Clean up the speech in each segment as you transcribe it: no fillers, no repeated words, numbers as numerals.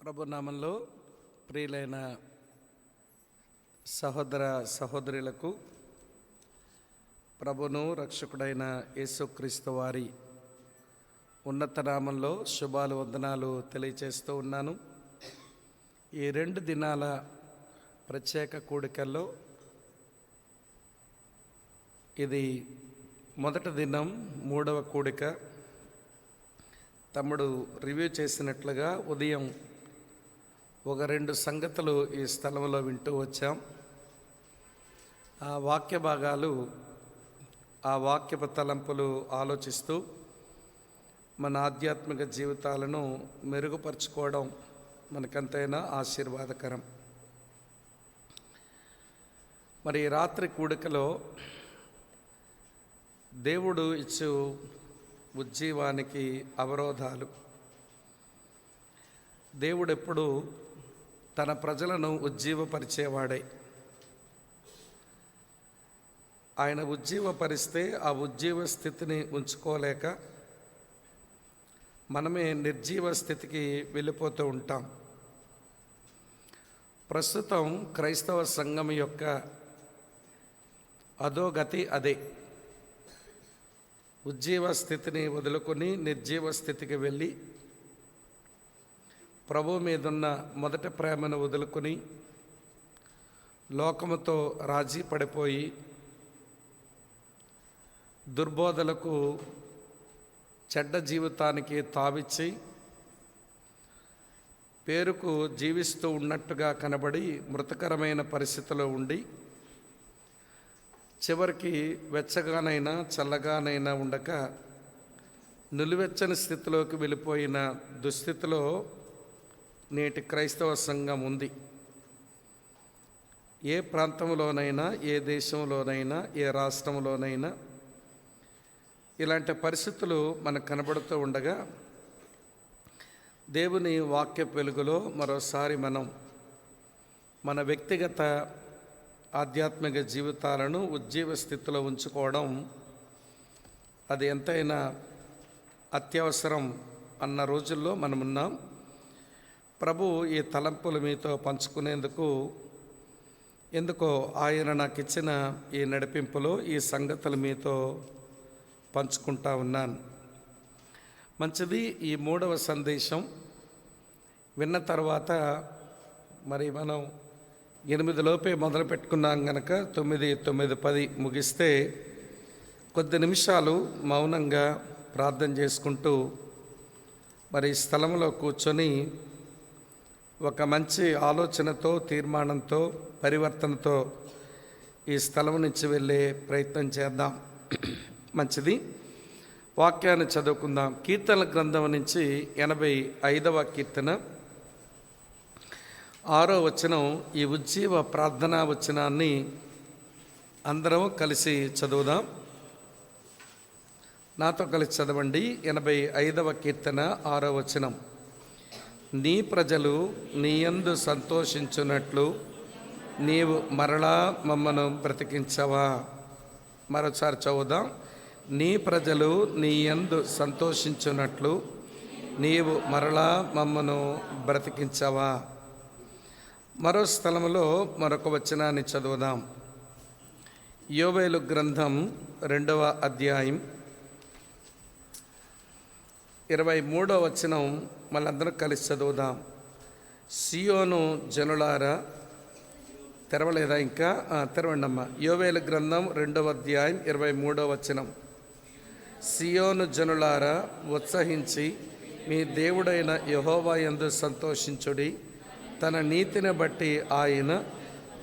ప్రభు నామంలో ప్రియులైన సహోదర సహోదరులకు ప్రభును రక్షకుడైన యేసుక్రీస్తు వారి ఉన్నత నామంలో శుభాలు వందనాలు తెలియచేస్తూ ఉన్నాను. ఈ 2 దినాల ప్రత్యేక కూడికల్లో ఇది మొదటి దినం 3వ కూడిక. తమ్ముడు రివ్యూ చేసినట్లుగా ఉదయం ఒక 2 సంగతులు ఈ స్థలంలో వింటూ వచ్చాం. ఆ వాక్య భాగాలు, ఆ వాక్యపు తలంపులు ఆలోచిస్తూ మన ఆధ్యాత్మిక జీవితాలను మెరుగుపరుచుకోవడం మనకంతైనా ఆశీర్వాదకరం. మరి రాత్రి కూడికలో దేవుడు ఇచ్చు ఉజ్జీవానికి అవరోధాలు. దేవుడు ఎప్పుడు తన ప్రజలను ఉజ్జీవపరిచేవాడే. ఆయన ఉజ్జీవపరిస్తే ఆ ఉజ్జీవ స్థితిని ఉంచుకోలేక మనమే నిర్జీవ స్థితికి వెళ్ళిపోతూ ఉంటాం. ప్రస్తుతం క్రైస్తవ సంఘం యొక్క అధోగతి అదే. ఉజ్జీవ స్థితిని వదులుకొని నిర్జీవ స్థితికి వెళ్ళి ప్రభు మీదున్న మొదటి ప్రేమను వదులుకొని లోకముతో రాజీ పడిపోయి దుర్బోధలకు, చెడ్డ జీవితానికి తావిచ్చి పేరుకు జీవిస్తూ ఉన్నట్టుగా కనబడి మృతకరమైన పరిస్థితిలో ఉండి చివరికి వెచ్చగానైనా చల్లగానైనా ఉండక నిలువెచ్చని స్థితిలోకి వెళ్ళిపోయిన దుస్థితిలో నేటి క్రైస్తవ సంఘం ఉంది. ఏ ప్రాంతంలోనైనా, ఏ దేశంలోనైనా, ఏ రాష్ట్రంలోనైనా ఇలాంటి పరిస్థితులు మనకు కనబడుతూ ఉండగా దేవుని వాక్య వెలుగులో మరోసారి మనం మన వ్యక్తిగత ఆధ్యాత్మిక జీవితాలను ఉజ్జీవ స్థితిలో ఉంచుకోవడం అది ఎంతైనా అత్యవసరం అన్న రోజుల్లో మనమున్నాం. ప్రభు ఈ తలంపులు మీతో పంచుకునేందుకు ఎందుకో ఆయన నాకు ఇచ్చిన ఈ నడిపింపులో ఈ సంగతులు మీతో పంచుకుంటా ఉన్నాను. మంచిది. ఈ 3వ సందేశం విన్న తర్వాత మరి మనం 8 లోపే మొదలు పెట్టుకున్నాం కనుక 9, 9:10 ముగిస్తే కొద్ది నిమిషాలు మౌనంగా ప్రార్థన చేసుకుంటూ మరి స్థలంలో కూర్చొని ఒక మంచి ఆలోచనతో, తీర్మానంతో, పరివర్తనతో ఈ స్థలం నుంచి వెళ్ళే ప్రయత్నం చేద్దాం. మంచిది. వాక్యాన్ని చదువుకుందాం. కీర్తనల గ్రంథం నుంచి 85వ కీర్తన 6వ వచనం. ఈ ఉజ్జీవ ప్రార్థనా వచనాన్ని అందరం కలిసి చదువుదాం. నాతో కలిసి చదవండి. 85వ కీర్తన 6వ వచనం. నీ ప్రజలు నీ యందు సంతోషించున్నట్లు నీవు మరలా మమ్మను బ్రతికించవా. మరోసారి చదువుదాం. నీ ప్రజలు నీ యందు సంతోషించున్నట్లు నీవు మరలా మమ్మను బ్రతికించవా. మరో స్థలంలో మరొక వచనాన్ని చదువుదాం. యోవేలు గ్రంథం 2వ అధ్యాయం 23వ వచనం మనందరం కలిసి చదువుదాం. సియోను జనులారా, తెరవలేదా? ఇంకా తెరవండి అమ్మా. యోవేలు గ్రంథం 2వ అధ్యాయం 23వ వచనం. సియోను జనులారా, ఉత్సహించి మీ దేవుడైన యెహోవా యందు సంతోషించుడి. తన నీతిని బట్టి ఆయన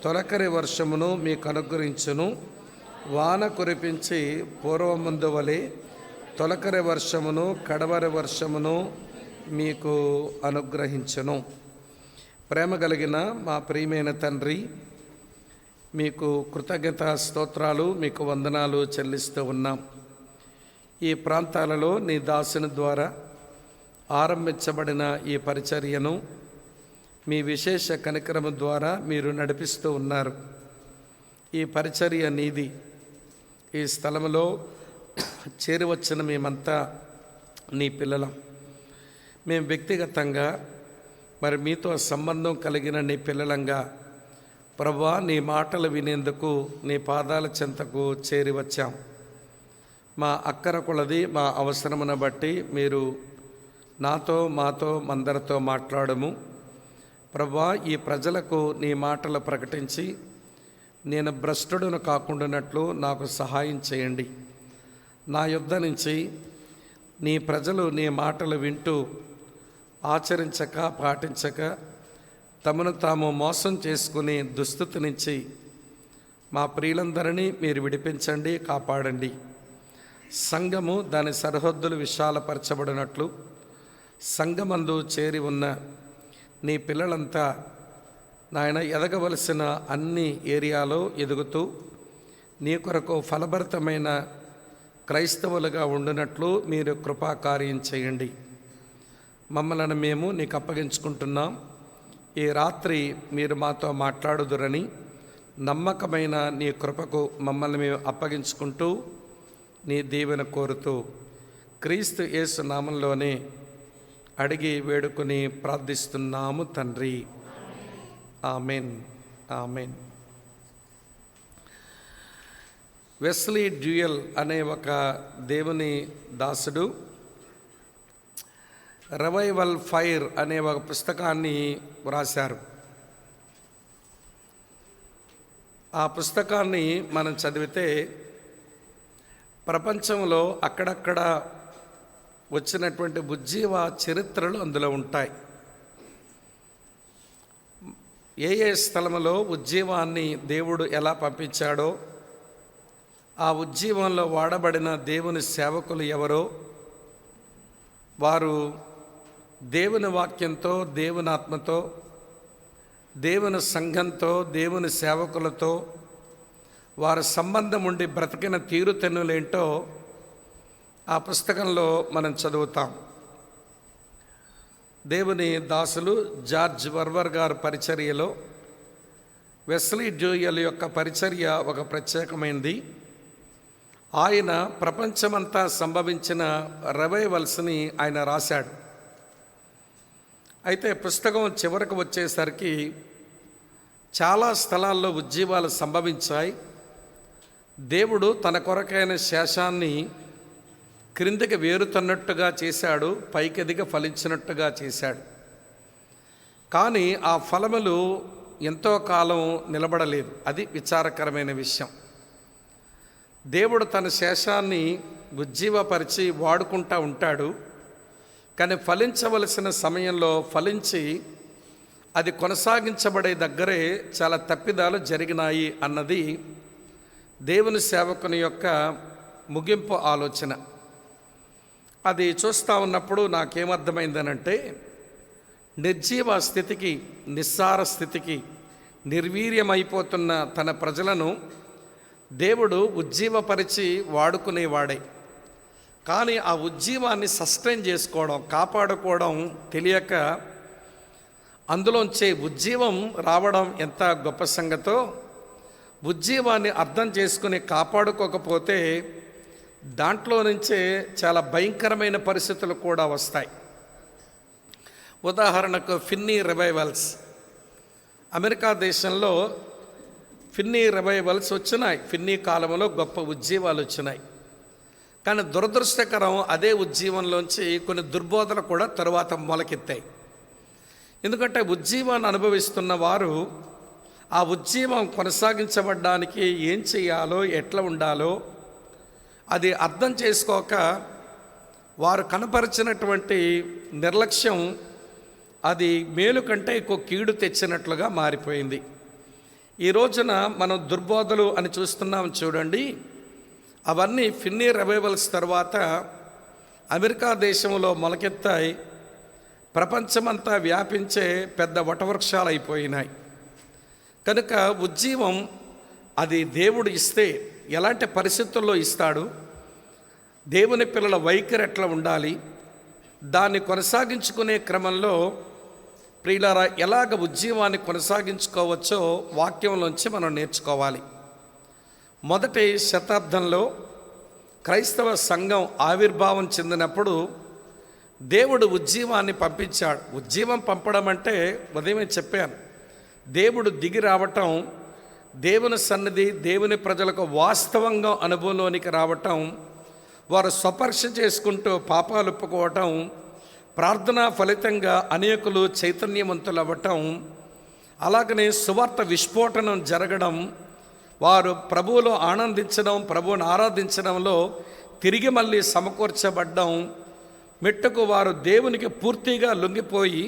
తొలకరి వర్షమును మీకు అనుగ్రహించును. వాన కురిపించి పూర్వముందు వలె తొలకరి వర్షమును, కడవరి వర్షమును మీకు అనుగ్రహించును. ప్రేమ కలిగిన మా ప్రియమైన తండ్రి, మీకు కృతజ్ఞతా స్తోత్రాలు, మీకు వందనాలు చెల్లిస్తూ ఉన్నాం. ఈ ప్రాంతాలలో నీ దాసుని ద్వారా ఆరంభించబడిన ఈ పరిచర్యను మీ విశేష కనికరము ద్వారా మీరు నడిపిస్తూ ఉన్నారు. ఈ పరిచర్య నీది. ఈ స్థలంలో చేరువచ్చిన మేమంతా నీ పిల్లలం. మేము వ్యక్తిగతంగా మరి మీతో సంబంధం కలిగిన నీ పిల్లలంగా ప్రభువా, నీ మాటలు వినేందుకు నీ పాదాల చెంతకు చేరి వచ్చాం. మా అక్కర కొలది మా అవసరమును బట్టి మీరు నాతో మాతో అందరితో మాట్లాడము. ప్రభువా, ఈ ప్రజలకు నీ మాటలు ప్రకటించి నేను భ్రష్టుడును కాకుండానట్లు నాకు సహాయం చేయండి. నా యుద్ధ నుంచి నీ ప్రజలు నీ మాటలు వింటూ ఆచరించక పాటించక తమను తాము మోసం చేసుకుని దుస్థితి నుంచి మా ప్రియులందరినీ మీరు విడిపించండి, కాపాడండి. సంఘము దాని సరిహద్దులు విశాలపరచబడినట్లు సంఘమందు చేరి ఉన్న నీ పిల్లలంతా నాయన ఎదగవలసిన అన్ని ఏరియాలో ఎదుగుతూ నీ కొరకు ఫలభరితమైన క్రైస్తవులుగా ఉండినట్లు మీరు కృపాకార్యం చేయండి. మమ్మల్ని మేము నీకు అప్పగించుకుంటున్నాం. ఈ రాత్రి మీరు మాతో మాట్లాడుదురని నమ్మకమైన నీ కృపకు మమ్మల్ని మేము అప్పగించుకుంటూ నీ దీవెన కోరుతూ క్రీస్తు యేసు నామంలోనే అడిగి వేడుకొని ప్రార్థిస్తున్నాము తండ్రి. Amen, amen. వెస్లీ డ్యూయల్ అనే ఒక దేవుని దాసుడు రివైవల్ ఫైర్ అనే ఒక పుస్తకాన్ని వ్రాశారు. ఆ పుస్తకాన్ని మనం చదివితే ప్రపంచంలో అక్కడక్కడ వచ్చినటువంటి ఉజ్జీవ చరిత్రలు అందులో ఉంటాయి. ఏ ఏ స్థలంలో ఉజ్జీవాన్ని దేవుడు ఎలా పంపించాడో, ఆ ఉజ్జీవంలో వాడబడిన దేవుని సేవకులు ఎవరో, వారు దేవుని వాక్యంతో, దేవుని ఆత్మతో, దేవుని సంఘంతో, దేవుని సేవకులతో వారి సంబంధం ఉండి బ్రతికిన తీరుతెన్నులేంటో ఆ పుస్తకంలో మనం చదువుతాం. దేవుని దాసులు జార్జ్ వర్వర్ గారి పరిచర్యలో వెస్లీ డ్యూయల్ యొక్క పరిచర్య ఒక ప్రత్యేకమైనది. ఆయన ప్రపంచమంతా సంభవించిన రివైవల్స్ని ఆయన రాశాడు. అయితే పుస్తకం చివరకు వచ్చేసరికి చాలా స్థలాల్లో ఉజ్జీవాలు సంభవించాయి. దేవుడు తన కొరకైన శేషాన్ని క్రిందికి వేరుతున్నట్టుగా చేశాడు, పైకెదిగి ఫలించినట్టుగా చేశాడు. కానీ ఆ ఫలములు ఎంతో కాలం నిలబడలేదు. అది విచారకరమైన విషయం. దేవుడు తన శేషాన్ని ఉజ్జీవపరిచి వాడుకుంటూ ఉంటాడు. కానీ ఫలించవలసిన సమయంలో ఫలించి అది కొనసాగించబడే దగ్గరే చాలా తప్పిదాలు జరిగినాయి అన్నది దేవుని సేవకుని యొక్క ముగింపు ఆలోచన. అది చూస్తూ ఉన్నప్పుడు నాకేమర్థమైందనంటే, నిర్జీవ స్థితికి, నిస్సార స్థితికి, నిర్వీర్యమైపోతున్న తన ప్రజలను దేవుడు ఉజ్జీవపరిచి వాడుకునేవాడే. కానీ ఆ ఉజ్జీవాన్ని సస్టైన్ చేసుకోవడం, కాపాడుకోవడం తెలియక అందులోంచే ఉజ్జీవం రావడం ఎంత గొప్ప సంగతో, ఉజ్జీవాన్ని అర్థం చేసుకుని కాపాడుకోకపోతే దాంట్లో నుంచే చాలా భయంకరమైన పరిస్థితులు కూడా వస్తాయి. ఉదాహరణకు ఫిన్నీ రివైవల్స్, అమెరికా దేశంలో ఫిన్నీ రివైవల్స్ వచ్చినాయి. ఫిన్నీ కాలంలో గొప్ప ఉజ్జీవాలు వచ్చినాయి. కానీ దురదృష్టకరం, అదే ఉజ్జీవంలోంచి కొన్ని దుర్బోధలు కూడా తరువాత మొలకెత్తాయి. ఎందుకంటే ఉజ్జీవాన్ని అనుభవిస్తున్న వారు ఆ ఉజ్జీవం కొనసాగించబడ్డానికి ఏం చేయాలో, ఎట్లా ఉండాలో అది అర్థం చేసుకోక వారు కనపరిచినటువంటి నిర్లక్ష్యం అది మేలు కంటే ఎక్కువ కీడు తెచ్చినట్లుగా మారిపోయింది. ఈ రోజున మనం దుర్బోధలు అని చూస్తున్నాం చూడండి. అవన్నీ ఫిన్నీ రివైవల్స్ తర్వాత అమెరికా దేశంలో మొలకెత్తాయి. ప్రపంచమంతా వ్యాపించే పెద్ద వటవృక్షాలు అయిపోయినాయి. కనుక ఉజ్జీవం అది దేవుడు ఇస్తే ఎలాంటి పరిస్థితుల్లో ఇస్తాడు, దేవుని పిల్లల వైఖరి ఎట్లా ఉండాలి, దాన్ని కొనసాగించుకునే క్రమంలో ప్రియులారా ఎలాగ ఉజ్జీవాన్ని కొనసాగించుకోవచ్చో వాక్యంలోంచి మనం నేర్చుకోవాలి. మొదటి శతాబ్దంలో క్రైస్తవ సంఘం ఆవిర్భావం చెందినప్పుడు దేవుడు ఉజ్జీవాన్ని పంపించాడు. ఉజ్జీవం పంపడం అంటే ఉదయమే చెప్పాను, దేవుడు దిగి రావటం, దేవుని సన్నిధి, దేవుని ప్రజలకు వాస్తవంగా అనుభవంలోనికి రావటం, వారు స్వపరీక్ష చేసుకుంటూ పాపాలు ఒప్పుకోవటం, ప్రార్థనా ఫలితంగా అనేకులు చైతన్యవంతులు అవ్వటం, అలాగనే సువార్త విస్ఫోటనం జరగడం, వారు ప్రభువులో ఆనందించడం, ప్రభువుని ఆరాధించడంలో తిరిగి మళ్ళీ సమకూర్చబడ్డం, మెట్టుకు వారు దేవునికి పూర్తిగా లొంగిపోయి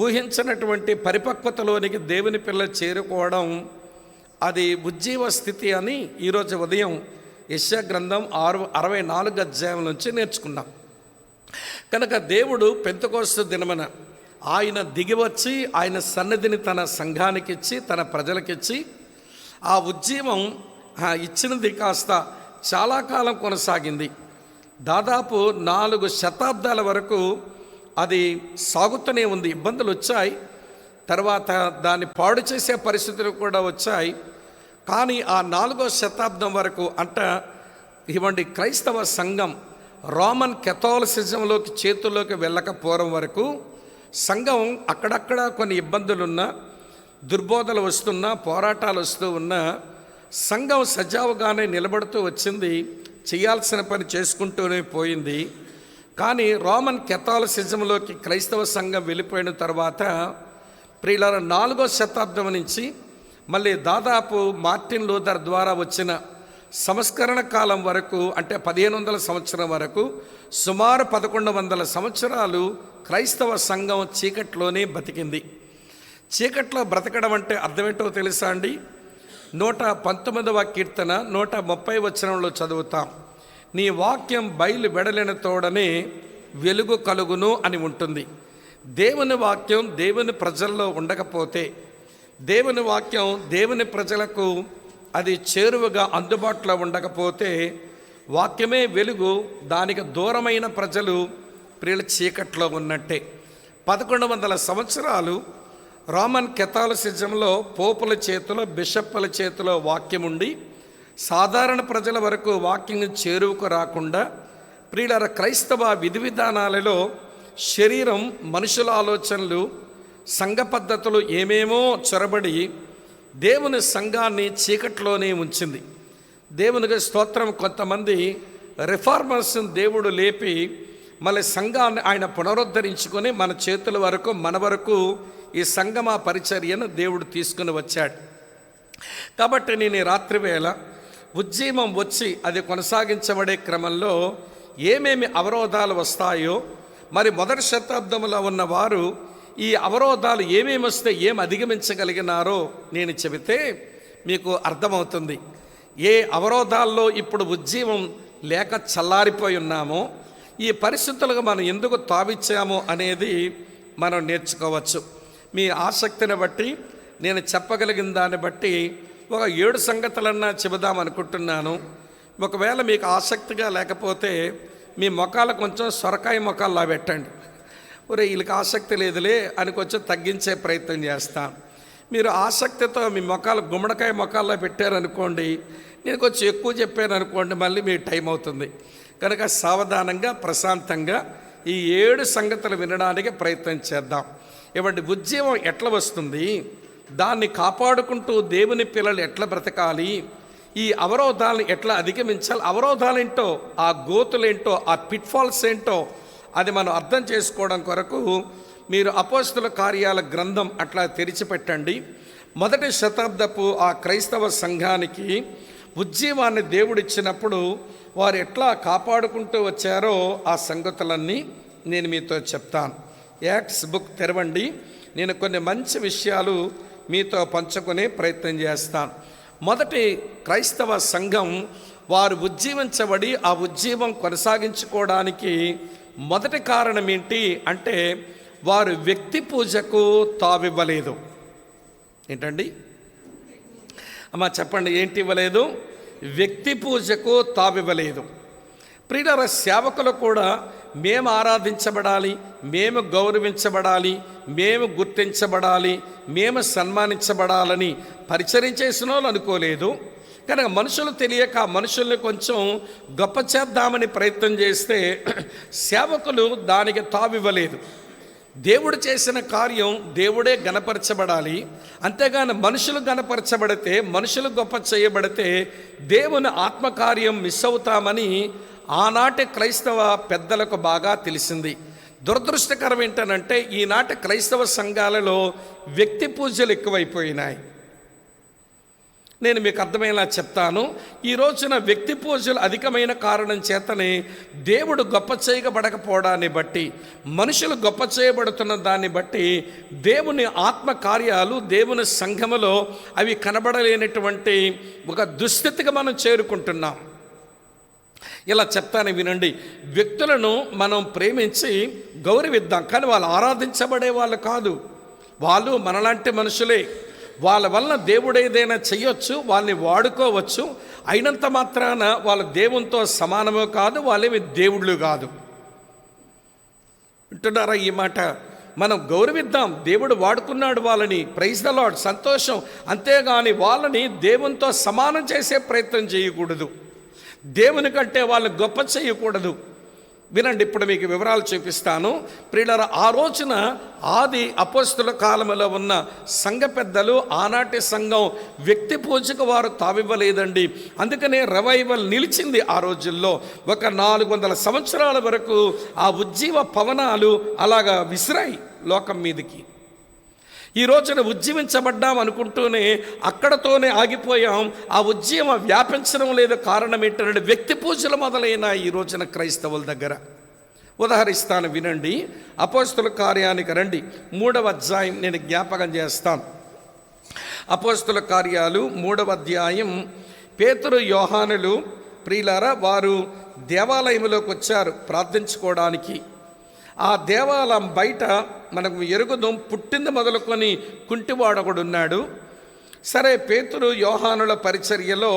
ఊహించినటువంటి పరిపక్వతలోనికి దేవుని పిల్లలు చేరుకోవడం, అది ఉజ్జీవ స్థితి అని ఈరోజు ఉదయం యెషయా గ్రంథం 64 అధ్యాయం నుంచి నేర్చుకున్నాం. కనుక దేవుడు పెంతెకోస్తు దినమున ఆయన దిగివచ్చి ఆయన సన్నిధిని తన సంఘానికి ఇచ్చి, తన ప్రజలకిచ్చి, ఆ ఉజ్జీవం ఇచ్చినది కాస్త చాలా కాలం కొనసాగింది. దాదాపు 4 శతాబ్దాల వరకు అది సాగుతూనే ఉంది. ఇబ్బందులు వచ్చాయి, తర్వాత దాన్ని పాడు చేసే పరిస్థితులు కూడా వచ్చాయి. కానీ ఆ 4వ శతాబ్దం వరకు ఇవ్వండి, క్రైస్తవ సంఘం రోమన్ కెథోలిసిజంలోకి చేతుల్లోకి వెళ్ళకపోవడం వరకు సంఘం అక్కడక్కడ కొన్ని ఇబ్బందులున్నా, దుర్బోధలు వస్తున్నా, పోరాటాలు వస్తూ ఉన్నా సంఘం సజావుగానే నిలబడుతూ వచ్చింది, చేయాల్సిన పని చేసుకుంటూనే పోయింది. కానీ రోమన్ కెథోలిసిజంలోకి క్రైస్తవ సంఘం వెళ్ళిపోయిన తర్వాత ప్రియులారా 4వ శతాబ్దం నుంచి మళ్ళీ దాదాపు మార్టిన్ లూథర్ ద్వారా వచ్చిన సంస్కరణ కాలం వరకు, అంటే 1500 సంవత్సరం వరకు, సుమారు 1100 సంవత్సరాలు క్రైస్తవ సంఘం చీకట్లోనే బతికింది. చీకట్లో బ్రతకడం అంటే అర్థమేంటో తెలుసా అండి? 119వ కీర్తన 130 వచనంలో చదువుతాం, నీ వాక్యం బయలు వెడలిన తోడనే వెలుగు కలుగును అని ఉంటుంది. దేవుని వాక్యం దేవుని ప్రజల్లో ఉండకపోతే, దేవుని వాక్యం దేవుని ప్రజలకు అది చేరువగా అందుబాటులో ఉండకపోతే, వాక్యమే వెలుగు, దానికి దూరమైన ప్రజలు ప్రియుల చీకట్లో ఉన్నట్టే. 1100 సంవత్సరాలు రోమన్ కెథోలిసిజంలో పోపుల చేతిలో, బిషప్పుల చేతిలో వాక్యం ఉండి సాధారణ ప్రజల వరకు వాక్యం చేరువకు రాకుండా, ప్రియుల క్రైస్తవ విధి విధానాలలో శరీరం, మనుషుల ఆలోచనలు, సంఘ పద్ధతులు ఏమేమో చొరబడి దేవుని సంఘాన్ని చీకట్లోనే ఉంచింది. దేవునికి స్తోత్రం. కొంతమంది రిఫార్మర్స్ని దేవుడు లేపి మళ్ళీ సంఘాన్ని ఆయన పునరుద్ధరించుకొని మన చేతుల వరకు, మన వరకు ఈ సంగమ పరిచర్యను దేవుడు తీసుకుని వచ్చాడు. కాబట్టి నేను ఈ రాత్రివేళ ఉజ్జీవం వచ్చి అది కొనసాగించబడే క్రమంలో ఏమేమి అవరోధాలు వస్తాయో, మరి మొదటి శతాబ్దంలో ఉన్నవారు ఈ అవరోధాలు ఏమేమి వస్తే ఏం అధిగమించగలిగినారో నేను చెబితే మీకు అర్థమవుతుంది. ఏ అవరోధాల్లో ఇప్పుడు ఉజ్జీవం లేక చల్లారిపోయి ఉన్నామో, ఈ పరిస్థితులకు మనం ఎందుకు తావిచ్చామో అనేది మనం నేర్చుకోవచ్చు. మీ ఆసక్తిని బట్టి, నేను చెప్పగలిగిన దాన్ని బట్టి ఒక 7 సంగతులన్నా చెబుదామనుకుంటున్నాను. ఒకవేళ మీకు ఆసక్తిగా లేకపోతే మీ మొఖాలు కొంచెం సొరకాయ మొఖాల్లా పెట్టండి. వీళ్ళకి ఆసక్తి లేదులే అని కొంచెం తగ్గించే ప్రయత్నం చేస్తాను. మీరు ఆసక్తితో మీ మొఖాలు గుమ్మడికాయ మొఖాల్లో పెట్టారనుకోండి, నేను కొంచెం ఎక్కువ చెప్పాను అనుకోండి, మళ్ళీ మీ టైం అవుతుంది. కనుక సావధానంగా, ప్రశాంతంగా ఈ 7 సంగతులు వినడానికి ప్రయత్నం చేద్దాం. ఇవ్వండి, ఉజ్జీవం ఎట్లా వస్తుంది, దాన్ని కాపాడుకుంటూ దేవుని పిల్లలు ఎట్లా బ్రతకాలి, ఈ అవరోధాలను ఎట్లా అధిగమించాలి, అవరోధాలేంటో, ఆ గోతులేంటో, ఆ పిట్ఫాల్స్ ఏంటో అది మనం అర్థం చేసుకోవడం కొరకు మీరు అపోస్తలుల కార్యాల గ్రంథం అట్లా తెరిచిపెట్టండి. మొదటి శతాబ్దపు ఆ క్రైస్తవ సంఘానికి ఉజ్జీవాన్ని దేవుడిచ్చినప్పుడు వారు ఎట్లా కాపాడుకుంటూ వచ్చారో ఆ సంగతులన్నీ నేను మీతో చెప్తాను. యాక్ట్స్ బుక్ తెరవండి. నేను కొన్ని మంచి విషయాలు మీతో పంచుకునే ప్రయత్నం చేస్తాను. మొదటి క్రైస్తవ సంఘం వారు ఉజ్జీవించబడి ఆ ఉజ్జీవం కొనసాగించుకోవడానికి మొదటి కారణం ఏంటి అంటే, వారు వ్యక్తి పూజకు తావివ్వలేదు. ఏంటండి అమ్మా చెప్పండి, ఏంటి ఇవ్వలేదు? వ్యక్తి పూజకు తావివ్వలేదు. ప్రియుల సేవకులు కూడా మేము ఆరాధించబడాలి, మేము గౌరవించబడాలి, మేము గుర్తించబడాలి, మేము సన్మానించబడాలని పరిచయం చేసిన వాళ్ళు అనుకోలేదు. కనుక మనుషులు తెలియక మనుషుల్ని కొంచెం గొప్ప చేద్దామని ప్రయత్నం చేస్తే సేవకులు దానికి తావివ్వలేదు. దేవుడు చేసిన కార్యం దేవుడే గణపరచబడాలి, అంతేగాని మనుషులు గణపరచబడితే, మనుషులు గొప్ప చేయబడితే దేవుని ఆత్మకార్యం మిస్ అవుతామని ఆనాటి క్రైస్తవ పెద్దలకు బాగా తెలిసింది. దురదృష్టకరం ఏంటనంటే ఈనాటి క్రైస్తవ సంఘాలలో వ్యక్తి పూజలు ఎక్కువైపోయినాయి. నేను మీకు అర్థమయ్యేలా చెప్తాను. ఈ రోజున వ్యక్తి పూజలు అధికమైన కారణం చేతనే దేవుడు గొప్ప చేయబడకపోవడాన్ని బట్టి, మనుషులు గొప్ప చేయబడుతున్న దాన్ని బట్టి దేవుని ఆత్మ కార్యాలు దేవుని సంఘములో అవి కనబడలేనటువంటి ఒక దుస్థితికి మనం చేరుకుంటున్నాం. ఇలా చెప్తాను వినండి. వ్యక్తులను మనం ప్రేమించి గౌరవిద్దాం, కానీ వాళ్ళు ఆరాధించబడే వాళ్ళు కాదు. వాళ్ళు మనలాంటి మనుషులే. వాళ్ళ వలన దేవుడు ఏదైనా చెయ్యొచ్చు, వాళ్ళని వాడుకోవచ్చు. అయినంత మాత్రాన వాళ్ళ దేవునితో సమానమో కాదు, వాళ్ళేమి దేవుళ్ళు కాదు. వింటున్నారా ఈ మాట? మనం గౌరవిద్దాం, దేవుడు వాడుకున్నాడు వాళ్ళని, ప్రైజ్ ద లార్డ్, సంతోషం. అంతేగాని వాళ్ళని దేవునితో సమానం చేసే ప్రయత్నం చేయకూడదు, దేవుని కంటే వాళ్ళని గొప్ప చేయకూడదు. వినండి, ఇప్పుడు మీకు వివరాలు చూపిస్తాను. ప్రియులారా, ఆ రోజున ఆది అపోస్తుల కాలంలో ఉన్న సంఘ పెద్దలు, ఆనాటి సంఘం వ్యక్తి పూజకు వారు తావివ్వలేదండి. అందుకనే రివైవల్ నిలిచింది. ఆ రోజుల్లో ఒక 400 సంవత్సరాల వరకు ఆ ఉజ్జీవ పవనాలు అలాగా విసిరాయి లోకం మీదకి. ఈ రోజున ఉజ్జీవించబడ్డాం అనుకుంటూనే అక్కడతోనే ఆగిపోయాం. ఆ ఉజ్జీవం వ్యాపించడం లేదు. కారణం ఏంటంటే వ్యక్తి పూజలు మొదలైన ఈ రోజున క్రైస్తవుల దగ్గర. ఉదాహరిస్తాను వినండి. అపోస్తుల కార్యానికి రండి, 3వ అధ్యాయం నేను జ్ఞాపకం చేస్తాను. అపోస్తుల కార్యాలు 3వ అధ్యాయం. పేతురు యోహానులు ప్రియులారా వారు దేవాలయంలోకి వచ్చారు ప్రార్థించుకోవడానికి. ఆ దేవాలయం బయట మనకు ఎరుగుదాం, పుట్టింది మొదలుకొని కుంటివాడొకడున్నాడు. సరే, పేతురు యోహానుల పరిచర్యలో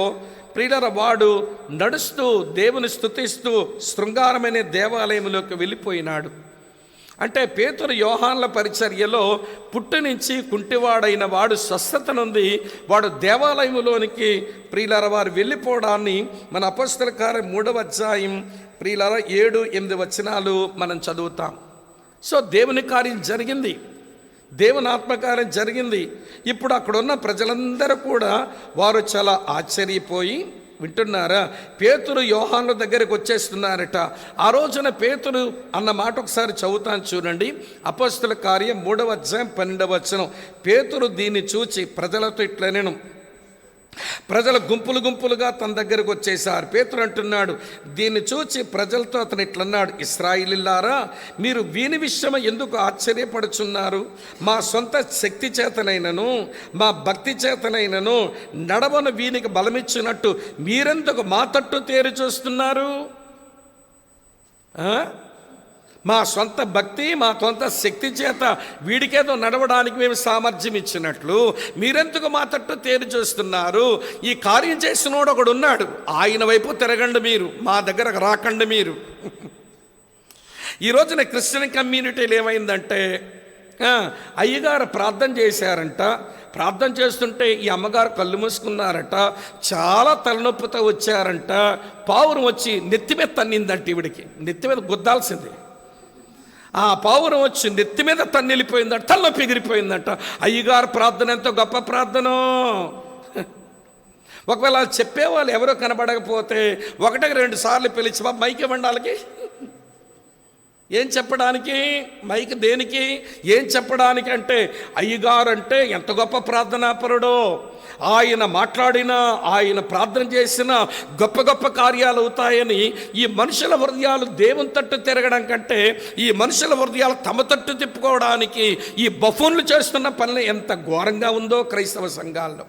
ప్రియుల వాడు నడుస్తూ దేవుని స్తుతిస్తూ శృంగారమైన దేవాలయంలోకి వెళ్ళిపోయినాడు. అంటే పేతురు యోహానుల పరిచర్యలో పుట్టి నుంచి కుంటివాడైన వాడు స్వస్థత నుండి వాడు దేవాలయంలోనికి ప్రియులార వారు వెళ్ళిపోవడాన్ని మన అపోస్తల కార్యం 3వ అధ్యాయం ప్రియులార 7-8 వచనాలు మనం చదువుతాం. సో దేవుని కార్యం జరిగింది, దేవుని ఆత్మకార్యం జరిగింది. ఇప్పుడు అక్కడున్న ప్రజలందరూ కూడా వారు చాలా ఆశ్చర్యపోయి, వింటున్నారా, పేతురు యోహాను దగ్గరికి వచ్చేస్తున్నారట. ఆ రోజున పేతురు అన్న మాట ఒకసారి చదువుతాను చూడండి. అపోస్తల కార్యం 3వ అధ్యాయం 12వ వచనం. పేతురు దీన్ని చూచి ప్రజలతో ఇట్లనేను, ప్రజలు గుంపులు గుంపులుగా తన దగ్గరకు వచ్చేసారు. పేతురు అంటున్నాడు, దీన్ని చూచి ప్రజలతో అతను ఇట్లన్నాడు, ఇశ్రాయేలీయులారా, మీరు వీని విషయం ఎందుకు ఆశ్చర్యపడుచున్నారు? మా సొంత శక్తి చేతనైనను మా భక్తి చేతనైనను నడవను వీనికి బలమిచ్చినట్టు మీరెందుకు మా తట్టు తేరి చూస్తున్నారు? మా సొంత భక్తి, మా సొంత శక్తి చేత వీడికేదో నడవడానికి మేము సామర్థ్యం ఇచ్చినట్లు మీరెందుకు మా తట్టు తేరి చూస్తున్నారు? ఈ కార్యం చేసినోడు ఒకడు ఉన్నాడు, ఆయన వైపు తిరగండి, మీరు మా దగ్గరకు రాకండి మీరు. ఈ రోజున క్రిస్టియన్ కమ్యూనిటీలు ఏమైందంటే, అయ్యగారు ప్రార్థన చేశారంట, ప్రార్థన చేస్తుంటే ఈ అమ్మగారు కళ్ళు మూసుకున్నారట, చాలా తలనొప్పితో వచ్చారంట, పావురం వచ్చి నెత్తి మీద తన్నిందంట. ఈవిడికి నెత్తి మీద గుద్దాల్సింది. ఆ పావురం వచ్చి నెత్తి మీద తన్నెళ్ళిపోయిందంట, తలనొప్పి ఎగిరిపోయిందంట. అయ్యగారు ప్రార్థన ఎంతో గొప్ప ప్రార్థనో. ఒకవేళ చెప్పేవాళ్ళు ఎవరో కనబడకపోతే 1-2 సార్లు పిలిచి, బాబు మైక్ ఇవ్వండి వాళ్ళకి. ఏం చెప్పడానికి? మైక్ దేనికి? ఏం చెప్పడానికి అంటే, అయ్యగారు అంటే ఎంత గొప్ప ప్రార్థనాపరుడో, ఆయన మాట్లాడినా ఆయన ప్రార్థన చేసినా గొప్ప గొప్ప కార్యాలు అవుతాయని ఈ మనుషుల హృదయాలు దేవుని తట్టు తిరగడం కంటే ఈ మనుషుల హృదయాలు తమ తట్టు తిప్పుకోవడానికి ఈ బఫూన్లు చేస్తున్న పనులు ఎంత ఘోరంగా ఉందో క్రైస్తవ సంఘాల్లో.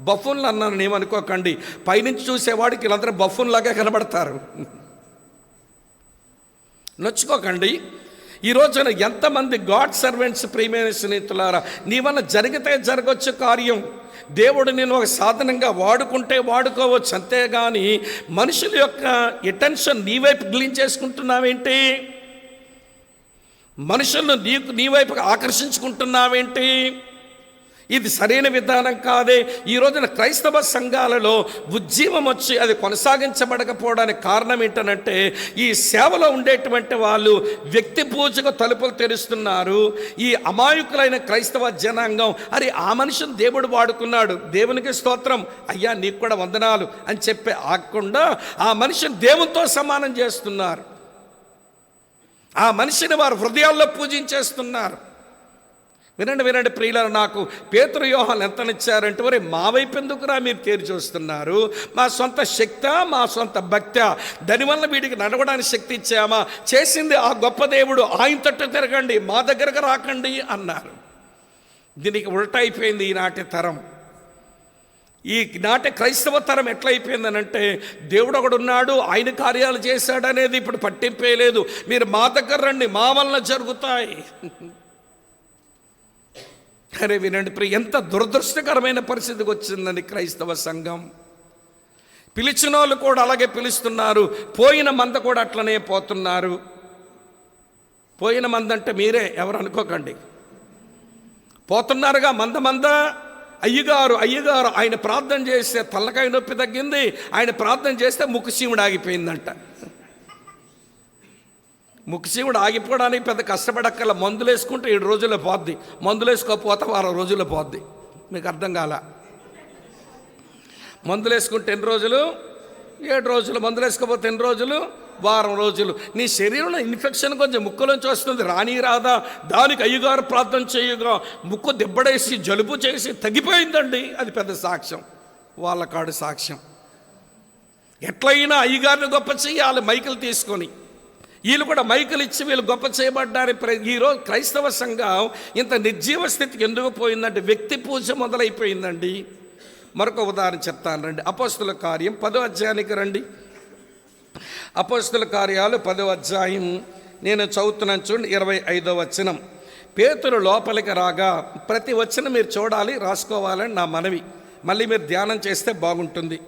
బఫూన్లు అన్నాను ఏమనుకోకండి, పైనుంచి చూసేవాడికి వీళ్ళందరూ బఫూన్లాగా కనబడతారు, నొచ్చుకోకండి. ఈ రోజున ఎంతమంది గాడ్ సర్వెంట్స్, ప్రియమైన స్నేహితులారా, నీ వల్ల జరిగితే జరగవచ్చు కార్యం. దేవుడు నేను ఒక సాధనంగా వాడుకుంటే వాడుకోవచ్చు, అంతేగాని మనుషుల యొక్క అటెన్షన్ నీ వైపు గిలించేసుకుంటున్నావేంటి? మనుషులను నీ వైపుకి ఆకర్షించుకుంటున్నావేంటి? ఇది సరైన విధానం కాదే. ఈ రోజున క్రైస్తవ సంఘాలలో ఉజ్జీవం వచ్చి అది కొనసాగించబడకపోవడానికి కారణం ఏంటనంటే, ఈ సేవలో ఉండేటువంటి వాళ్ళు వ్యక్తి పూజకు తలుపులు తెరుస్తున్నారు. ఈ అమాయకులైన క్రైస్తవ జనాంగం అరే ఆ మనిషిని దేవుడు వాడుకున్నాడు, దేవునికి స్తోత్రం అయ్యా నీకు కూడా వందనాలు అని చెప్పి ఆగకుండా ఆ మనిషిని దేవునితో సమానం చేస్తున్నారు. ఆ మనిషిని వారు హృదయాల్లో పూజించేస్తున్నారు. వినండి ప్రియులారా, నాకు పేతురు యోహాను ఎంతనిచ్చారంటే, మరి మా వైపు ఎందుకురా మీరు తేరి చూస్తున్నారు? మా సొంత శక్తా, మా సొంత భక్తా, దానివల్ల వీడికి నడవడానికి శక్తి ఇచ్చామా? చేసింది ఆ గొప్ప దేవుడు, ఆయన తట్టు తిరగండి, మా దగ్గరకు రాకండి అన్నారు. దీనికి ఉల్టా అయిపోయింది ఈనాటి తరం. ఈ నాటి క్రైస్తవ తరం ఎట్లయిపోయిందనంటే, దేవుడు ఒకడున్నాడు, ఆయన కార్యాలు చేశాడు అనేది ఇప్పుడు పట్టింపే లేదు. మీరు మా దగ్గర రండి, మా వలన జరుగుతాయి. అరే వినండి ప్రియ, ఎంత దురదృష్టకరమైన పరిస్థితికి వచ్చిందండి క్రైస్తవ సంఘం. పిలిచిన వాళ్ళు కూడా అలాగే పిలుస్తున్నారు, పోయిన మంద కూడా అట్లనే పోతున్నారు. పోయిన మంద అంటే మీరే, ఎవరు అనుకోకండి. పోతున్నారుగా మంద. అయ్యగారు ఆయన ప్రార్థన చేస్తే తలకాయ నొప్పి తగ్గింది, ఆయన ప్రార్థన చేస్తే ముక్కుసీముడు ఆగిపోయిందంట. ముక్కుసీముడు ఆగిపోవడానికి పెద్ద కష్టపడక్కల, మందులు వేసుకుంటే 7 రోజుల్లో పోద్ది, మందులు వేసుకోకపోతే 10 రోజుల్లో పోద్ది. మీకు అర్థం కాల? మందులు వేసుకుంటే 8 రోజులు, 7 రోజులు, మందులు వేసుకోకపోతే 8 రోజులు, వారం రోజులు. నీ శరీరంలో ఇన్ఫెక్షన్ కొంచెం ముక్కులోంచి వస్తుంది, రాని రాదా, దానికి అయ్యగారు ప్రార్థన చేయగా ముక్కు దెబ్బడేసి జలుబు చేసి తగ్గిపోయిందండి. అది పెద్ద సాక్ష్యం, వాళ్ళ కాడు సాక్ష్యం. ఎట్లయినా అయ్యగారిని గొప్ప చెయ్యాలి మైకులు తీసుకొని. వీళ్ళు కూడా మైకులు ఇచ్చి వీళ్ళు గొప్ప చేయబడ్డారు. ఈరోజు క్రైస్తవ సంఘం ఇంత నిర్జీవ స్థితికి ఎందుకు పోయిందంటే, వ్యక్తి పూజ మొదలైపోయిందండి. మరొక ఉదాహరణ చెప్తాను రండి. అపోస్తుల కార్యం 10వ అధ్యాయానికి రండి. అపోస్తుల కార్యాలు 10వ అధ్యాయం నేను చదువుతున్నాను చూడండి, 25వ వచనం. పేతురు లోపలికి రాగా, ప్రతి వచనం మీరు చూడాలి, రాసుకోవాలని నా మనవి. మళ్ళీ మీరు ధ్యానం చేస్తే బాగుంటుంది.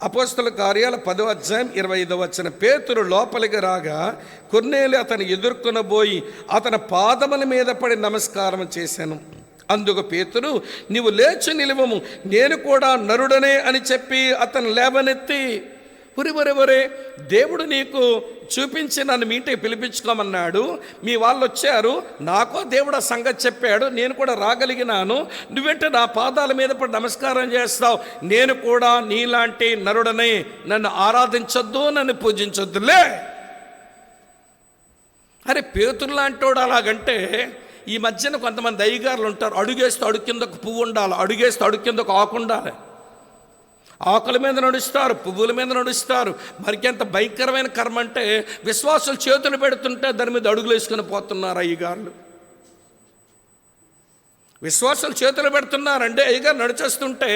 అపోస్తుల కార్యాల 10వ అధ్యాయం 25వ వచనం. పేతురు లోపలికి రాగా కొర్నేలి అతను ఎదుర్కొనబోయి అతని పాదముల మీద పడి నమస్కారం చేశాను. అందుకు పేతురు, నీవు లేచి నిలువము, నేను కూడా నరుడనే అని చెప్పి అతను లేవనెత్తి, ఒరే దేవుడు నీకు చూపించి నన్ను మీ ఇంటికి పిలిపించుకోమన్నాడు, మీ వాళ్ళు వచ్చారు, నాకో దేవుడు ఆ సంగతి చెప్పాడు, నేను కూడా రాగలిగినాను, నువ్వేంటే నా పాదాల మీద పడి నమస్కారం చేస్తావు? నేను కూడా నీలాంటి నరుడనే, నన్ను ఆరాధించొద్దు, నన్ను పూజించొద్దులే. అరే పేతురు లాంటోడు అలాగంటే, ఈ మధ్యన కొంతమంది అయ్యగారులు ఉంటారు, అడుగేస్తే అడుగు కింద ఒక పువ్వు ఉండాలి, అడుగేస్తే అడుగు కింద ఒక ఆకు ఉండాలి. ఆకుల మీద నడుస్తారు, పువ్వుల మీద నడుస్తారు. మరికెంత భయంకరమైన కర్మ అంటే, విశ్వాసులు చేతులు పెడుతుంటే దాని మీద అడుగులు వేసుకుని పోతున్నారు అయ్యగారులు. విశ్వాసులు చేతులు పెడుతున్నారంటే, అయ్యగారు నడిచేస్తుంటే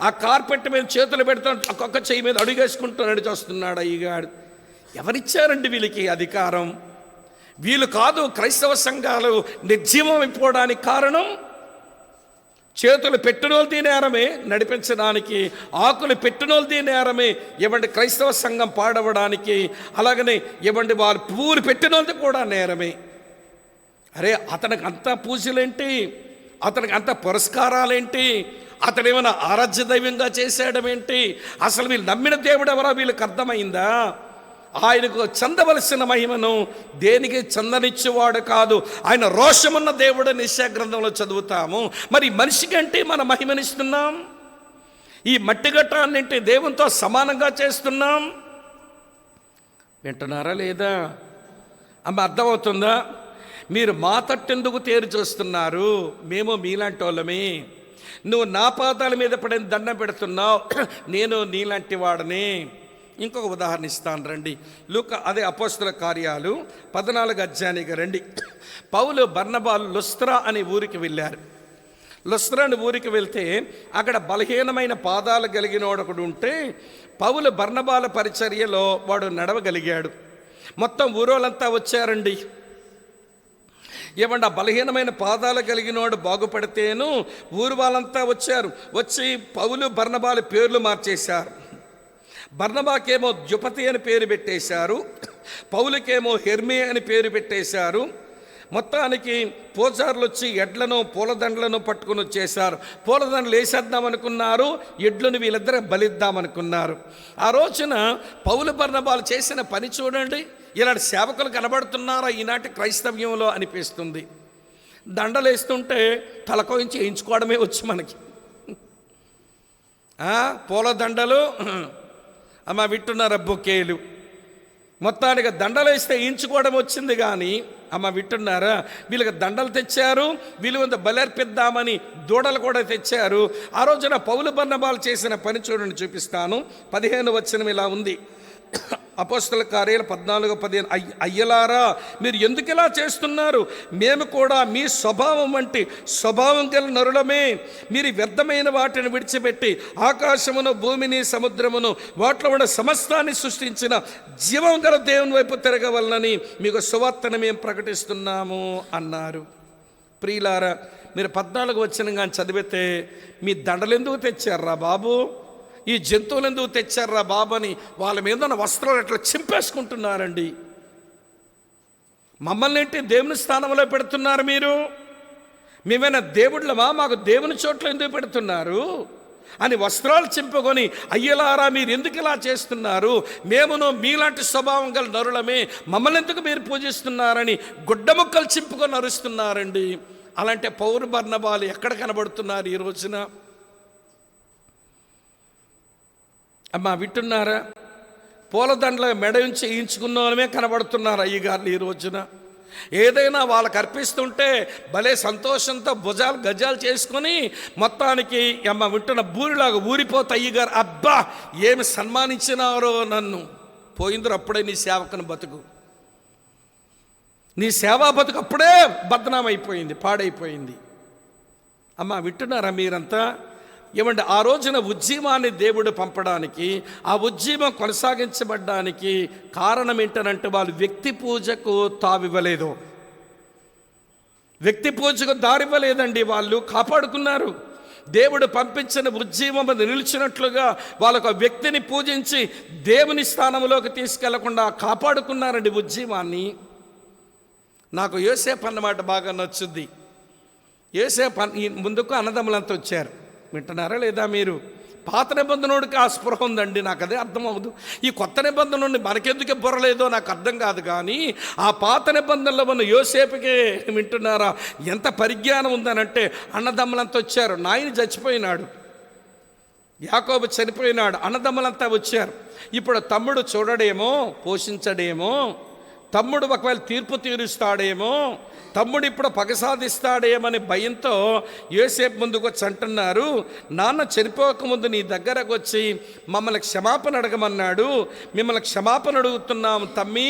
ఆ కార్పెట్ మీద చేతులు పెడుతూ ఒక్కొక్క చెయ్యి మీద అడుగేసుకుంటూ నడిచొస్తున్నాడు అయ్యగారు. ఎవరిచ్చారండి వీళ్ళకి అధికారం? వీళ్ళు కాదు క్రైస్తవ సంఘాలు నిర్జీవం అయిపోవడానికి కారణం. చేతులు పెట్టినోళ్ళది నేరమే నడిపించడానికి, ఆకులు పెట్టినోళ్ళది నేరమే ఇవ్వండి క్రైస్తవ సంఘం పాడవడానికి, అలాగనే ఇవ్వండి వాళ్ళు పువ్వులు పెట్టినోళ్ళది కూడా నేరమే. అరే అతనికి అంత పూజలేంటి, అతనికి అంత పురస్కారాలేంటి, అతడేమైనా ఆరాధ్య దైవంగా చేసేయడమేంటి? అసలు వీళ్ళు నమ్మిన దేవుడు ఎవరో వీళ్ళకి అర్థమైందా? ఆయనకు చెందవలసిన మహిమను దేనికి చెందనిచ్చేవాడు కాదు, ఆయన రోషమున్న దేవుడు నిశ్చయ గ్రంథంలో చదువుతాము. మరి మనిషి కంటే మన మహిమనిస్తున్నాం, ఈ మట్టిగట్టాన్నింటి దేవునితో సమానంగా చేస్తున్నాం. వింటున్నారా లేదా? అమ్మ అర్థమవుతుందా? మీరు మా తట్టెందుకు తేరు చూస్తున్నారు? మేము మీలాంటి వాళ్ళమే. నువ్వు నా పాదాల మీద పడిన దండం పెడుతున్నావు, నేను నీలాంటి వాడని. ఇంకొక ఉదాహరణ ఇస్తాను రండి. అదే అపోస్తుల కార్యాలు 14వ అధ్యాయానికి రండి. పౌలు బర్నబాలు లుస్త్రా అనే ఊరికి వెళ్ళారు. లుస్త్రా అనే ఊరికి వెళ్తే అక్కడ బలహీనమైన పాదాలు కలిగిన వాడు ఒకడు ఉంటే, పౌలు బర్నబాల పరిచర్యలో వాడు నడవగలిగాడు. మొత్తం ఊరోళ్ళంతా వచ్చారండి. ఏమంటే ఆ బలహీనమైన పాదాలు కలిగిన వాడు బాగుపడితేను ఊరు వాళ్ళంతా వచ్చారు. వచ్చి పౌలు బర్నబాల పేర్లు మార్చేశారు. బర్నబాకేమో ద్యుపతి అని పేరు పెట్టేశారు, పౌలుకేమో హెర్మే అని పేరు పెట్టేశారు. మొత్తానికి పూజారులు వచ్చి ఎడ్లను పూలదండలను పట్టుకుని వచ్చేసారు. పూలదండలు వేసేద్దామనుకున్నారు, ఎడ్లను వీళ్ళిద్దరే బలిద్దామనుకున్నారు. ఆ రోజున పౌలు బర్నబాలు చేసిన పని చూడండి. ఇలాంటి సేవకులు కనబడుతున్నారా ఈనాటి క్రైస్తవ్యంలో అనిపిస్తుంది. దండలు వేస్తుంటే తలకోయించి వేయించుకోవడమే వచ్చు మనకి. పూలదండలు అమ్మ వింటున్నారా, బొకేలు, మొత్తానికి దండలు వేస్తే వేయించుకోవడం వచ్చింది. కానీ అమ్మ వింటున్నారా, వీళ్ళకి దండలు తెచ్చారు, వీళ్ళు బలర్పిద్దామని దూడలు కూడా తెచ్చారు. ఆ రోజున పౌలు బర్నబాలు చేసిన పని చూడండి, చూపిస్తాను. 15వ వచనం ఇలా ఉంది. అపోస్తల కార్యాలు 14:15. అయ్యలారా, మీరు ఎందుకు ఇలా చేస్తున్నారు? మేము కూడా మీ స్వభావం వంటి స్వభావం గల నరులమే. మీరు వ్యర్థమైన వాటిని విడిచిపెట్టి ఆకాశమును, భూమిని, సముద్రమును, వాటిలో ఉన్న సమస్తాన్ని సృష్టించిన జీవం గల దేవుని వైపు తిరగవలనని మీకు సువార్తను మేము ప్రకటిస్తున్నాము అన్నారు. ప్రియులారా, మీరు 14వ వచనం కానీ చదివితే, మీ దండలు ఎందుకు తెచ్చారా బాబు, ఈ జంతువులు ఎందుకు తెచ్చారా బాబు అని వాళ్ళ మీద ఉన్న వస్త్రాలు ఎట్లా చింపేసుకుంటున్నారండి. మమ్మల్ని ఏంటి దేవుని స్థానంలో పెడుతున్నారు మీరు? మేమైనా దేవుళ్ళమా? మాకు దేవుని చోట్ల ఎందుకు పెడుతున్నారు అని వస్త్రాలు చింపుకొని, అయ్యలారా మీరు ఎందుకు ఇలా చేస్తున్నారు? మేమును మీలాంటి స్వభావం గల నరులమే, మమ్మల్ని ఎందుకు మీరు పూజిస్తున్నారని గుడ్డ ముక్కలు చింపుకొని అరుస్తున్నారండి. అలాంటి పౌలు బర్నబాలు ఎక్కడ కనబడుతున్నారు ఈ రోజున? అమ్మా వింటున్నారా? పూలదండల మెడ నుంచి వేయించుకున్నవమే కనబడుతున్నారు అయ్యగారులు ఈ రోజున. ఏదైనా వాళ్ళకి అర్పిస్తుంటే భలే సంతోషంతో భుజాలు గజాలు చేసుకొని మొత్తానికి అమ్మ వింటున్న బూరిలాగా ఊరిపోతే అయ్యగారు, అబ్బా ఏమి సన్మానించినారో నన్ను. పోయిందో అప్పుడే నీ సేవకుని బతుకు, నీ సేవా బతుకు అప్పుడే బద్నామైపోయింది, పాడైపోయింది. అమ్మ వింటున్నారా మీరంతా? ఏమంటే ఆ రోజున ఉజ్జీవాన్ని దేవుడు పంపడానికి, ఆ ఉజ్జీవం కొనసాగించబడ్డానికి కారణం ఏంటనంటే వాళ్ళు వ్యక్తి పూజకు తావివ్వలేదు, వ్యక్తి పూజకు దారివ్వలేదండి. వాళ్ళు కాపాడుకున్నారు. దేవుడు పంపించిన ఉజ్జీవం మీద నిలిచినట్లుగా వాళ్ళొక వ్యక్తిని పూజించి దేవుని స్థానంలోకి తీసుకెళ్లకుండా కాపాడుకున్నారండి ఉజ్జీవాన్ని. నాకు యోసేపు అన్నమాట బాగా నచ్చుద్ది. యోసేపు ముందుకు అన్నదమ్ములంతా వచ్చారు. వింటున్నారా లేదా మీరు? పాత నిబంధనోడికి ఆ స్పృహ ఉందండి, నాకు అదే అర్థం అవ్వదు. ఈ కొత్త నిబంధన నుండి మనకెందుకు బుర్రలేదో నాకు అర్థం కాదు. కానీ ఆ పాత నిబంధనలో ఉన్న యోసేపుకే వింటున్నారా ఎంత పరిజ్ఞానం ఉందనంటే, అన్నదమ్ములంతా వచ్చారు. నాయన చచ్చిపోయినాడు, యాకోబు చనిపోయినాడు, అన్నదమ్ములంతా వచ్చారు. ఇప్పుడు తమ్ముడు చూడడేమో, పోషించడేమో, తమ్ముడు ఒకవేళ తీర్పు తీరుస్తాడేమో, తమ్ముడు ఇప్పుడు పగ సాధిస్తాడేమని భయంతో యోసేపు ముందుకు వచ్చి అంటున్నారు, నాన్న చనిపోకముందు నీ దగ్గరకు వచ్చి మమ్మల్ని క్షమాపణ అడగమన్నాడు, మిమ్మల్ని క్షమాపణ అడుగుతున్నాము తమ్మి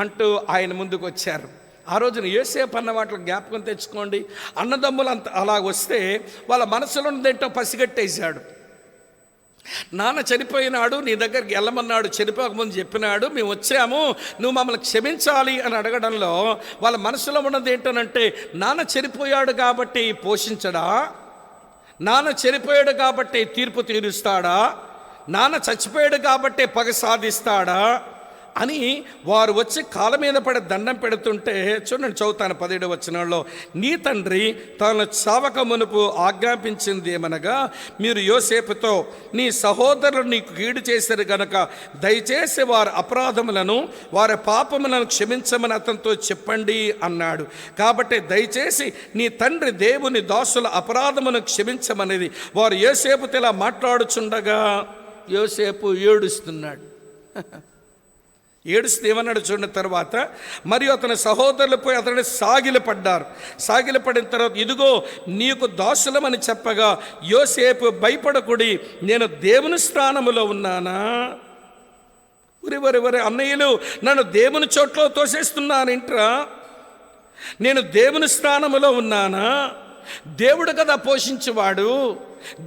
అంటూ ఆయన ముందుకు వచ్చారు. ఆ రోజున యోసేపు అన్న వాటిని జ్ఞాపకం తెచ్చుకోండి. అన్నదమ్ములు అంత అలా వస్తే వాళ్ళ మనసులో ఉన్నదేంటో పసిగట్టేశాడు. నాన్న చనిపోయినాడు, నీ దగ్గరికి వెళ్ళమన్నాడు, చనిపోకముందు చెప్పినాడు, మేము వచ్చాము, నువ్వు మమ్మల్ని క్షమించాలి అని అడగడంలో వాళ్ళ మనసులో ఉన్నది ఏంటనంటే, నాన్న చనిపోయాడు కాబట్టి పోషించడా, నాన్న చనిపోయాడు కాబట్టి తీర్పు తీరుస్తాడా, నాన్న చచ్చిపోయాడు కాబట్టి పగ సాధిస్తాడా అని వారు వచ్చి కాళ్ళ మీద పడి దండం పెడుతుంటే చూడండి, చదువుతాను 17వ వచనంలో. నీ తండ్రి తాను చావక మునుపు ఆజ్ఞాపించింది ఏమనగా, మీరు యోసేపుతో నీ సహోదరులు నీకు కీడు చేశారు గనక దయచేసి వారి అపరాధములను వారి పాపములను క్షమించమని అతనితో చెప్పండి అన్నాడు. కాబట్టి దయచేసి నీ తండ్రి దేవుని దాసుల అపరాధమును క్షమించమనేది. వారు యోసేపుతో ఇలా మాట్లాడుచుండగా యోసేపు ఏడుస్తున్నాడు. ఏడుస్తే ఏమన్నాడు చూడండి. తర్వాత మరియు అతని సహోదరులు పోయి అతని సాగిలపడ్డారు. సాగిలపడిన తర్వాత, ఇదిగో నీకు దాసులమని చెప్పగా యోసేపు భయపడకుడి, నేను దేవుని స్థానములో ఉన్నానా? వరి అన్నయ్యలు నన్ను దేవుని చోట్లో తోసేస్తున్నానంట్రా, నేను దేవుని స్థానములో ఉన్నానా? దేవుడు కదా పోషించేవాడు,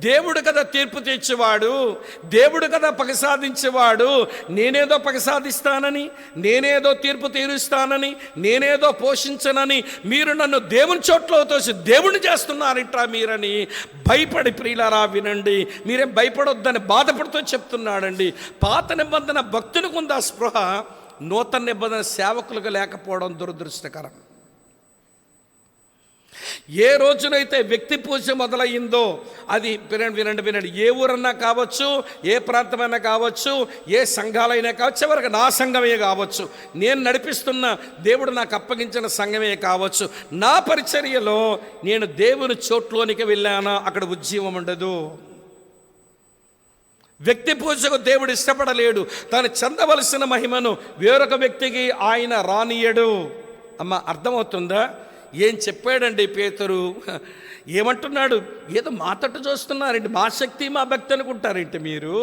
దేవుడు కదా తీర్పు తెచ్చేవాడు, దేవుడు కదా పగ సాధించేవాడు. నేనేదో పగ సాధిస్తానని, నేనేదో తీర్పు తీరుస్తానని, నేనేదో పోషించనని మీరు నన్ను దేవుని చోట్లో తోసి దేవుని చేస్తున్నారంటా మీరని భయపడి, ప్రియులారా వినండి, మీరేం భయపడొద్దని బాధపడుతూ చెప్తున్నాడండి. పాత నిబంధన భక్తులకు ఉంది ఆ స్పృహ, నూతన నిబంధన సేవకులకు లేకపోవడం దురదృష్టకరం. ఏ రోజునైతే వ్యక్తి పూజ మొదలయ్యిందో, అది వినండి, ఏ ఊరన్నా కావచ్చు, ఏ ప్రాంతమైనా కావచ్చు, ఏ సంఘాలైనా కావచ్చు, ఎవరికి నా సంఘమే కావచ్చు, నేను నడిపిస్తున్న దేవుడు నాకు అప్పగించిన సంఘమే కావచ్చు, నా పరిచర్యలో నేను దేవుని చోట్లోనికి వెళ్ళానా, అక్కడ ఉజ్జీవం ఉండదు. వ్యక్తి పూజకు దేవుడు ఇష్టపడలేడు. తను చెందవలసిన మహిమను వేరొక వ్యక్తికి ఆయన రానియడు. అమ్మ, అర్థమవుతుందా? ఏం చెప్పాడండి పేతురు? ఏమంటున్నాడు? ఏదో మాతట్టు చూస్తున్నారండి, మా శక్తి మా భక్తి అనుకుంటారేంటి మీరు?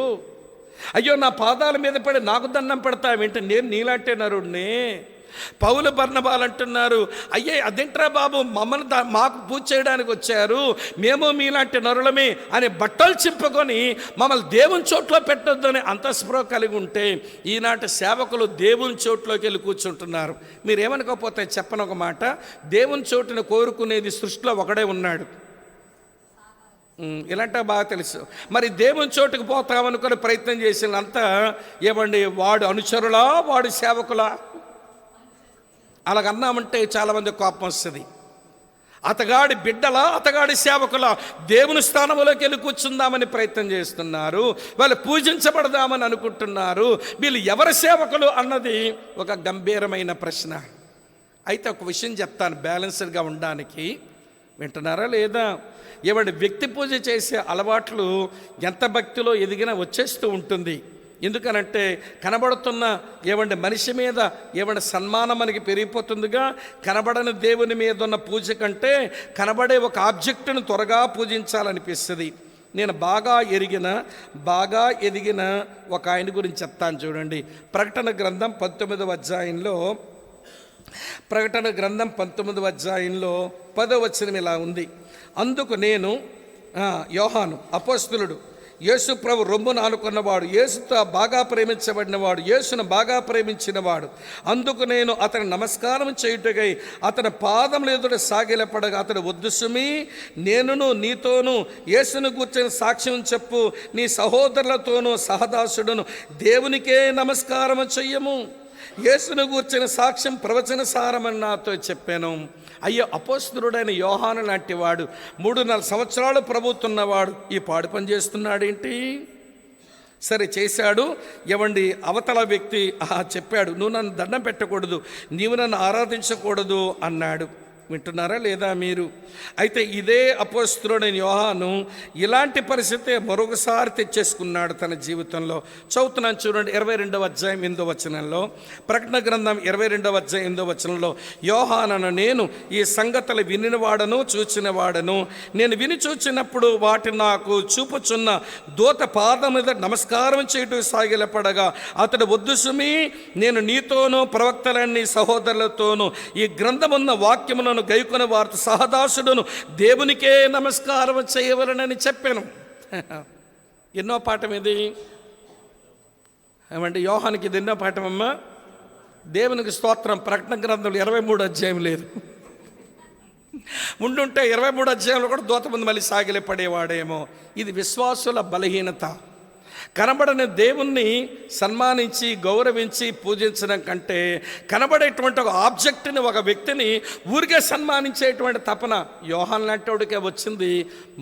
అయ్యో, నా పాదాల మీద పడి నాకు దండం పెడతావేంటి? నేను నీలాంటి నరుడిని. పౌలు బర్నబాలు అంటున్నారు, అయ్యే అదేంట్రా బాబు, మమ్మల్ని మాకు పూజ చేయడానికి వచ్చారు, మేము మీలాంటి నరులమే అని బట్టలు చింపుకొని మమ్మల్ని దేవుని చోట్లో పెట్టొద్దని అంతఃస్పృహ కలిగి ఉంటే ఈనాటి సేవకులు దేవుని చోట్లోకి వెళ్ళి కూర్చుంటున్నారు. మీరేమనుకోకపోతే చెప్పను ఒక మాట, దేవుని చోటును కోరుకునేది సృష్టిలో ఒకడే ఉన్నాడు. ఇలాంటి బాగా తెలుసు. మరి దేవుని చోటుకు పోతామనుకుని ప్రయత్నం చేసినంతా ఏమండి, వాడు అనుచరులా వాడు సేవకులా? అలాగన్నామంటే చాలామంది కోపం వస్తుంది. అతగాడి బిడ్డలా అతగాడి సేవకులా దేవుని స్థానంలోకి వెళ్ళి కూర్చుందామని ప్రయత్నం చేస్తున్నారు. వాళ్ళు పూజించబడదామని అనుకుంటున్నారు. వీళ్ళు ఎవరి సేవకులు అన్నది ఒక గంభీరమైన ప్రశ్న. అయితే ఒక విషయం చెప్తాను బ్యాలెన్స్డ్గా ఉండడానికి. వింటున్నారా లేదా? ఏమంటే వ్యక్తి పూజ చేసే అలవాట్లు ఎంత భక్తిలో ఎదిగినా వచ్చేస్తూ ఉంటుంది. ఎందుకనంటే కనబడుతున్న ఏమంటే మనిషి మీద ఏమంటే సన్మానం మనకి పెరిగిపోతుందిగా. కనబడని దేవుని మీద ఉన్న పూజ కంటే కనబడే ఒక ఆబ్జెక్టును త్వరగా పూజించాలనిపిస్తుంది. నేను బాగా ఎదిగిన ఒక ఆయన గురించి చెప్తాను చూడండి. ప్రకటన గ్రంథం 19వ అధ్యాయంలో 10వ వచనం ఇలా ఉంది. అందుకు నేను, యోహాను అపోస్తలుడు, యేసు ప్రభు రొమ్మును ఆనుకున్నవాడు, యేసుతో బాగా ప్రేమించబడినవాడు, యేసును బాగా ప్రేమించినవాడు, అందుకు నేను అతని నమస్కారం చేయుటకై అతని పాదముల ఎదుట సాగిలపడగా అతడు, వద్దు సుమీ, నేనును నీతోనూ యేసును కూర్చొని సాక్ష్యం చెప్పు, నీ సహోదరులతోనూ సహదాసుడును దేవునికే నమస్కారం చెయ్యము. యేసును కూర్చొని సాక్ష్యం ప్రవచన సారమని నాతో చెప్పాను. అయ్యో, అపోస్తలుడైన యోహాను లాంటి వాడు 3.5 సంవత్సరాలు ప్రభుతున్నవాడు ఈ పాడు పని చేస్తున్నాడేంటి? సరే, చేశాడు. ఏమండి, అవతల వ్యక్తి చెప్పాడు, నువ్వు నన్ను దండం పెట్టకూడదు, నీవు నన్ను ఆరాధించకూడదు అన్నాడు. వింటున్నారా లేదా మీరు? అయితే ఇదే అపోస్తలుడైన యోహాను ఇలాంటి పరిస్థితి మరొకసారి తెచ్చేసుకున్నాడు తన జీవితంలో. చదువుతున్నాను చూడండి, 22వ అధ్యాయం 8వ వచనంలో, ప్రకటన గ్రంథం 22వ అధ్యాయం 8వ వచనంలో, యోహానను నేను ఈ సంగతులు వినినవాడను చూచినవాడను. నేను విని చూచినప్పుడు వాటి నాకు చూపుచున్న దూత పాదం మీద నమస్కారం చేయటం సాగిలపడగా అతడు, వద్దు సుమీ, నేను నీతోనూ ప్రవక్తలన్నీ సహోదరులతోనూ ఈ గ్రంథమున్న వాక్యములను గైకొన వారితో సహదాసుడును దేవునికే నమస్కారం చేయవలనని చెప్పాను. ఎన్నో పాఠం ఇది ఏమంటే యోహానికి ఇది ఎన్నో పాఠం అమ్మా? దేవునికి స్తోత్రం. ప్రకటన గ్రంథంలో 23 అధ్యాయం లేదు. ఉండుంటే 23 అధ్యాయంలో కూడా దూత ముందు మళ్ళీ సాగిలే పడేవాడేమో. ఇది విశ్వాసుల బలహీనత. కనబడని దేవుణ్ణి సన్మానించి గౌరవించి పూజించడం కంటే కనబడేటువంటి ఒక ఆబ్జెక్ట్ని, ఒక వ్యక్తిని ఊరికే సన్మానించేటువంటి తపన యోహాన్ లాంటివాడికే వచ్చింది.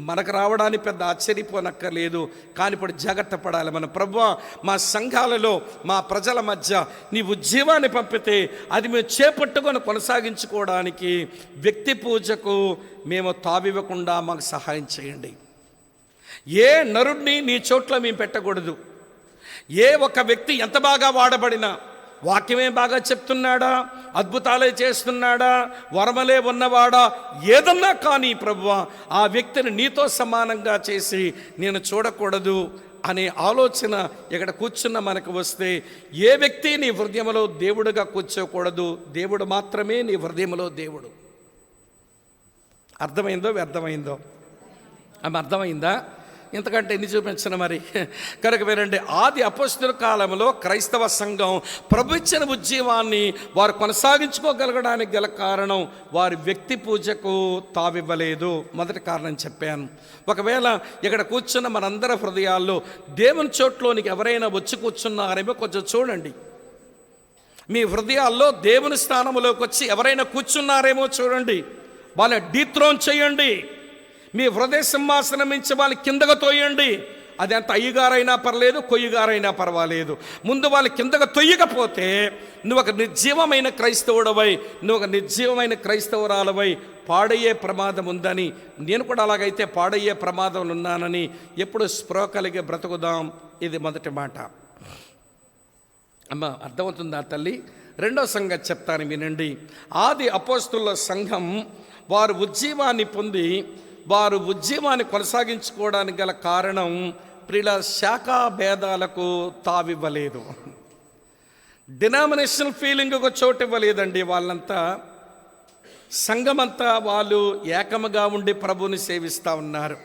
మనకు రావడానికి పెద్ద ఆశ్చర్యపోనక్కర్లేదు. కానీ ఇప్పుడు జాగ్రత్త పడాలి. మన ప్రభువా, మా సంఘాలలో మా ప్రజల మధ్య నీ ఉజ్జీవాన్ని పంపితే అది మేము చేపట్టుకొని కొనసాగించుకోవడానికి వ్యక్తి పూజకు మేము తావివ్వకుండా మాకు సహాయం చేయండి. ఏ నరుడిని నీ చోట్ల మేము పెట్టకూడదు. ఏ ఒక్క వ్యక్తి ఎంత బాగా వాడబడినా, వాక్యమే బాగా చెప్తున్నాడా, అద్భుతాలే చేస్తున్నాడా, వరమలే ఉన్నవాడా, ఏదన్నా కానీ ప్రభువా, ఆ వ్యక్తిని నీతో సమానంగా చేసి నేను చూడకూడదు అనే ఆలోచన ఇక్కడ కూర్చున్న మనకు వస్తే, ఏ వ్యక్తి నీ హృదయంలో దేవుడుగా కూర్చోకూడదు. దేవుడు మాత్రమే నీ హృదయంలో దేవుడు. అర్థమైందో వ్యర్థమైందో? ఆమె అర్థమైందా? ఇంతకంటే ఎన్ని చూపించను మరి. కనుక వినండి, ఆది అపోస్తలుల కాలంలో క్రైస్తవ సంఘం ప్రభు ఇచ్చిన ఉజ్జీవాన్ని వారు కొనసాగించుకోగలగడానికి గల కారణం వారి వ్యక్తి పూజకు తావివ్వలేదు. మొదటి కారణం చెప్పాను. ఒకవేళ ఇక్కడ కూర్చున్న మనందరి హృదయాల్లో దేవుని చోట్లోనికి ఎవరైనా వచ్చి కూర్చున్నారేమో కొంచెం చూడండి. మీ హృదయాల్లో దేవుని స్థానంలోకి వచ్చి ఎవరైనా కూర్చున్నారేమో చూడండి. వాళ్ళని డీథ్రోన్ చేయండి, మీ హృదయ సింహాసనం నుంచి వాళ్ళని కిందకు తోయండి. అది అంత అయ్యగారైనా పర్లేదు, కొయ్యగారైనా పర్వాలేదు. ముందు వాళ్ళు కిందకు తొయ్యకపోతే నువ్వు ఒక నిర్జీవమైన క్రైస్తవుడవై, నువ్వు ఒక నిర్జీవమైన క్రైస్తవురాలవై పాడయ్యే ప్రమాదం ఉందని, నేను కూడా అలాగైతే పాడయ్యే ప్రమాదం ఉన్నానని ఎప్పుడు స్పృహ కలిగి బ్రతుకుదాం. ఇది మొదటి మాట. అమ్మ అర్థమవుతుందా తల్లి? రెండో సంగతి చెప్తాను వినండి. ఆది అపోస్తుల సంఘం వారు ఉజ్జీవాన్ని పొంది వారు ఉజ్జీవాన్ని కొనసాగించుకోవడానికి గల కారణం ప్రియుల శాఖా భేదాలకు తావివ్వలేదు. డినామినేషనల్ ఫీలింగ్ ఒక చోటు ఇవ్వలేదండి. వాళ్ళంతా సంఘమంతా వాళ్ళు ఏకముగా ఉండి ప్రభువుని సేవిస్తూ ఉన్నారు.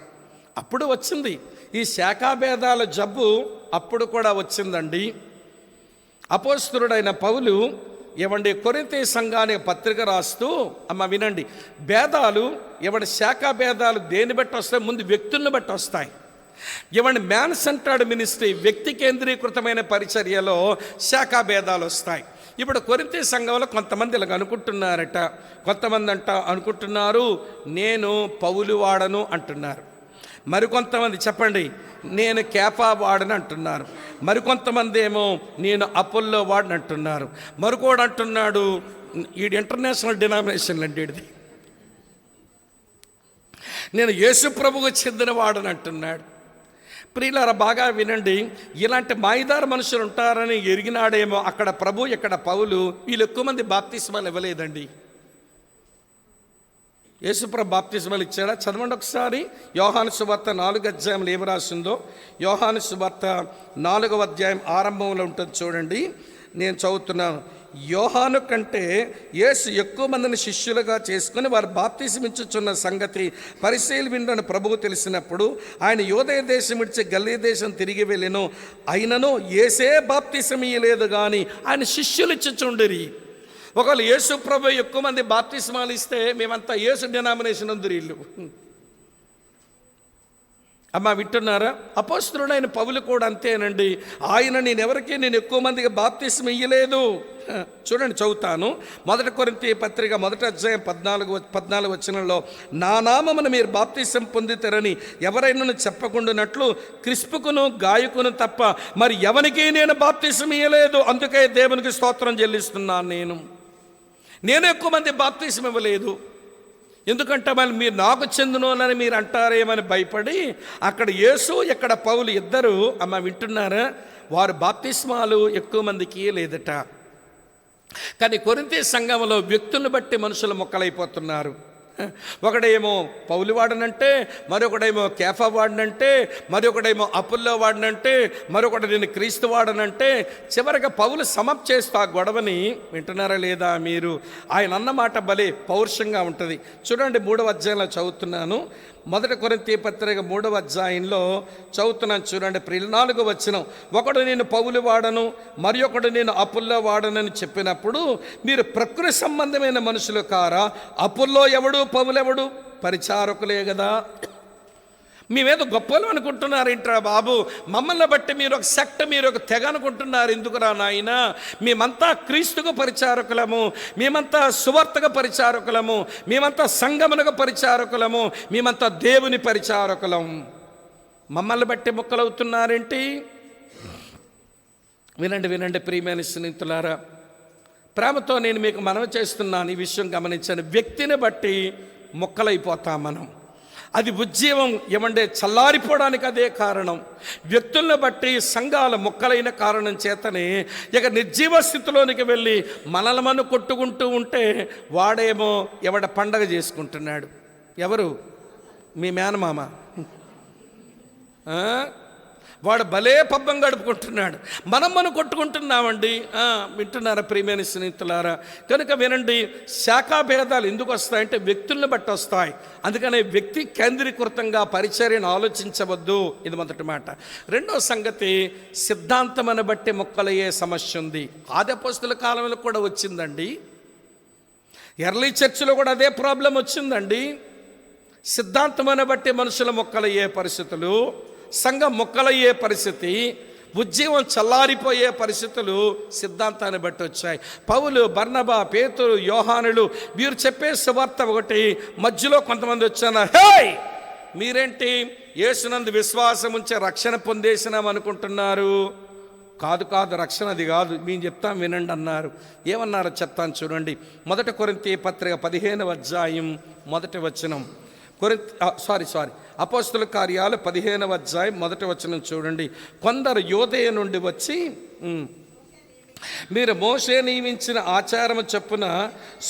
అప్పుడు వచ్చింది ఈ శాఖాభేదాల జబ్బు, అప్పుడు కూడా వచ్చిందండి. అపోస్తలుడైన పౌలు కొరింథీ సంఘానికి పత్రిక రాస్తూ, అమ్మ వినండి, భేదాలు శాఖా భేదాలు దేన్ని బట్టి వస్తాయి? ముందు వ్యక్తులను బట్టి వస్తాయి. మ్యాన్ సెంటర్డ్ మినిస్ట్రీ, వ్యక్తి కేంద్రీకృతమైన పరిచర్యలో శాఖా భేదాలు వస్తాయి. ఇప్పుడు కొరింథీ సంఘంలో కొంతమంది ఇలాగ అనుకుంటున్నారట. కొంతమంది అనుకుంటున్నారు నేను పౌలు వాడను అంటున్నారు. మరికొంతమంది చెప్పండి నేను కేఫా వాడని అంటున్నారు. మరికొంతమంది ఏమో నేను అపోల్లో వాడని అంటున్నారు. మరొకడు అంటున్నాడు ఈడు ఇంటర్నేషనల్ డినామినేషన్ అంటే నేను యేసు ప్రభువుకు చెందిన వాడని అంటున్నాడు. ప్రియులారా బాగా వినండి, ఇలాంటి మాయిదారు మనుషులు ఉంటారని ఎరిగినాడేమో అక్కడ ప్రభు, ఇక్కడ పౌలు, వీళ్ళు ఎక్కువ మంది బాప్తిస్మాలు ఇవ్వలేదండి. యేసుప్రభు బాప్తిస్మాలు ఇచ్చాడా? చదవండి ఒకసారి. యోహాను సువార్త 4వ అధ్యాయంలో ఏమి రాసిందో. యోహాను సువార్త 4వ అధ్యాయం ఆరంభంలో ఉంటుంది చూడండి. నేను చదువుతున్నాను. యోహాను కంటే యేసు ఎక్కువ మందిని శిష్యులుగా చేసుకుని వారు బాప్తిసమిచ్చుచున్న సంగతి పరిశీలి విండని ప్రభువు తెలిసినప్పుడు ఆయన యోదయ దేశం విడిచి గల్లీ దేశం తిరిగి వెళ్ళెను. అయినను యేసే బాప్తిసం ఇయ్యలేదు కానీ ఆయన శిష్యులు ఇచ్చుచుండిరి. ఒకవేళ యేసు ప్రభు ఎక్కువ మంది బాప్తిస్మాలు ఇస్తే మేమంతా యేసు డినామినేషన్ ఉంది ఇల్లు. అమ్మ వింటున్నారా? అపోస్తలుడైన పౌలు కూడా అంతేనండి. నేను ఎక్కువ మందికి బాప్తిస్మం ఇయ్యలేదు. చూడండి చదువుతాను. 1 కొరింథీ పత్రిక 1వ అధ్యాయం 14 వచనంలో నా నామమున మీరు బాప్తిసం పొందితరని ఎవరైనా చెప్పకుండానట్లు క్రిస్పుకును గాయకును తప్ప మరి ఎవరికి నేను బాప్తిసం ఇయ్యలేదు. అందుకే దేవునికి స్తోత్రం చెల్లిస్తున్నాను. నేను ఎక్కువ మంది బాప్తిసం ఇవ్వలేదు. ఎందుకంటే మళ్ళీ మీరు నాకు చెందునోనని మీరు అంటారేమని భయపడి అక్కడ యేసు ఇక్కడ పౌలు ఇద్దరు, అమ్మ వింటున్నారా, వారు బాప్తిస్మాలు ఎక్కువ మందికి లేదట. కానీ కొరింథీ సంఘంలో వ్యక్తులను బట్టి మనుషులు మొక్కలైపోతున్నారు. ఒకడేమో పౌలు వాడనంటే, మరొకడేమో కేఫా వాడనంటే, మరొకడేమో అపుల్లో వాడనంటే, మరొకటి నేను క్రీస్తు వాడనంటే, చివరిగా పౌలు సమాప్తి చేస్తూ ఆ గొడవని వింటున్నారా లేదా మీరు? ఆయన అన్నమాట భలే పౌరుషంగా ఉంటుంది. చూడండి 3వ అధ్యాయంలో చదువుతున్నాను. 1 కొరింథీ పత్రిక 3వ అధ్యాయంలో చదువుతున్నాను చూడండి. 4వ వచనం. ఒకడు నేను పౌలు వాడను, మరి ఒకడు నేను అపుల్లో వాడనని చెప్పినప్పుడు మీరు ప్రకృతి సంబంధమైన మనుషులు కారా? అపుల్లో ఎవడు, పౌలెవడు? పరిచారకులే కదా. మేమేదో గొప్పలు అనుకుంటున్నారు ఏంట్రా బాబు? మమ్మల్ని బట్టి మీరు ఒక సెక్ట్, మీరు ఒక తెగ అనుకుంటున్నారు. ఎందుకురా నాయన? మేమంతా క్రీస్తుకు పరిచారకులము, మేమంతా సువార్తకు పరిచారకులము, మేమంతా సంగమునకు పరిచారకులము, మేమంతా దేవుని పరిచారకులం. మమ్మల్ని బట్టి మొక్కలవుతున్నారేంటి? వినండి ప్రియమైన స్నేహితులారా, ప్రేమతో నేను మీకు మనవి చేస్తున్నాను. ఈ విషయం గమనించండి. వ్యక్తిని బట్టి మొక్కలైపోతాం మనం. అది ఉజ్జీవం చల్లారిపోవడానికి అదే కారణం. వ్యక్తులను బట్టి సంఘాల మొక్కలైన కారణం చేతనే ఇక నిర్జీవ స్థితిలోనికి వెళ్ళి మనల్ని కొట్టుకుంటూ ఉంటే వాడేమో పండగ చేసుకుంటున్నాడు. ఎవరు? మీ మేనమామ. వాడు భలే పబ్బం గడుపుకుంటున్నాడు, మనం కొట్టుకుంటున్నామండి. వింటున్నారా ప్రియమైన స్నేహితులారా? కనుక వినండి, శాఖాభేదాలు ఎందుకు వస్తాయంటే వ్యక్తులను బట్టి వస్తాయి. అందుకనే వ్యక్తి కేంద్రీకృతంగా పరిచర్యను ఆలోచించవద్దు. ఇది మొదటి మాట. రెండో సంగతి, సిద్ధాంతమని బట్టి మొక్కలయ్యే సమస్య ఉంది. ఆది అపోస్తలుల కాలంలో కూడా వచ్చిందండి. ఎర్లీ చర్చిలో కూడా అదే ప్రాబ్లం వచ్చిందండి. సిద్ధాంతమని బట్టి మనుషుల మొక్కలయ్యే పరిస్థితులు, సంఘం మొక్కలయ్యే పరిస్థితి. ఉజ్జీవం చల్లారిపోయే పరిస్థితులు సిద్ధాంతాన్ని బట్టి వచ్చాయి. పౌలు, బర్నబా, పేతురు, యోహానులు వీరు చెప్పే సువార్త ఒకటి, మధ్యలో కొంతమంది వచ్చారు, హే మీరేంటి యేసునందు విశ్వాసం ఉంచే రక్షణ పొందేసినాం అనుకుంటున్నారు? కాదు కాదు, రక్షణ అది కాదు, మేము చెప్తాం వినండి అన్నారు. ఏమన్నారో చెప్తాను చూడండి. 1 కొరింథీ పత్రిక 15వ అధ్యాయం 1వ వచనం. అపోస్తలుల కార్యాలు 15వ అధ్యాయం 1వ వచనం చూడండి. కొందరు యూదయ నుండి వచ్చి, మీరు మోషే నియమించిన ఆచారము చొప్పున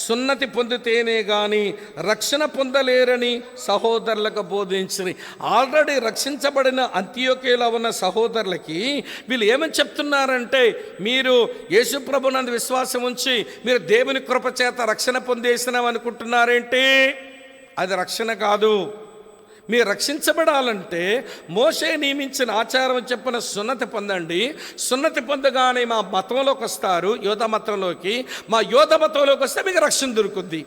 సున్నతి పొందితేనే గాని రక్షణ పొందలేరని సహోదరులకు బోధించి, ఆల్రెడీ రక్షించబడిన అంతియోక్యలో ఉన్న సహోదరులకి వీళ్ళు ఏమని చెప్తున్నారంటే, మీరు యేసుప్రభునందు విశ్వాసం ఉంచి మీరు దేవుని కృప చేత రక్షణ పొందేసినాం అనుకుంటున్నారేంటి? అది రక్షణ కాదు. మీరు రక్షించబడాలంటే మోషే నియమించిన ఆచారం చెప్పిన సున్నతి పొందండి. సున్నతి పొందగానే మా మతంలోకి వస్తారు, యోధ మతంలోకి. మా యోధ మతంలోకి వస్తే మీకు రక్షణ దొరుకుద్ది.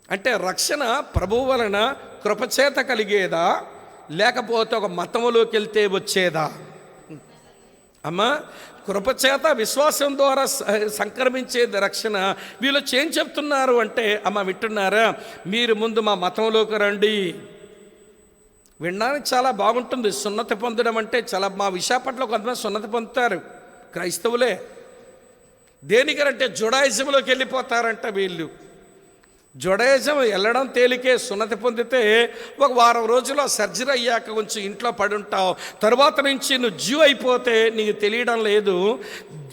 అంటే రక్షణ ప్రభువు వలన కృపచేత కలిగేదా, లేకపోతే ఒక మతంలోకి వెళ్తే వచ్చేదా? అమ్మా, కృపచేత విశ్వాసం ద్వారా సంక్రమించేది రక్షణ. వీళ్ళు ఏం చెప్తున్నారు అంటే, అమ్మ వింటున్నారా, మీరు ముందు మా మతంలోకి రండి. వినడానికి చాలా బాగుంటుంది. సున్నతి పొందడం అంటే చాలా, మా విశాఖపట్నంలో కొంతమంది సున్నతి పొందుతారు, క్రైస్తవులే. దేనికనంటే జుడాయిజంలోకి వెళ్ళిపోతారంట వీళ్ళు. జుడాయిజం వెళ్ళడం తేలికే, సున్నతి పొందితే ఒక వారం రోజులు సర్జరీ అయ్యాక కొంచెం ఇంట్లో పడి ఉంటావు. తర్వాత నుంచి నువ్వు జ్యూ అయిపోతే నీకు తెలియడం లేదు.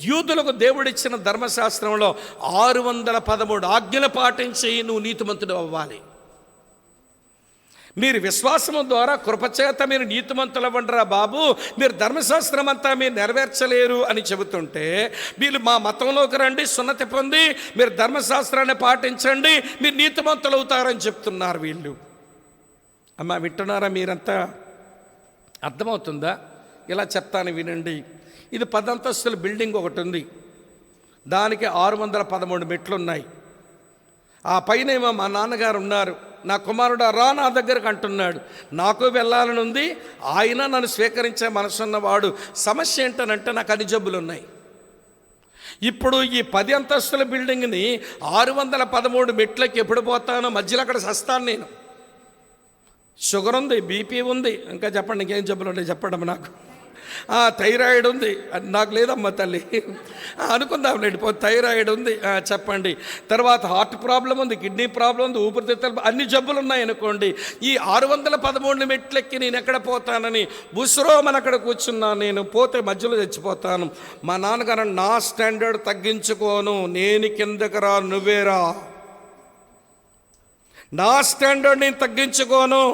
యూదులకు దేవుడిచ్చిన ధర్మశాస్త్రంలో 613 ఆజ్ఞలు పాటించి నువ్వు నీతిమంతుడు అవ్వాలి. మీరు విశ్వాసము ద్వారా కృపచేత మీరు నీతిమంతులు అవ్వండిరా బాబు, మీరు ధర్మశాస్త్రం అంతా మీరు నెరవేర్చలేరు అని చెబుతుంటే, వీళ్ళు మా మతంలోకి రండి, సున్నతి పొంది మీరు ధర్మశాస్త్రాన్ని పాటించండి, మీరు నీతిమంతులు అవుతారని చెప్తున్నారు వీళ్ళు. అమ్మ వింటున్నారా మీరంతా? అర్థమవుతుందా? ఇలా చెప్తాను వినండి. ఇది 10 అంతస్తుల బిల్డింగ్ ఒకటి ఉంది. దానికి 613 మెట్లు ఉన్నాయి. ఆ పైన ఏమో మా నాన్నగారు ఉన్నారు. నా కుమారుడు రా నా దగ్గరకు అంటున్నాడు. నాకు వెళ్ళాలని ఉంది, ఆయన నన్ను స్వీకరించే మనసున్నవాడు. సమస్య ఏంటనంటే నాకు అన్ని జబ్బులు ఉన్నాయి. ఇప్పుడు ఈ 10 అంతస్తుల బిల్డింగ్ని 613 మెట్లకి ఎప్పుడు పోతానో మధ్యలో అక్కడ సస్తాను నేను. షుగర్ ఉంది, బీపీ ఉంది, ఇంకా చెప్పండి ఇంకేం జబ్బులు ఉంటాయి చెప్పండి నాకు. థైరాయిడ్ ఉంది, నాకు లేదమ్మా తల్లి, అనుకుందాం లేండి. థైరాయిడ్ ఉంది చెప్పండి. తర్వాత హార్ట్ ప్రాబ్లం ఉంది, కిడ్నీ ప్రాబ్లం ఉంది, ఊపిరితిత్తులు, అన్ని జబ్బులు ఉన్నాయి అనుకోండి. ఈ 613 మెట్లెక్కి నేను ఎక్కడ పోతానని బుస్రోమని అక్కడ కూర్చున్నాను. నేను పోతే మధ్యలో చచ్చిపోతాను. మా నాన్నగారు నా స్టాండర్డ్ తగ్గించుకోను, నేను కిందకి రా నువ్వేరా, నా స్టాండర్డ్ నేను తగ్గించుకోను,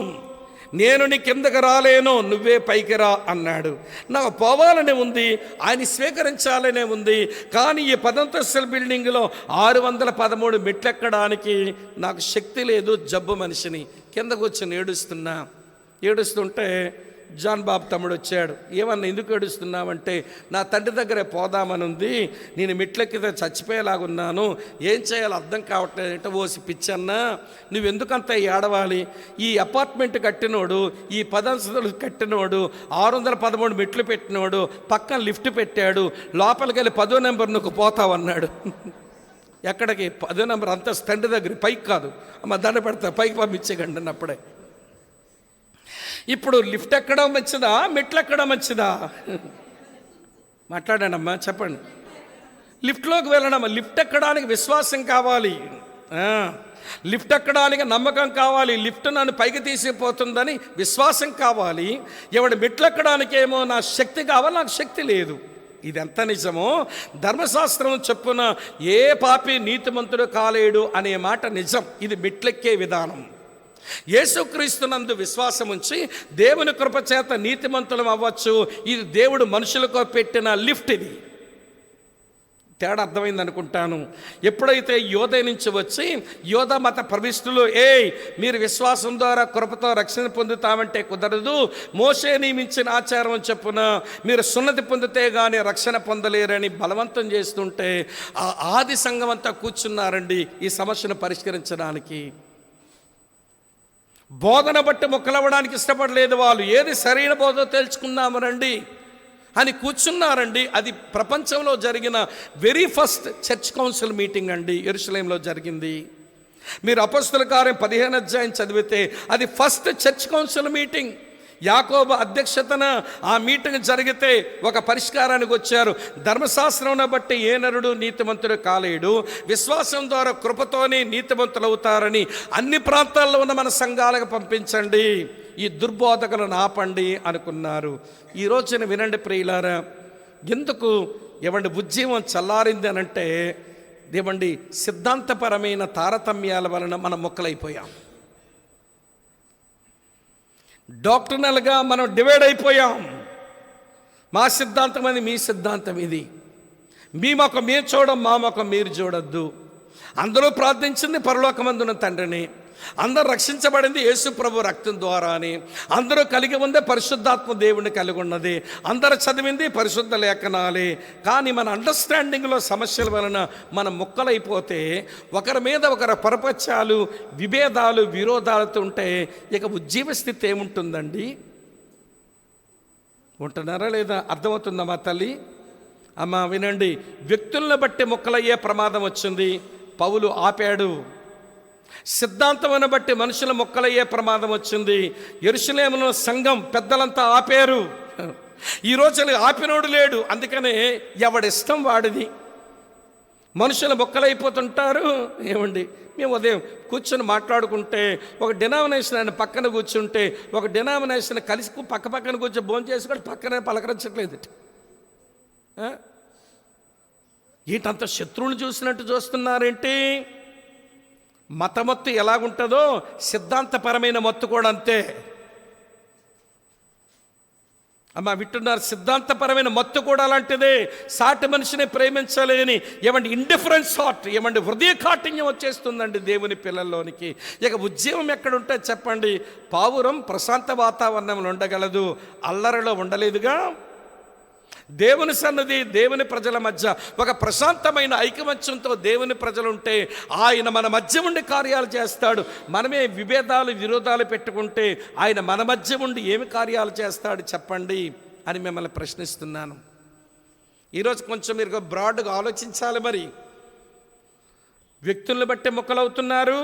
నేను నీ కిందకి రాలేను, నువ్వే పైకి రా అన్నాడు. నాకు పోవాలనే ఉంది, ఆయన స్వీకరించాలనే ఉంది. కానీ ఈ 10 అంతస్తుల బిల్డింగ్లో 613 మెట్లు ఎక్కడానికి నాకు శక్తి లేదు. జబ్బు మనిషిని కిందకు వచ్చి ఏడుస్తుంటే జాన్ బాబు తమ్ముడు వచ్చాడు. ఏమన్నా ఎందుకు ఏడుస్తున్నావంటే, నా తండ్రి దగ్గరే పోదామని ఉంది, నేను మెట్లెక్కితే చచ్చిపోయేలాగున్నాను, ఏం చేయాలో అర్థం కావట్లేదు. అంటే ఓసి పిచ్చన్నా, నువ్వెందుకంత ఏడవాలి? ఈ అపార్ట్మెంట్ కట్టినోడు, ఈ 10 అంతస్తులు కట్టినోడు, 613 మెట్లు పెట్టినోడు పక్కన లిఫ్ట్ పెట్టాడు, లోపలికి వెళ్ళి 10వ నెంబర్ నువ్వు పోతావన్నాడు. ఎక్కడికి? 10వ నెంబర్ అంతస్తు తండ్రి దగ్గర, పైకి కాదు అమ్మ, దండ పెడతా, పైకి పంపించేయండి అన్నప్పుడే. ఇప్పుడు లిఫ్ట్ ఎక్కడం మంచిదా, మెట్లు ఎక్కడం మంచిదా? మాట్లాడండి అమ్మా, చెప్పండి. లిఫ్ట్లోకి వెళ్ళడం, లిఫ్ట్ ఎక్కడానికి విశ్వాసం కావాలి, లిఫ్ట్ ఎక్కడానికి నమ్మకం కావాలి, లిఫ్ట్ నన్ను పైకి తీసిపోతుందని విశ్వాసం కావాలి. ఎవడు మెట్లు ఎక్కడానికేమో నా శక్తి కావాలి, నాకు శక్తి లేదు. ఇది ఎంత నిజమో ధర్మశాస్త్రం చెప్పున ఏ పాపి నీతిమంతుడు కాలేడు అనే మాట నిజం. ఇది మెట్లెక్కే విధానం. యేసుక్రీస్తునందు విశ్వాసం ఉంచి దేవుని కృపచేత నీతిమంతులం అవ్వచ్చు. ఇది దేవుడు మనుషులకు పెట్టిన లిఫ్ట్. ఇది తేడా అర్థమైంది అనుకుంటాను. ఎప్పుడైతే యోధ నుంచి వచ్చి యోధ మత ప్రవిష్టులు మీరు విశ్వాసం ద్వారా కృపతో రక్షణ పొందుతామంటే కుదరదు, మోషే నియమించిన ఆచారం చెప్పున మీరు సున్నతి పొందితే కానీ రక్షణ పొందలేరని బలవంతం చేస్తుంటే ఆ ఆది సంఘం అంతా కూర్చున్నారండి ఈ సమస్యను పరిష్కరించడానికి. బోధన బట్టి మొక్కలవ్వడానికి ఇష్టపడలేదు వాళ్ళు. ఏది సరైన బోధ తెలుసుకుందాము రండి అని కూర్చున్నారండి. అది ప్రపంచంలో జరిగిన very first church council meeting అండి, యెరూషలేంలో జరిగింది. మీరు అపొస్తలుల కార్యం 15వ అధ్యాయం చదివితే అది ఫస్ట్ చర్చ్ కౌన్సిల్ మీటింగ్. యాకోబు అధ్యక్షతన ఆ మీటింగ్ జరిగితే ఒక పరిష్కారానికి వచ్చారు. ధర్మశాస్త్రం బట్టి ఏ నరుడు నీతిమంతుడు కాలేడు, విశ్వాసం ద్వారా కృపతోనే నీతిమంతులు అవుతారని అన్ని ప్రాంతాల్లో ఉన్న మన సంఘాలకు పంపించండి, ఈ దుర్బోధకులను ఆపండి అనుకున్నారు. ఈ రోజున వినండి ప్రియులారా, ఎందుకు ఉద్యమం చల్లారింది అనంటే సిద్ధాంతపరమైన తారతమ్యాల వలన మనం మొక్కలైపోయాం. డాక్టర్నల్గా మనం డివైడ్ అయిపోయాం. మా సిద్ధాంతం అది, మీ సిద్ధాంతం ఇది, మీ ముఖం మీరు చూడడం, మా ముఖం మీరు చూడొద్దు. అందరూ ప్రార్థించింది పరలోకమందున తండ్రిని, అందరూ రక్షించబడింది యేసు ప్రభు రక్తం ద్వారా అని, అందరూ కలిగి ఉందే పరిశుద్ధాత్మ దేవుడిని కలిగి ఉన్నది, అందరూ చదివింది పరిశుద్ధ లేఖనాలే. కానీ మన అండర్స్టాండింగ్లో సమస్యల వలన మనం ముక్కలైపోతే, ఒకరి మీద ఒకరి పరపత్యాలు, విభేదాలు, విరోధాలతో ఉంటే ఇక ఉజ్జీవ స్థితి ఏముంటుందండి? ఉంటున్నారా లేదా? అర్థమవుతుందా మా తల్లి? అమ్మ వినండి, వ్యక్తులను బట్టి ముక్కలయ్యే ప్రమాదం వచ్చింది, పౌలు ఆపాడు. సిద్ధాంతమును బట్టి మనుషుల మొక్కలయ్యే ప్రమాదం వచ్చింది. యెరూషలేములో సంఘం పెద్దలంతా ఆపారు. ఈ రోజు ఆపినోడు లేడు, అందుకనే ఎవడిష్టం వాడిది. మనుషుల మొక్కలైపోతుంటారు. మేము ఉదయం కూర్చొని మాట్లాడుకుంటే ఒక డినామినేషన్ ఆయన పక్కన కూర్చుంటే, ఒక డినామినేషన్ కలిసి పక్కన కూర్చొని భోజనం చేసి కూడా పక్కనే పలకరించట్లేదు. ఈటంత శత్రువుని చూసినట్టు చూస్తున్నారేంటి? మతమత్తు ఎలాగుంటుందో సిద్ధాంతపరమైన మత్తు కూడా అంతే. అమ్మ వింటున్నారు, సిద్ధాంతపరమైన మత్తు కూడా అలాంటిదే. సాటి మనిషిని ప్రేమించలేని ఇండిఫరెన్స్ హార్ట్, హృదయ కాఠిన్యం వచ్చేస్తుందండి దేవుని పిల్లల్లోనికి. ఇక ఉద్యమం ఎక్కడుంటే చెప్పండి? పావురం ప్రశాంత వాతావరణంలో ఉండగలదు, అల్లరిలో ఉండలేదుగా. దేవుని సన్నది, దేవుని ప్రజల మధ్య ఒక ప్రశాంతమైన ఐకమత్యంతో దేవుని ప్రజలు ఉంటే ఆయన మన మధ్య ఉండి కార్యాలు చేస్తాడు. మనమే విభేదాలు, విరోధాలు పెట్టుకుంటే ఆయన మన మధ్య ఉండి ఏమి కార్యాలు చేస్తాడు చెప్పండి అని మిమ్మల్ని ప్రశ్నిస్తున్నాను. ఈరోజు కొంచెం మీరు బ్రాడ్గా ఆలోచించాలి. మరి వ్యక్తులను బట్టి మొక్కలవుతున్నారు,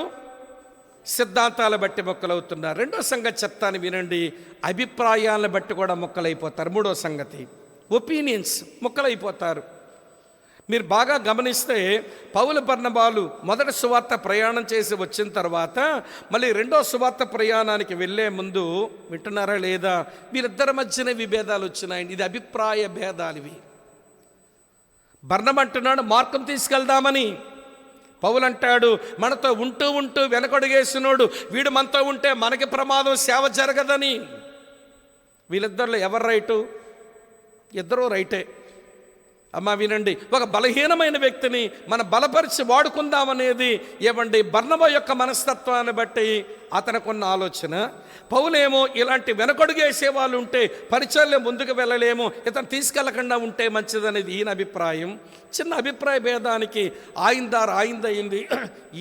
సిద్ధాంతాల బట్టి మొక్కలవుతున్నారు. రెండో సంగతి చెప్తాను వినండి, అభిప్రాయాలను బట్టి కూడా మొక్కలైపోతారు. మూడో సంగతి ఒపీనియన్స్, మొక్కలైపోతారు. మీరు బాగా గమనిస్తే పౌలు బర్నబాలు మొదటి సువార్త ప్రయాణం చేసి వచ్చిన తర్వాత మళ్ళీ రెండో సువార్త ప్రయాణానికి వెళ్ళే ముందు, వింటున్నారా లేదా, వీరిద్దరి మధ్యనే విభేదాలు వచ్చినాయండి. ఇది అభిప్రాయ భేదాలు ఇవి. బర్నబంటున్నాడు మార్గం తీసుకెళ్దామని, పౌలు అంటాడు మనతో ఉంటూ ఉంటూ వెనకడుగేసినోడు వీడు మనతో ఉంటే మనకి ప్రమాదం, సేవ జరగదని. వీళ్ళిద్దరిలో ఎవరు రైటు? ఇద్దరూ రైటే. అమ్మ వినండి, ఒక బలహీనమైన వ్యక్తిని మనం బలపరిచి వాడుకుందామనేది బర్నబా యొక్క మనస్తత్వాన్ని బట్టి అతనుకున్న ఆలోచన. పౌలేమో ఇలాంటి వెనకడుగేసే వాళ్ళు ఉంటే పరిచర్య ముందుకు వెళ్ళలేము, ఇతను తీసుకెళ్లకుండా ఉంటే మంచిదనేది ఈయన అభిప్రాయం. చిన్న అభిప్రాయ భేదానికి ఆయన దారి ఆయనదయ్యింది,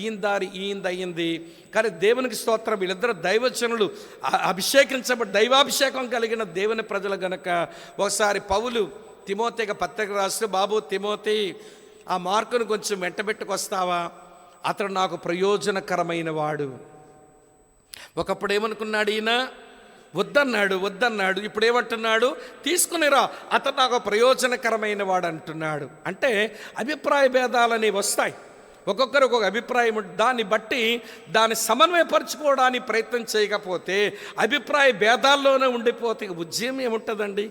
ఈయన దారి ఈయనదయ్యింది. కానీ దేవునికి స్తోత్రం, వీళ్ళిద్దరు దైవజనులు, దైవాభిషేకం కలిగిన దేవుని ప్రజలు గనక. ఒకసారి పౌలు తిమోతికి పత్రిక రాస్తూ, బాబు తిమోతి, ఆ మార్కును కొంచెం వెంటబెట్టుకొస్తావా, అతడు నాకు ప్రయోజనకరమైన వాడు. ఒకప్పుడు ఏమనుకున్నాడు ఈయన? వద్దన్నాడు. ఇప్పుడు ఏమంటున్నాడు? తీసుకునిరా, అతడు నాకు ప్రయోజనకరమైన వాడు అంటున్నాడు. అంటే అభిప్రాయ భేదాలు అనేవి వస్తాయి, ఒక్కొక్కరు ఒక్కొక్క అభిప్రాయం. దాన్ని బట్టి దాన్ని సమన్వయపరచుకోవడానికి ప్రయత్నం చేయకపోతే అభిప్రాయ భేదాల్లోనే ఉండిపోతే ఉద్యమం ఏముంటుందండి?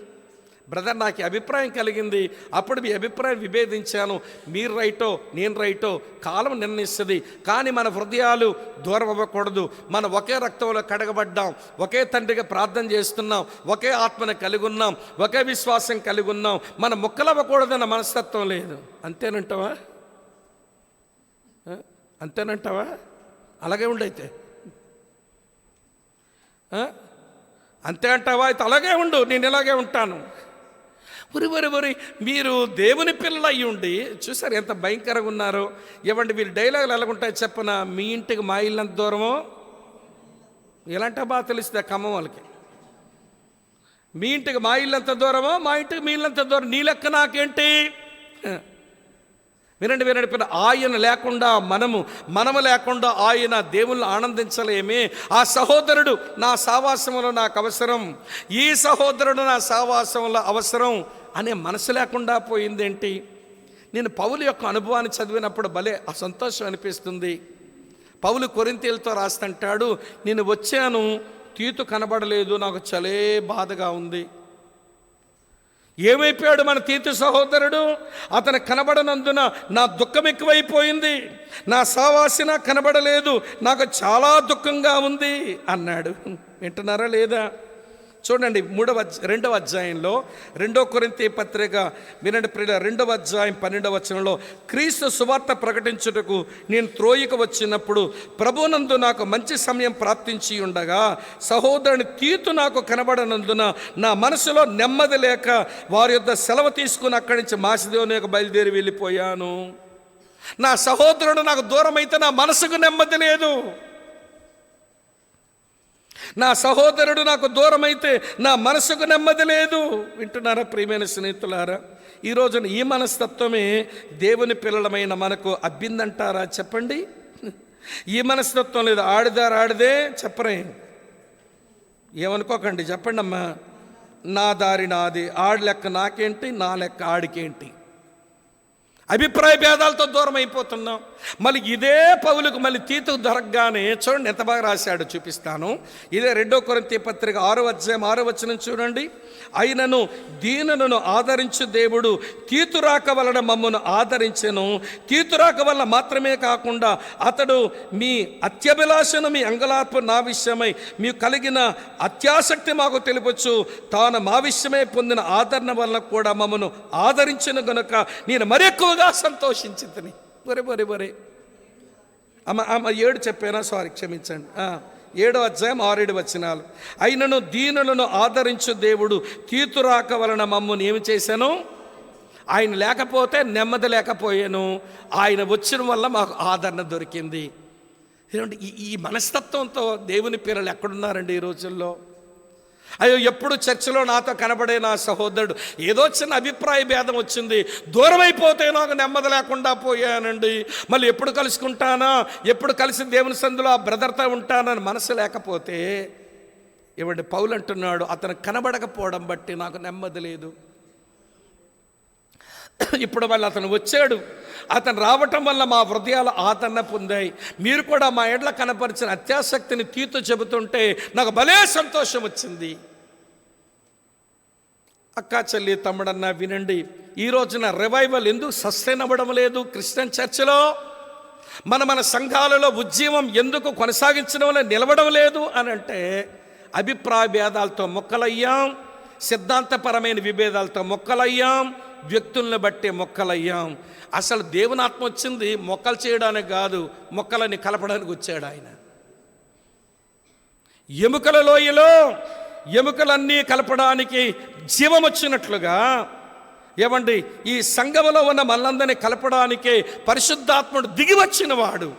బ్రదర్, నాకు అభిప్రాయం కలిగింది, అప్పుడు మీ అభిప్రాయం విభేదించాను, మీరు రైటో నేను రైటో కాలం నిర్ణయిస్తుంది. కానీ మన హృదయాలు దూరం అవ్వకూడదు. మనం ఒకే రక్తంలో కడగబడ్డాం, ఒకే తండ్రిగా ప్రార్థన చేస్తున్నాం, ఒకే ఆత్మను కలిగి ఉన్నాం, ఒకే విశ్వాసం కలిగి ఉన్నాం. మన ముక్కలవ్వకూడదన్న మనస్తత్వం లేదు. అంతేనంటావా? అలాగే ఉండైతే అంతే అంటావా? అయితే అలాగే ఉండు, నేను ఇలాగే ఉంటాను. ఒరి మీరు దేవుని పిల్లలు అయ్యి ఉండి చూసారు ఎంత భయంకరంగా ఉన్నారో. వీళ్ళు డైలాగులు ఎలాగుంటాయి చెప్పన? మీ ఇంటికి మా ఇల్లు ఎంత దూరమో, ఎలాంటి బాగా తెలుస్తుంది ఖమ్మం వాళ్ళకి. మీ ఇంటికి మా ఇల్లు ఎంత దూరమో, మా ఇంటికి మీ ఇల్లు ఎంత దూరం, నీ లెక్క నాకేంటి? వినండి వినండి, ఆయన లేకుండా మనము లేకుండా ఆయన దేవుళ్ళు ఆనందించలేమే. ఆ సహోదరుడు నా సావాసంలో నాకు అవసరం, ఈ సహోదరుడు నా సావాసంలో అవసరం అనే మనసు లేకుండా పోయిందేంటి? నేను పౌలు యొక్క అనుభవాన్ని చదివినప్పుడు భలే ఆ సంతోషం అనిపిస్తుంది. పౌలు కొరింథీయులతో రాస్తుంటాడు, నేను వచ్చాను, తీతు కనబడలేదు, నాకు చలే బాధగా ఉంది. ఏమైపోయాడు మన తీతు సహోదరుడు? అతను కనబడనందున నా దుఃఖం ఎక్కువైపోయింది, నా సావాసిన కనబడలేదు, నాకు చాలా దుఃఖంగా ఉంది అన్నాడు. వింటున్నారా లేదా? చూడండి 2వ అధ్యాయంలో 2 కొరింథీ పత్రిక వినండి ప్రియుల 2వ అధ్యాయం 12వ వచనంలో, క్రీస్తు సువార్త ప్రకటించుటకు నేను త్రోయికి వచ్చినప్పుడు ప్రభునందు నాకు మంచి సమయం ప్రాప్తించి ఉండగా సహోదరుని తీతు నాకు కనబడనందున నా మనసులో నెమ్మది లేక వారి యొద్ద సెలవు తీసుకుని అక్కడి నుంచి మాసిదోనియాకు బయలుదేరి వెళ్ళిపోయాను. నా సహోదరుడు నాకు దూరం అయితే నా మనసుకు నెమ్మది లేదు. నా సహోదరుడు నాకు దూరం అయితే నా మనసుకు నెమ్మది లేదు. వింటున్నారా ప్రియమైన స్నేహితులారా? ఈ రోజున ఈ మనస్తత్వమే దేవుని పిల్లలమైన మనకు అబ్బిందంటారా? చెప్పండి. ఈ మనస్తత్వం లేదు. ఆడిదే చెప్పరే, ఏమనుకోకండి, చెప్పండి అమ్మా. నా దారి నాది, ఆడి లెక్క నాకేంటి, నా లెక్క ఆడికేంటి? అభిప్రాయ భేదాలతో దూరం అయిపోతున్నాం. మళ్ళీ ఇదే పౌలుకు మళ్ళీ తీతు దొరకగానే చూడండి ఎంత బాగా రాశాడు, చూపిస్తాను. ఇదే 2 కొరింథీ పత్రిక 6వ అధ్యాయం 6వ వచనం చూడండి. అయినను దీనులను ఆదరించు దేవుడు తీతురాక వలన మమ్మను ఆదరించెను. తీతురాక వల్ల మాత్రమే కాకుండా అతడు మీ అత్యభిలాషను, మీ అంగలార్పు నా విషయమై మీకు కలిగిన అత్యాసక్తి మాకు తెలుపొచ్చు. తాను మా విషయమై పొందిన ఆదరణ వలన కూడా మమ్మను ఆదరించిన గనుక నేను మరెక్కువగా సంతోషించింది. బరే అమ్మ 7 చెప్పానా? సారీ, క్షమించండి. 7వ అధ్యాయం 6-7 వచనాలు. అయినను దీనులను ఆదరించు దేవుడు తీతురాక వలన మమ్మల్ని ఏమి చేశాను? ఆయన లేకపోతే నెమ్మది లేకపోయాను, ఆయన వచ్చిన వల్ల మాకు ఆదరణ దొరికింది. ఏమంటే ఈ మనస్తత్వంతో దేవుని పిల్లలు ఎక్కడున్నారండి ఈ రోజుల్లో? అయ్యో, ఎప్పుడు చర్చిలో నాతో కనబడే నా సహోదరుడు ఏదో చిన్న అభిప్రాయ భేదం వచ్చింది, దూరం అయిపోతే నాకు నెమ్మది లేకుండా పోయానండి. మళ్ళీ ఎప్పుడు కలుసుకుంటానా, ఎప్పుడు కలిసి దేవుని సందులో ఆ బ్రదర్తో ఉంటానని మనసు లేకపోతే, ఏమంటే పౌలు అంటున్నాడు, అతను కనబడకపోవడం బట్టి నాకు నెమ్మది లేదు. ఇప్పుడు మళ్ళీ అతను వచ్చాడు, అతను రావటం వల్ల మా హృదయాలు ఆదరణ పొందాయి. మీరు కూడా మా ఎడ్ల కనపరిచిన అత్యాసక్తిని తీతు చెబుతుంటే నాకు భలే సంతోషం వచ్చింది. అక్క చెల్లి తమ్ముడన్నా వినండి, ఈ రోజున రివైవల్ ఎందుకు సస్టైన్ అవ్వడం లేదు? క్రిస్టియన్ చర్చిలో మన సంఘాలలో ఉద్యమం ఎందుకు కొనసాగించడం వల్ల నిలవడం లేదు అని అంటే, అభిప్రాయ భేదాలతో మొక్కలయ్యాం, సిద్ధాంతపరమైన విభేదాలతో మొక్కలయ్యాం, వ్యక్తులను బట్టి మొక్కలయ్యాం. అసలు దేవుని ఆత్మ వచ్చింది మొక్కలు చేయడానికి కాదు, మొక్కలని కలపడానికి వచ్చాడు ఆయన. ఎముకల లోయలో ఎముకలన్నీ కలపడానికి జీవం వచ్చినట్లుగా, ఏమండి, ఈ సంఘములో ఉన్న మనందరినీ కలపడానికే పరిశుద్ధాత్ముడు దిగి వచ్చిన వాడు.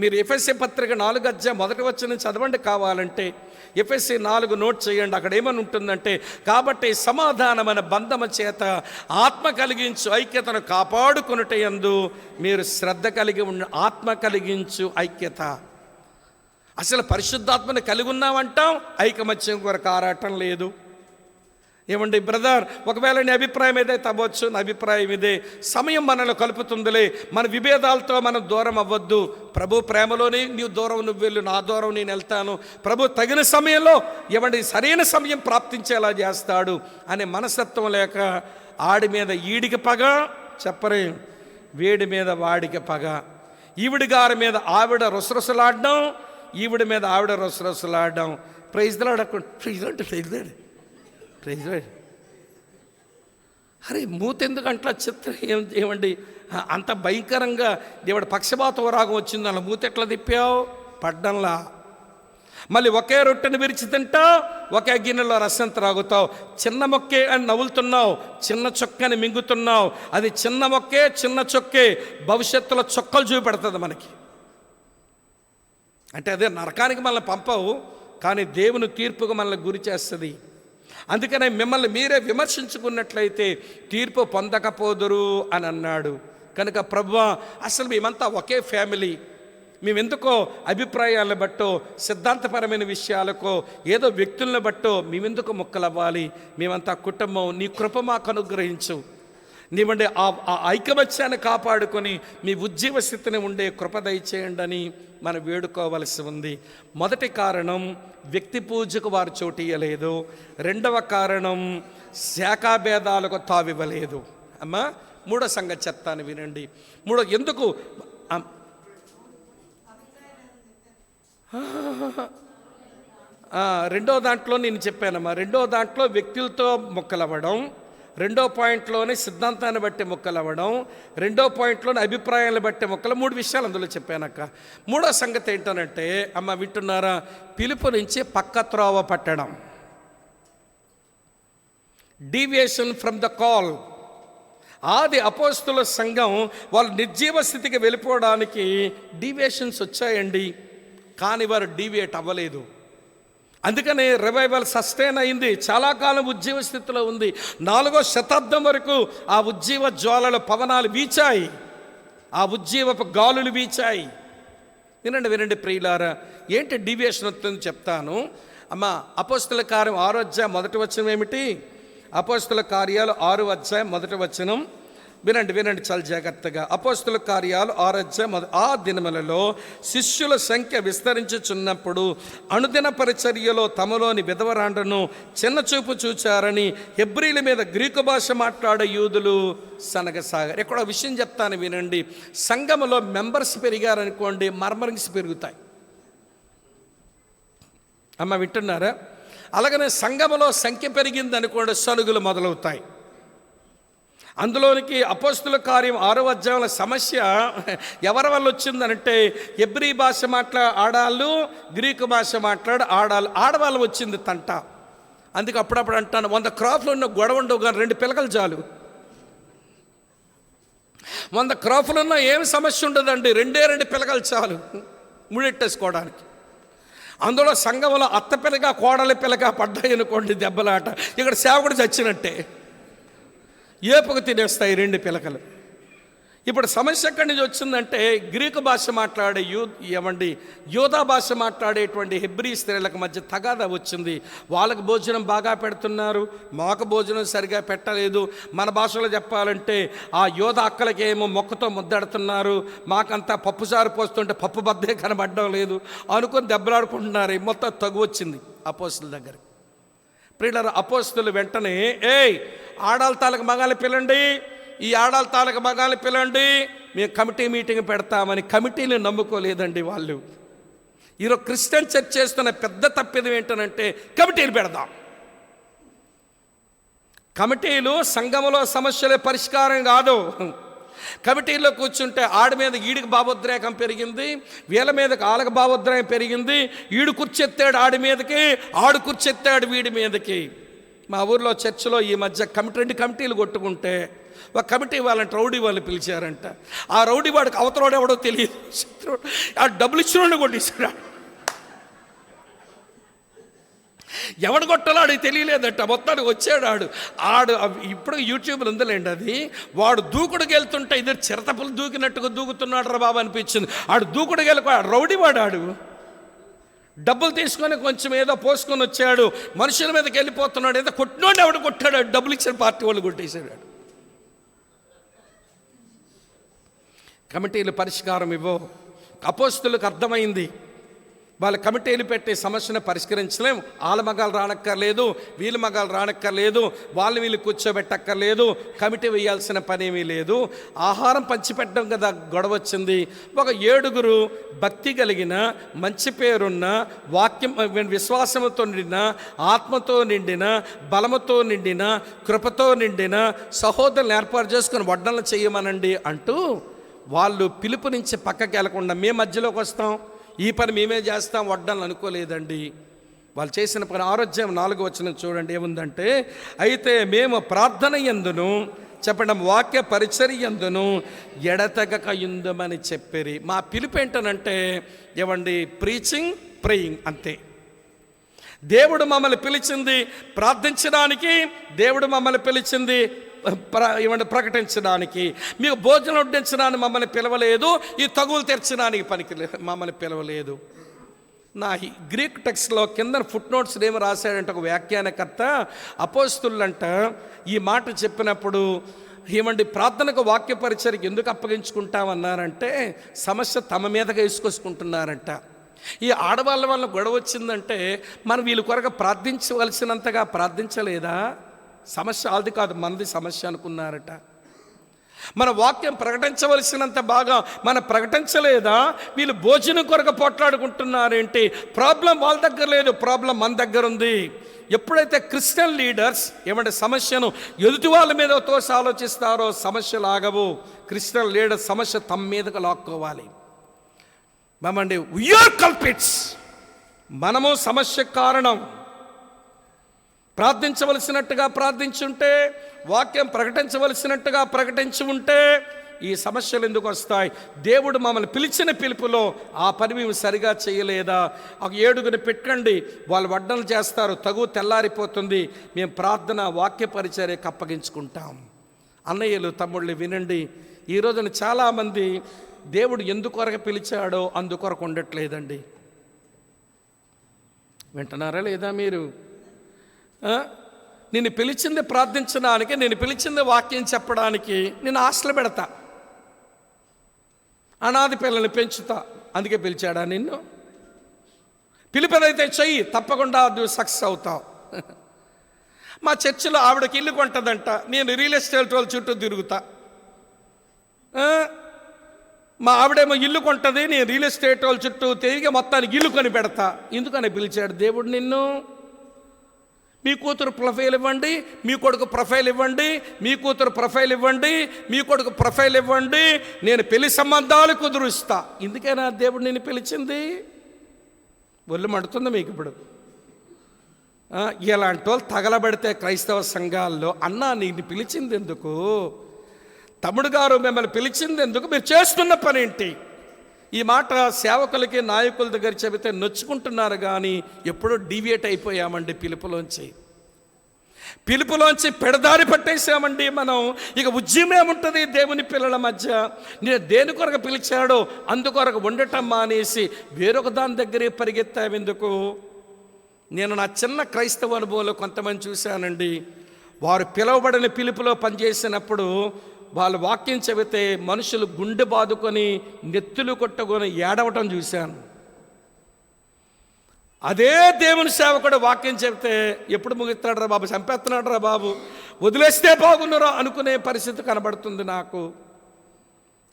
మీరు ఎఫెసీ పత్రిక 4వ అధ్యాయం 1వ వచనం చదవండి కావాలంటే. ఎఫెసీ 4 నోట్ చేయండి. అక్కడ ఏమని ఉంటుందంటే, కాబట్టి సమాధానమైన బంధము చేత ఆత్మ కలిగించు ఐక్యతను కాపాడుకొనుటయందు మీరు శ్రద్ధ కలిగి ఉన్న ఆత్మ కలిగించు ఐక్యత. అసలు పరిశుద్ధాత్మని కలిగి ఉన్నామంటాం, ఐకమత్యం కొరకు ఆరాటం లేదు. ఏమండి బ్రదర్, ఒకవేళ నీ అభిప్రాయం ఏదైతే అవ్వచ్చు, నా అభిప్రాయం ఇదే, సమయం మనల్ని కలుపుతుందిలే, మన విభేదాలతో మనం దూరం అవ్వద్దు. ప్రభు ప్రేమలోని నీవు దూరం నువ్వు వెళ్ళు, నా దూరం నేను వెళ్తాను. ప్రభు తగిన సమయంలో ఏమండి సరైన సమయం ప్రాప్తించేలా చేస్తాడు అనే మనస్తత్వం లేక ఆడి మీద ఈడికి పగ, చెప్పరే, వేడి మీద వాడికి పగ, ఈవిడి గారి మీద ఆవిడ రొసరొసలాడడం, ఈవిడ మీద ఆవిడ రొసరొసలాడడం. ప్రైజ్ అరే మూతెందుకు అట్లా చిత్రం ఏమండి, అంత భయంకరంగా దేవుడు పక్షపాత రాగం వచ్చింది, అలా మూత ఎట్లా తిప్పావు? పడ్డంలా. మళ్ళీ ఒకే రొట్టెని విరిచి తింటావు, ఒకే గిన్నెలో రసం త్రాగుతావు. చిన్న మొక్కే అని నవ్వులుతున్నావు, చిన్న చొక్కని మింగుతున్నావు. అది చిన్న మొక్కే, చిన్న చొక్కే, భవిష్యత్తులో చొక్కలు చూపెడుతుంది మనకి. అంటే అదే నరకానికి మనల్ని పంపవు, కానీ దేవుని తీర్పుకు మనల్ని గురి చేస్తుంది. అందుకనే మిమ్మల్ని మీరే విమర్శించుకున్నట్లయితే తీర్పు పొందకపోదురు అని అన్నాడు. కనుక ప్రభువా, అసలు మేమంతా ఒకే ఫ్యామిలీ, మేమెందుకో అభిప్రాయాలను బట్టో సిద్ధాంతపరమైన విషయాలకో ఏదో వ్యక్తులను బట్టో మేమెందుకు ముక్కలవ్వాలి? మేమంతా కుటుంబం, నీ కృప మాకు అనుగ్రహించు. నీవండి ఆ ఐకమత్యాన్ని కాపాడుకొని మీ ఉజ్జీవ స్థితిని ఉండే కృప దయచేయండి అని మనం వేడుకోవలసి ఉంది. మొదటి కారణం, వ్యక్తి పూజకు వారు చోటు ఇవ్వలేదు. రెండవ కారణం, శాఖాభేదాలకు తావివ్వలేదు. అమ్మా, మూడో సంగతి చెప్తాను వినండి. ఎందుకు రెండో దాంట్లో నేను చెప్పానమ్మా. రెండో దాంట్లో వ్యక్తులతో మొక్కలవ్వడం, రెండో పాయింట్లోనే సిద్ధాంతాన్ని బట్టి మొక్కలవ్వడం, రెండో పాయింట్లోనే అభిప్రాయాలను బట్టి మొక్కలు. 3 విషయాలు అందులో చెప్పానక్క. మూడో సంగతి ఏంటనంటే, అమ్మ వింటున్నారా, పిలుపు నుంచి పక్క త్రోవ పట్టడం, డీవియేషన్ ఫ్రమ్ ద కాల్. ఆది అపోస్తుల సంఘం వాళ్ళు నిర్జీవ స్థితికి వెళ్ళిపోవడానికి డీవియేషన్స్ వచ్చాయండి, కానీ వారు డీవియేట్ అవ్వలేదు. అందుకని రివైవల్ సస్టైన్ అయింది, చాలా కాలం ఉజ్జీవ స్థితిలో ఉంది. 4వ శతాబ్దం వరకు ఆ ఉజ్జీవ జ్వాలల పవనాలు వీచాయి, ఆ ఉజ్జీవపు గాలులు వీచాయి. వినండి ప్రియులారా, ఏంటి డీవియేషన్ వస్తుందని చెప్తాను. అమ్మ, అపోస్తుల కార్యం 6వ అధ్యాయం మొదటి వచనం ఏమిటి? అపోస్తుల కార్యాలు 6వ అధ్యాయం మొదటి వచనం వినండి చాలా జాగ్రత్తగా. అపోస్తుల కార్యాలు 6వ అధ్యాయం. ఆ దినములలో శిష్యుల సంఖ్య విస్తరించుచున్నప్పుడు అనుదిన పరిచర్యలో తమలోని విధవరాండ్రను చిన్నచూపు చూచారని హెబ్రీల మీద గ్రీకు భాష మాట్లాడే యూదులు సనగసాగారు. ఇక్కడ విషయం చెప్తాను వినండి. సంఘములో మెంబర్స్ పెరిగారనుకోండి, మర్మరింగ్స్ పెరుగుతాయి. అమ్మ వింటున్నారా? అలాగనే సంఘములో సంఖ్య పెరిగింది అనుకోండి, సనుగులు మొదలవుతాయి. అందులోనికి అపోస్తుల కార్యం 6వ అధ్యాయంలో సమస్య ఎవరి వల్ల వచ్చిందనంటే, హెబ్రీ భాష ఆడాళ్ళు, గ్రీకు భాష ఆడవాళ్ళు వచ్చింది తంట. అందుకే అప్పుడప్పుడు అంటాను, 100 క్రాఫ్లు ఉన్న గొడవ ఉండవు కానీ 2 పిలకలు చాలు. 100 క్రాఫ్లు ఉన్నా ఏమి సమస్య ఉండదండి, 2 పిలకలు చాలు ముడెట్టేసుకోవడానికి. అందులో సంఘంలో అత్త పిలక కోడలి పిలక పడ్డాయి అనుకోండి, దెబ్బలాట. ఇక్కడ సేవకుడు చచ్చినట్టే, ఏపుకు తినేస్తాయి 2 పిలకలు. ఇప్పుడు సమస్య ఎక్కడి నుంచి వచ్చిందంటే, గ్రీకు భాష మాట్లాడే యూదా భాష మాట్లాడేటువంటి హెబ్రీ స్త్రీలకు మధ్య తగాదా వచ్చింది. వాళ్ళకి భోజనం బాగా పెడుతున్నారు, మాకు భోజనం సరిగా పెట్టలేదు. మన భాషలో చెప్పాలంటే, ఆ యూదా అక్కలకి ఏమో మొక్కతో ముద్దడుతున్నారు, మాకంతా పప్పుసారు పోస్తుంటే పప్పు బద్దే కనబడడం లేదు అనుకుని దెబ్బలాడుకుంటున్నారు. మొత్తం తగు వచ్చింది అపోస్తుల దగ్గర. ప్రియులారా, అపోస్తులు వెంటనే ఆడాల తాలూకు మగాలి పిలండి, ఈ ఆడాల తాలూకు మగాలి పిలండి, మేము కమిటీ మీటింగ్ పెడతామని కమిటీని నమ్ముకోలేదండి వాళ్ళు. ఈరోజు క్రిస్టియన్ చర్చ్ చేస్తున్న పెద్ద తప్పిదం ఏంటనంటే, కమిటీలు పెడదాం. కమిటీలు సంఘములో సమస్యలే పరిష్కారం కాదు. కమిటీల్లో కూర్చుంటే ఆడి మీద ఈడికి భావోద్రేకం పెరిగింది, వీళ్ళ మీదకి ఆళ్ళకి భావోద్రేకం పెరిగింది. ఈడు కుర్చెత్తాడు ఆడి మీదకి, ఆడు కుర్చెత్తాడు వీడి మీదకి. మా ఊర్లో చర్చిలో ఈ మధ్య 2 కమిటీలు కొట్టుకుంటే ఒక కమిటీ వాళ్ళని రౌడీ వాళ్ళు పిలిచారంట. ఆ రౌడీ వాడికి అవతలోడు ఎవడో తెలియదు, ఆ డబ్బులు ఇచ్చినోడిని కొట్టేశాడు. ఎవడు కొట్టాలో ఆడికి తెలియలేదట. మొత్తానికి వచ్చాడు ఆడు. ఇప్పుడు యూట్యూబ్లో ఉందిలేండి అది. వాడు దూకుడుకి వెళ్తుంటే ఇద్దరు చిరతపులు దూకినట్టుగా దూకుతున్నాడు రా బాబు అనిపించింది. ఆడు దూకుడుకి వెళ్ళి రౌడీ వాడాడు, డబ్బులు తీసుకొని కొంచెం ఏదో పోసుకొని వచ్చాడు, మనుషుల మీదకి వెళ్ళిపోతున్నాడు. ఏదో కొట్టినోడు ఎవడు కొట్టాడు, డబ్బులు ఇచ్చిన పార్టీ వాళ్ళు కొట్టేశాడు. కమిటీలు పరిష్కారం ఇవ్వవు. అపోస్తులకు అర్థమైంది, వాళ్ళ కమిటీలు పెట్టి సమస్యను పరిష్కరించలేము. వాళ్ళ మగాలు రానక్కర్లేదు, వీళ్ళ మగాలు రానక్కర్లేదు, వీళ్ళు కూర్చోబెట్టక్కర్లేదు, కమిటీ వేయాల్సిన పనేమీ లేదు. ఆహారం పంచిపెట్టడం కదా గొడవ వచ్చింది. ఒక 7 భక్తి కలిగిన, మంచి పేరున్న, వాక్యం విశ్వాసంతో నిండిన, ఆత్మతో నిండిన, బలముతో నిండిన, కృపతో నిండిన సహోదరులను ఏర్పాటు చేసుకుని వడ్డనలు చేయమనండి అంటూ వాళ్ళు పిలుపు నుంచి పక్కకి వెళ్లకుండా మేము మధ్యలోకి వస్తాం, ఈ పని మేమే చేస్తాం వడ్డనలు అనుకోలేదండి. వాళ్ళు చేసిన పని 6వ అధ్యాయం 4వ వచనం చూడండి ఏముందంటే, అయితే మేము ప్రార్థన యందును చెప్పడం వాక్య పరిచర్య యందును ఎడతెగక యుందమని చెప్పిరి. మా పిలుపు ఏంటనంటే ప్రీచింగ్, ప్రేయింగ్ అంతే. దేవుడు మమ్మల్ని పిలిచింది ప్రార్థించడానికి, దేవుడు మమ్మల్ని పిలిచింది ప్రకటించడానికి. మీకు భోజనం వడ్డించడానికి మమ్మల్ని పిలవలేదు, ఈ తగులు తెరచడానికి మమ్మల్ని పిలవలేదు. నా గ్రీక్ టెక్స్ట్లో కింద ఫుట్ నోట్స్ ఏమి రాశాడంటే ఒక వ్యాఖ్యానకర్త, అపోస్తులంట ఈ మాట చెప్పినప్పుడు ప్రార్థనకు వాక్య పరిచర్యకి ఎందుకు అప్పగించుకుంటామన్నారంటే సమస్య తమ మీదగా వేసుకొసుకుంటున్నారంట. ఈ ఆడవాళ్ళ వల్ల గొడవ వచ్చిందంటే మనం వీళ్ళ కొరకు ప్రార్థించవలసినంతగా ప్రార్థించలేదా? సమస్య వాళ్ళది కాదు, మనది సమస్య అనుకున్నారట. మన వాక్యం ప్రకటించవలసినంత బాగా మనం ప్రకటించలేదా? వీళ్ళు భోజనం కొరకు పోట్లాడుకుంటున్నారేంటి? ప్రాబ్లం వాళ్ళ దగ్గర లేదు, ప్రాబ్లం మన దగ్గర ఉంది. ఎప్పుడైతే క్రిస్టియన్ లీడర్స్ సమస్యను ఎదుటి వాళ్ళ మీద తోసి ఆలోచిస్తారో సమస్యలు ఆగవు. క్రిస్టియన్ లీడర్స్ సమస్య తమ మీదకు లాక్కోవాలి. వీఆర్ కల్పిట్స్, మనము సమస్య కారణం. ప్రార్థించవలసినట్టుగా ప్రార్థించుంటే, వాక్యం ప్రకటించవలసినట్టుగా ప్రకటించి ఉంటే ఈ సమస్యలు ఎందుకు వస్తాయి? దేవుడు మమ్మల్ని పిలిచిన పిలుపులో ఆ పని మేము సరిగా చేయలేదా? ఒక 7గురిని పెట్టండి, వాళ్ళు వడ్డనలు చేస్తారు, తగు తెల్లారిపోతుంది, మేము ప్రార్థన వాక్య పరిచర్యకు అప్పగించుకుంటాం. అన్నయ్యలు తమ్ముళ్ళు వినండి, ఈ రోజున చాలామంది దేవుడు ఎందుకొరకు పిలిచాడో అందుకొరకు ఉండట్లేదండి. వింటున్నారా లేదా మీరు? నిన్ను పిలిచింది ప్రార్థించడానికి, నేను పిలిచింది వాక్యం చెప్పడానికి. నేను హాస్టల్ పెడతా, అనాథ పిల్లల్ని పెంచుతా, అందుకే పిలిచాడా నిన్ను? పిలిపేదైతే చెయ్యి, తప్పకుండా నువ్వు సక్సెస్ అవుతావు. మా చర్చిలో ఆవిడకి ఇల్లు కొంటదంట, నేను రియల్ ఎస్టేట్ వాళ్ళ చుట్టూ తిరుగుతా. మా ఆవిడేమో ఇల్లు కొంటది, నేను రియల్ ఎస్టేట్ వాళ్ళ చుట్టూ తిరిగి మొత్తానికి ఇల్లు కొని పెడతా. ఎందుకని పిలిచాడు దేవుడు నిన్ను? మీ కూతురు ప్రొఫైల్ ఇవ్వండి, మీ కొడుకు ప్రొఫైల్ ఇవ్వండి, మీ కూతురు ప్రొఫైల్ ఇవ్వండి, మీ కొడుకు ప్రొఫైల్ ఇవ్వండి, నేను పెళ్లి సంబంధాలు కుదురుస్తా. ఇందుకేనా దేవుడు నిన్ను పిలిచింది? ఒళ్ళు మండుతుంది మీకు ఇప్పుడు. ఇలాంటి వాళ్ళు తగలబడితే క్రైస్తవ సంఘాల్లో, అన్నా నిన్ను పిలిచింది ఎందుకు? తమ్ముడు గారు మిమ్మల్ని పిలిచింది ఎందుకు? మీరు చేస్తున్న పని ఏంటి? ఈ మాట సేవకులకి నాయకుల దగ్గర చెబితే నొచ్చుకుంటున్నారు, కానీ ఎప్పుడో డీవియేట్ అయిపోయామండి పిలుపులోంచి పెడదారి పట్టేసామండి మనం. ఇక ఉద్యమం ఏముంటుంది దేవుని పిల్లల మధ్య? నేను దేని కొరకు పిలిచాడో అందుకొరకు ఉండటం మానేసి వేరొక దాని దగ్గరే పరిగెత్తావెందుకు? నేను నా చిన్న క్రైస్తవ అనుభవంలో కొంతమంది చూశానండి. వారు పిలువబడిన పిలుపులో పనిచేసినప్పుడు వాళ్ళు వాక్యం చెబితే మనుషులు గుండె బాదుకొని నెత్తులు కొట్టుకొని ఏడవటం చూశాను. అదే దేవుని సేవకుడు వాక్యం చెబితే ఎప్పుడు ముగిస్తాడు రా బాబు, చంపేస్తున్నాడు రా బాబు, వదిలేస్తే బాగున్నారో అనుకునే పరిస్థితి కనబడుతుంది నాకు.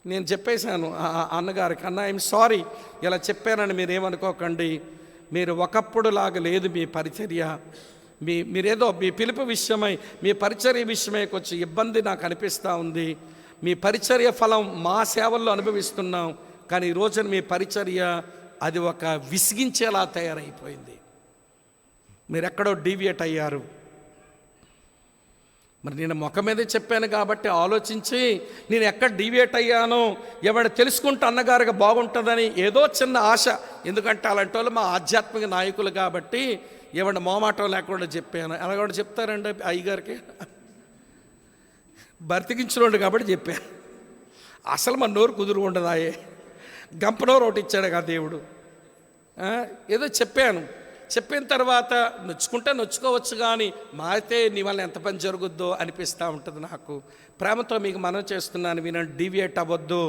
నేను చెప్పేశాను అన్నగారికి, అన్న ఐఎమ్ సారీ ఇలా చెప్పానని మీరేమనుకోకండి. మీరు ఒకప్పుడు లాగా లేదు మీ పరిచర్య. మీరేదో మీ పిలుపు విషయమై, మీ పరిచర్య విషయమై కొంచెం ఇబ్బంది నాకు అనిపిస్తూ ఉంది. మీ పరిచర్య ఫలం మా సేవల్లో అనుభవిస్తున్నాం, కానీ ఈ రోజున మీ పరిచర్య అది ఒక విసిగించేలా తయారైపోయింది. మీరెక్కడో డీవియేట్ అయ్యారు. మరి నేను ముఖం మీదే చెప్పాను కాబట్టి ఆలోచించి నేను ఎక్కడ డీవియేట్ అయ్యానో ఎవడ తెలుసుకుంటే అన్నగారికి బాగుంటుందని ఏదో చిన్న ఆశ. ఎందుకంటే అలాంటి వాళ్ళు మా ఆధ్యాత్మిక నాయకులు కాబట్టి ఏమన్నా మోమాటం లేకుండా చెప్పాను. అలా కూడా చెప్తారండి అయ్యగారికి, బతికించినోడు కాబట్టి చెప్పాను. అసలు మన నోరు కుదురు ఉండదాయే, గంపనోరు ఒకటి ఇచ్చాడు కదా దేవుడు. ఏదో చెప్పాను, చెప్పిన తర్వాత నొచ్చుకోవచ్చు, కానీ మారితే నీ వల్ల ఎంత పని జరుగుద్దో అనిపిస్తూ ఉంటుంది నాకు. ప్రేమతో మీకు మనం చేస్తున్నాను, వినండి, డీవియేట్ అవ్వద్దు.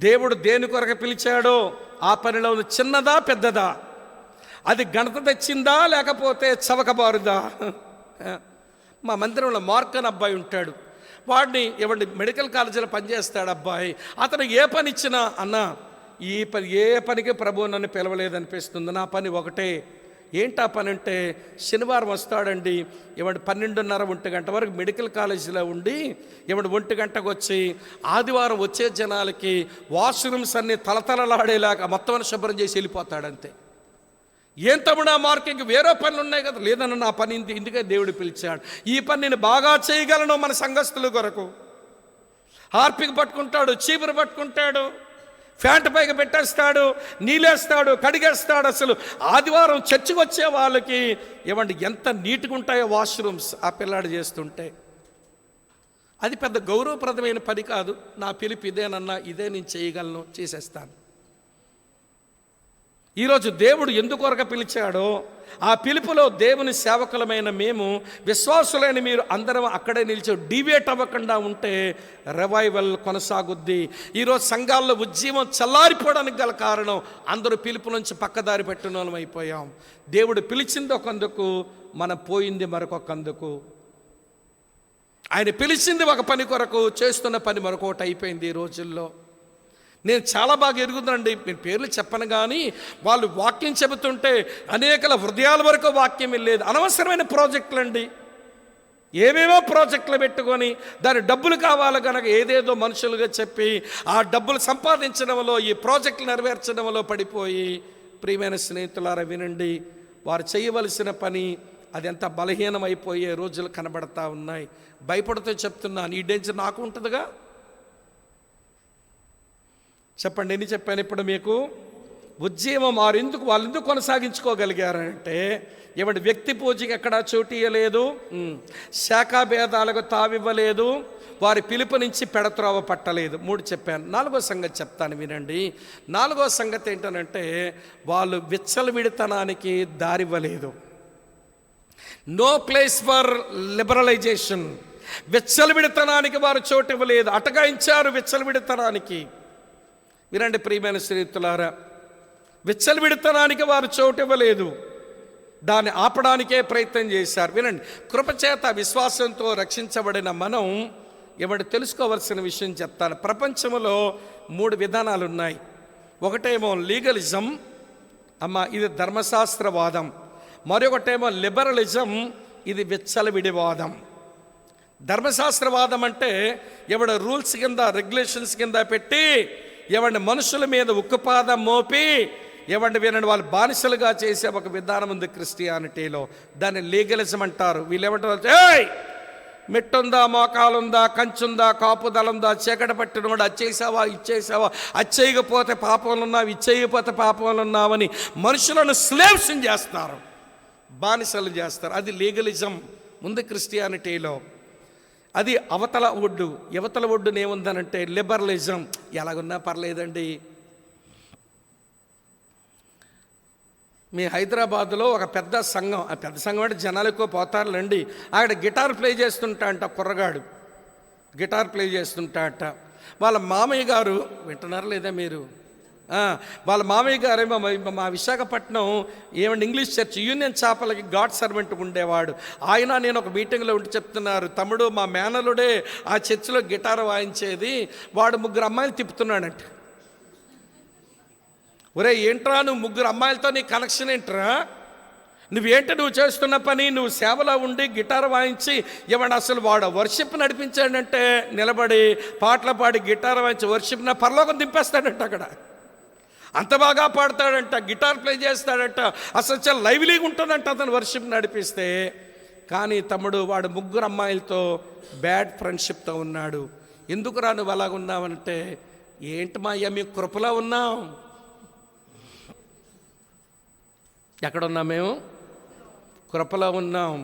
దేవుడు దేని కొరకు పిలిచాడో ఆ పనిలో చిన్నదా పెద్దదా, అది ఘనత తెచ్చిందా లేకపోతే చవకబారుదా? మా మందిరంలో మార్క్ అని అబ్బాయి ఉంటాడు, వాడిని మెడికల్ కాలేజీలో పనిచేస్తాడు అబ్బాయి. అతను ఏ పని ఇచ్చినా, అన్న ఈ పని ఏ పనికి ప్రభువు నన్ను పిలవలేదనిపిస్తుంది, నా పని ఒకటే. ఏంటా పని అంటే, శనివారం వస్తాడండి 12:30 1 గంట వరకు మెడికల్ కాలేజీలో ఉండి 1 గంటకు వచ్చి ఆదివారం వచ్చే జనాలకి వాష్రూమ్స్ అన్నీ తలతలలాడేలాగా మొత్తం శుభ్రం చేసి వెళ్ళిపోతాడంతే. ఏం తమ్ముడు ఆ మార్కింగ్ వేరే పనులు ఉన్నాయి కదా? లేదన్న నా పని ఇందుకే దేవుడు పిలిచాడు. ఈ పని నేను బాగా చేయగలను. మన సంఘస్థుల కొరకు హార్పిక్ పట్టుకుంటాడు, చీపురు పట్టుకుంటాడు, ఫ్యాంట్ పైకి పెట్టేస్తాడు, నీళ్ళేస్తాడు, కడిగేస్తాడు. అసలు ఆదివారం చర్చికి వచ్చే వాళ్ళకి ఏమండి ఎంత నీట్గా ఉంటాయో వాష్రూమ్స్ ఆ పిల్లాడు చేస్తుంటే. అది పెద్ద గౌరవప్రదమైన పని కాదు. నా పిలుపు ఇదేనన్నా, ఇదే నేను చేయగలను, చేసేస్తాను. ఈరోజు దేవుడు ఎందుకొరక పిలిచాడో ఆ పిలుపులో దేవుని సేవకులమైన మేము, విశ్వాసులైన మీరు అందరం అక్కడే నిలిచి డివేట్ అవ్వకుండా ఉంటే రివైవల్ కొనసాగుద్ది. ఈరోజు సంఘాల్లో ఉద్యమం చల్లారిపోవడానికి గల కారణం అందరూ పిలుపు నుంచి పక్కదారి పెట్టిన వాళ్ళం అయిపోయాం. దేవుడు పిలిచింది ఒకందుకు, మనం పోయింది మరొకందుకు. ఆయన పిలిచింది ఒక పని కొరకు, చేస్తున్న పని మరొకటి అయిపోయింది ఈ రోజుల్లో. నేను చాలా బాగా ఎరుగుతుందండి, నేను పేర్లు చెప్పను, కానీ వాళ్ళు వాక్యం చెబుతుంటే అనేకల హృదయాల వరకు వాక్యం వెళ్ళేది. అనవసరమైన ప్రాజెక్టులు అండి, ఏమేమో ప్రాజెక్టులు పెట్టుకొని దాని డబ్బులు కావాలి కనుక ఏదేదో మనుషులుగా చెప్పి ఆ డబ్బులు సంపాదించడంలో, ఈ ప్రాజెక్టులు నెరవేర్చడంలో పడిపోయి, ప్రియమైన స్నేహితులారా వినండి, వారు చేయవలసిన పని అది ఎంత బలహీనమైపోయే రోజులు కనబడతా ఉన్నాయి. భయపడుతూ చెప్తున్నాను, ఈ డేంజర్ నాకు ఉంటుందిగా. చెప్పండి, ఎన్ని చెప్పాను ఇప్పుడు మీకు? ఉద్యమం వాళ్ళు ఎందుకు కొనసాగించుకోగలిగారంటే, ఏమంటే వ్యక్తి పూజకి ఎక్కడా చోటు ఇవ్వలేదు, శాఖాభేదాలకు తావివ్వలేదు, వారి పిలుపు నుంచి పెడత్రోవ పట్టలేదు. 3 చెప్పాను. 4వ సంగతి చెప్తాను వినండి. 4వ సంగతి ఏంటనంటే, వాళ్ళు విచ్చలవిడితనానికి దారివ్వలేదు. No place for liberalisation. విచ్చలవిడితనానికి వారు చోటు ఇవ్వలేదు, అటకాయించారు విచ్చలవిడితనానికి. వినండి ప్రియమైన స్నేహితులారా, విచ్చలవిడితనానికి వారు చోటు ఇవ్వలేదు, దాన్ని ఆపడానికే ప్రయత్నం చేశారు. వినండి, కృపచేత విశ్వాసంతో రక్షించబడిన మనం ఏమంటే తెలుసుకోవాల్సిన విషయం చెప్తాను. ప్రపంచంలో 3 విధానాలు ఉన్నాయి. ఒకటేమో లీగలిజం, ఇది ధర్మశాస్త్రవాదం. మరొకటేమో లిబరలిజం, ఇది విచ్చలవిడివాదం. ధర్మశాస్త్రవాదం అంటే రూల్స్ కింద, రెగ్యులేషన్స్ కింద పెట్టి మనుషుల మీద ఉక్కుపాదం మోపి వినండి వాళ్ళు బానిసలుగా చేసే ఒక విధానం ఉంది క్రిస్టియానిటీలో. దాన్ని లీగలిజం అంటారు. వీళ్ళు ఏమంటారు, మెట్టుందా, మోకాలుందా, కంచుందా, కాపుదలుందా, చీకటి పట్టినోడు అచ్చేసావా, ఇచ్చేసావా, అచ్చేయకపోతే పాపంలో ఉన్నావు, ఇచ్చేయకపోతే పాపంలో ఉన్నావని మనుషులను స్లేవ్స్ని చేస్తారు, బానిసలు చేస్తారు. అది లీగలిజం ఉంది క్రిస్టియానిటీలో. అది అవతల ఒడ్డు. యువతల ఒడ్డున ఏముందనంటే లిబరలిజం. ఎలాగున్నా పర్లేదండి. మీ హైదరాబాద్లో ఒక పెద్ద సంఘం, ఆ పెద్ద సంఘం అంటే జనాలు ఎక్కువ పోతారులేండి. అక్కడ గిటార్ ప్లే చేస్తుంటా అంట, కుర్రగాడు గిటార్ ప్లే చేస్తుంటా అంట. వాళ్ళ మామయ్య గారు, వింటున్నారా లేదా మీరు? వాళ్ళ మామయ్య గారేమో మా విశాఖపట్నం ఇంగ్లీష్ చర్చ్ యూనియన్ చాపలకి గాడ్ సర్వెంట్ ఉండేవాడు. ఆయన నేను ఒక మీటింగ్లో ఉండి చెప్తున్నారు, తమ్ముడు మా మేనలుడే ఆ చర్చిలో గిటార్ వాయించేది, వాడు 3 అమ్మాయిలు తిప్పుతున్నాడంట. ఒరే ఏంట్రా నువ్వు 3 అమ్మాయిలతో నీ కనెక్షన్ ఏంట్రా? నువ్వు చేస్తున్న పని, నువ్వు సేవలో ఉండి గిటార్ వాయించి అసలు వాడు వర్షిప్ నడిపించాడంటే నిలబడి పాటలు పాడి గిటార్ వాయించి వర్షిప్ నా పరలోకం దింపేస్తాడంట. అక్కడ అంత బాగా పాడతాడంట, గిటార్ ప్లే చేస్తాడంట, అసలు చాలా లైవ్లీగా ఉంటుందంట అతను వర్షిప్ నడిపిస్తే. కానీ తమ్ముడు వాడు 3 అమ్మాయిలతో బ్యాడ్ ఫ్రెండ్షిప్తో ఉన్నాడు. ఎందుకురా నువ్వు అలాగ ఉన్నావంటే, ఏంటి మా అయ్యా మీ కృపలో ఉన్నాం. ఎక్కడున్నాం మేము? కృపలో ఉన్నాం.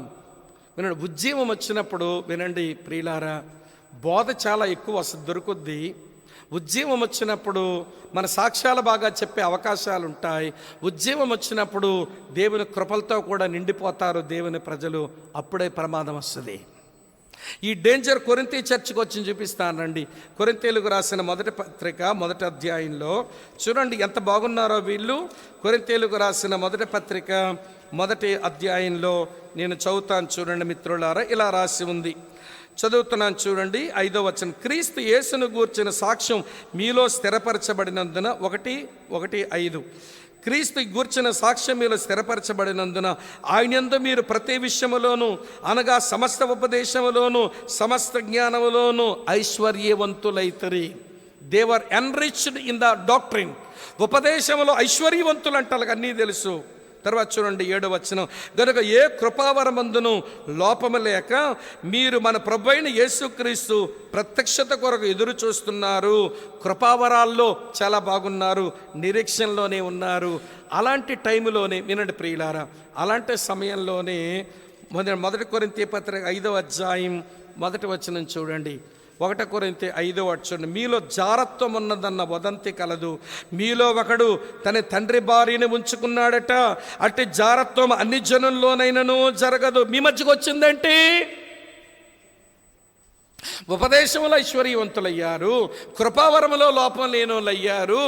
వినండి, ఉద్యమం వచ్చినప్పుడు వినండి ప్రియులారా, బోధ చాలా ఎక్కువ దొరుకుద్ది. ఉద్యమం వచ్చినప్పుడు మన సాక్ష్యాలు బాగా చెప్పే అవకాశాలు ఉంటాయి. ఉద్యమం వచ్చినప్పుడు దేవుని కృపలతో కూడా నిండిపోతారు దేవుని ప్రజలు. అప్పుడే ప్రమాదం వస్తుంది. ఈ డేంజర్ కొరింథీ చర్చికి వచ్చి చూపిస్తానండి. కొరింథీయులకు రాసిన 1వ పత్రిక 1వ అధ్యాయంలో చూడండి ఎంత బాగున్నారో వీళ్ళు. కొరింథీయులకు రాసిన 1వ పత్రిక 1వ అధ్యాయంలో నేను చదువుతాను చూడండి మిత్రులారా. ఇలా రాసి ఉంది, చదువుతున్నాను చూడండి. 5వ వచనం, క్రీస్తు యేసును గూర్చిన సాక్ష్యం మీలో స్థిరపరచబడినందున 1:5 క్రీస్తు గూర్చిన సాక్ష్యం మీలో స్థిరపరచబడినందున ఆయనందు మీరు ప్రతి విషయములోను అనగా సమస్త ఉపదేశములోను సమస్త జ్ఞానములోను ఐశ్వర్యవంతులైతరి. They were enriched in the doctrine. ఉపదేశంలో ఐశ్వర్యవంతులు అంటే వాళ్ళకి అన్నీ తెలుసు. తర్వాత చూడండి 7వ వచనం, గనుక ఏ కృపావరమందును లోపము లేక మీరు మన ప్రభువైన యేసుక్రీస్తు ప్రత్యక్షత కొరకు ఎదురు చూస్తున్నారు. కృపావరాల్లో చాలా బాగున్నారు, నిరీక్షణలోనే ఉన్నారు. అలాంటి టైంలోనే వినండి ప్రియులారా, అలాంటి సమయంలోనే మొదటి కొరింథీ పత్రిక 5వ అధ్యాయం 1వ వచనం చూడండి. 1 కొరింథీ 5వ వచనం, మీలో జారత్వం ఉన్నదన్న వదంతి కలదు. మీలో ఒకడు తన తండ్రి భార్యని ఉంచుకున్నాడట, అట్టి జారత్వం అన్ని జనుల్లోనైనను జరగదు. మీ మధ్యకు వచ్చిందంటే ఉపదేశంలో ఐశ్వర్యవంతులయ్యారు, కృపావరములో లోపం లేనోళ్ళయ్యారు,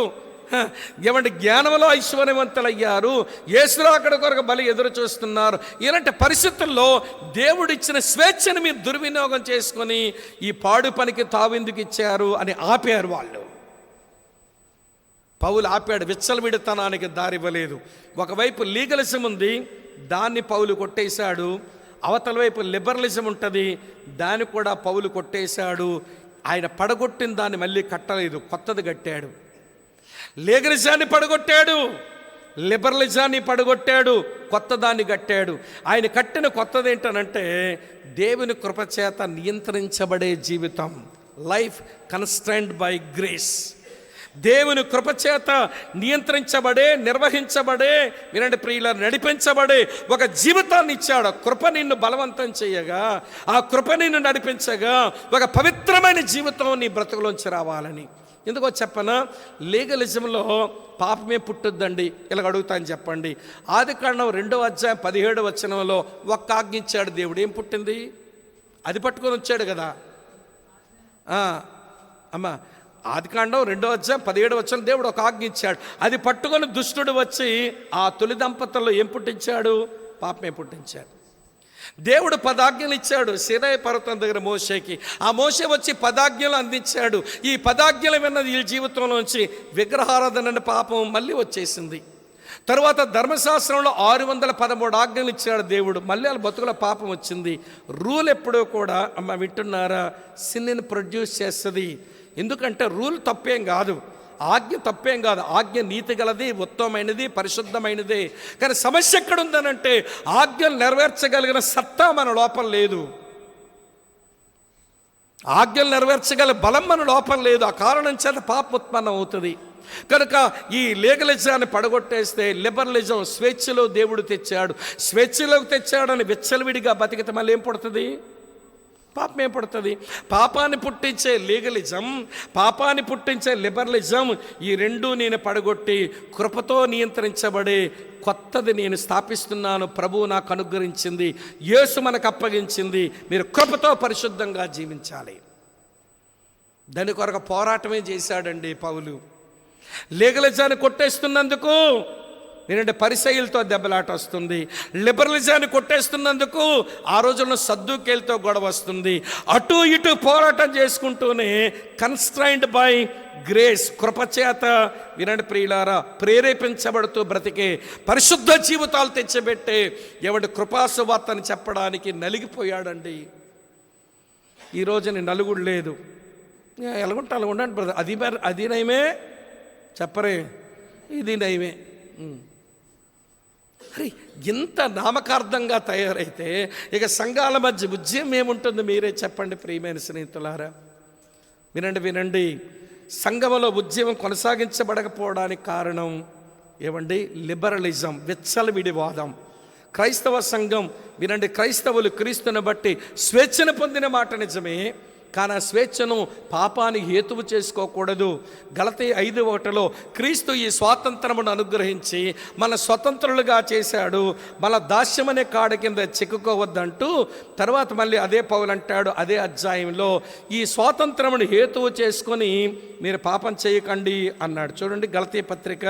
ఏమంటే జ్ఞానంలో ఐశ్వర్యవంతులయ్యారు, యేసు రాకడ కొరకు బలి ఎదురు చూస్తున్నారు. ఇలాంటి పరిస్థితుల్లో దేవుడిచ్చిన స్వేచ్ఛను మీరు దుర్వినియోగం చేసుకొని ఈ పాడు పనికి తావెందుకు ఇచ్చారు అని ఆపారు వాళ్ళు. పౌలు ఆపాడు, విచ్చలవిడితనానికి దారివ్వలేదు. ఒకవైపు లీగలిజం ఉంది, దాన్ని పౌలు కొట్టేశాడు. అవతల వైపు లిబరలిజం ఉంటుంది, దాన్ని కూడా పౌలు కొట్టేశాడు. ఆయన పడగొట్టిన దాన్ని మళ్ళీ కట్టలేదు, కొత్తది కట్టాడు. లీగలిజాన్ని పడగొట్టాడు, లిబరలిజాన్ని పడగొట్టాడు, కొత్త దాన్ని కట్టాడు. ఆయన కట్టిన కొత్తది ఏంటనంటే దేవుని కృపచేత నియంత్రించబడే జీవితం, లైఫ్ కన్స్ట్రైన్డ్ బై గ్రేస్. దేవుని కృపచేత నియంత్రించబడే, నిర్వహించబడే, వినండి ప్రియులారా, నడిపించబడే ఒక జీవితాన్ని ఇచ్చాడు. కృప నిన్ను బలవంతం చేయగా, ఆ కృప నిన్ను నడిపించగా ఒక పవిత్రమైన జీవితం నీ బ్రతుకులోంచి రావాలని. ఎందుకో చెప్పనా, లీగలిజంలో పాపమే పుట్టుద్దండి. ఇలాగ అడుగుతాను చెప్పండి. ఆదికాండం 2వ అధ్యాయం 17వ వచనంలో ఒక్క ఆజ్ఞ ఇచ్చాడు దేవుడు. ఏం పుట్టింది? అది పట్టుకొని వచ్చాడు కదా అమ్మ. ఆదికాండం 2వ అధ్యాయం 17వ వచనం దేవుడు ఒక ఆజ్ఞ ఇచ్చాడు. అది పట్టుకొని దుష్టుడు వచ్చి ఆ తొలి దంపతుల్లో ఏం పుట్టించాడు? పాపమే పుట్టించాడు. దేవుడు 10 ఆజ్ఞలు ఇచ్చాడు సీనాయి పర్వతం దగ్గర మోషేకి. ఆ మోషే వచ్చి 10 ఆజ్ఞలు అందించాడు. ఈ 10 ఆజ్ఞలు విన్నది వీళ్ళ జీవితంలోంచి విగ్రహారాధన పాపం మళ్ళీ వచ్చేసింది. తరువాత ధర్మశాస్త్రంలో 613 ఆజ్ఞలు ఇచ్చాడు దేవుడు. మళ్ళీ వాళ్ళ బతుకుల పాపం వచ్చింది. రూల్ ఎప్పుడూ కూడా అమ్మ వింటున్నారా, సిన్ని ప్రొడ్యూస్ చేస్తుంది. ఎందుకంటే రూల్ తప్పేం కాదు, ఆజ్ఞ తప్పేం కాదు, ఆజ్ఞ నీతి గలది, ఉత్తమమైనది, పరిశుద్ధమైనదే. కానీ సమస్య ఎక్కడుందనంటే ఆజ్ఞలు నెరవేర్చగలిగిన సత్తా మన లోపం లేదు, ఆజ్ఞలు నెరవేర్చగల బలం మన లోపం లేదు. ఆ కారణం చేత పాపం ఉత్పన్నం అవుతుంది. కనుక ఈ లీగలిజాన్ని పడగొట్టేస్తే లిబరలిజం, స్వేచ్ఛలో దేవుడు తెచ్చాడు, స్వేచ్ఛలోకి తెచ్చాడని విచ్చలవిడిగా బతికితే మళ్ళీ ఏం పడుతుంది? పాపం ఏం పడుతుంది? పాపాన్ని పుట్టించే లీగలిజం, పాపాన్ని పుట్టించే లిబరలిజం, ఈ రెండూ నేను పడగొట్టి కృపతో నియంత్రించబడే కొత్తది నేను స్థాపిస్తున్నాను. ప్రభువు నాకు అనుగ్రహించింది, యేసు మనకు అప్పగించింది. మీరు కృపతో పరిశుద్ధంగా జీవించాలి. దాని కొరకు పోరాటమే చేశాడండి పౌలు. లీగలిజాన్ని కొట్టేస్తున్నందుకు నేనంటే పరిసయ్యులతో దెబ్బలాట వస్తుంది, లిబరలిజాన్ని కొట్టేస్తున్నందుకు ఆ రోజుల్లో సద్దూకేలతో గొడవ వస్తుంది. అటు ఇటు పోరాటం చేసుకుంటూనే కన్స్ట్రైన్డ్ బై గ్రేస్, కృపచేత వినండి ప్రియులారా, ప్రేరేపించబడుతూ బ్రతికే పరిశుద్ధ జీవితాలు తెచ్చిపెట్టే ఎవడి కృపాసువార్తని చెప్పడానికి నలిగిపోయాడండి. ఈరోజు నేను నలుగుడు లేదు, ఎలాగుంటే అలా ఉండండి బ్రదర్, అది నయమే చెప్పరే, ఇది నయమే. అరే ఇంత నామకార్థంగా తయారైతే ఇక సంఘాల మధ్య ఉద్యమం ఏముంటుంది? మీరే చెప్పండి ప్రియమైన స్నేహితులారా. వినండి, సంఘంలో ఉద్యమం కొనసాగించబడకపోవడానికి కారణం ఏమండి? లిబరలిజం, విచ్చలవిడివాదం. క్రైస్తవ సంఘం వినండి, క్రైస్తవులు క్రీస్తుని బట్టి స్వేచ్ఛను పొందిన మాట నిజమే, కానీ ఆ స్వేచ్ఛను పాపానికి హేతువు చేసుకోకూడదు. గలతీ 5:1 క్రీస్తు ఈ స్వాతంత్రమును అనుగ్రహించి మన స్వతంత్రులుగా చేశాడు, మన దాస్యమనే కాడ కింద చిక్కుకోవద్దంటూ తర్వాత మళ్ళీ అదే పౌలు అంటాడు అదే అధ్యాయంలో, ఈ స్వాతంత్రమును హేతువు చేసుకొని మీరు పాపం చేయకండి అన్నాడు. చూడండి గలతీ పత్రిక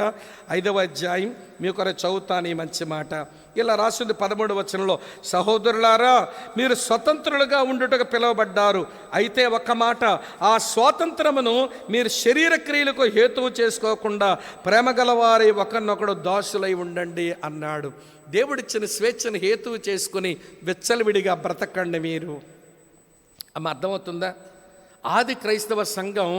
5వ అధ్యాయం, మీ కొరకు చదువుతాను ఈ మంచి మాట. ఇలా రాసింది 13వ వచనంలో, సహోదరులారా మీరు స్వతంత్రులుగా ఉండుటకు పిలువబడ్డారు, అయితే ఒక్క మాట, ఆ స్వాతంత్రమును మీరు శరీర క్రియలకు హేతువు చేసుకోకుండా ప్రేమ గలవారి ఒకరినొకడు దాసులై ఉండండి అన్నాడు. దేవుడిచ్చిన స్వేచ్ఛను హేతువు చేసుకుని విచ్చలవిడిగా బ్రతకండి మీరు. అమ్మ అర్థమవుతుందా? ఆది క్రైస్తవ సంఘం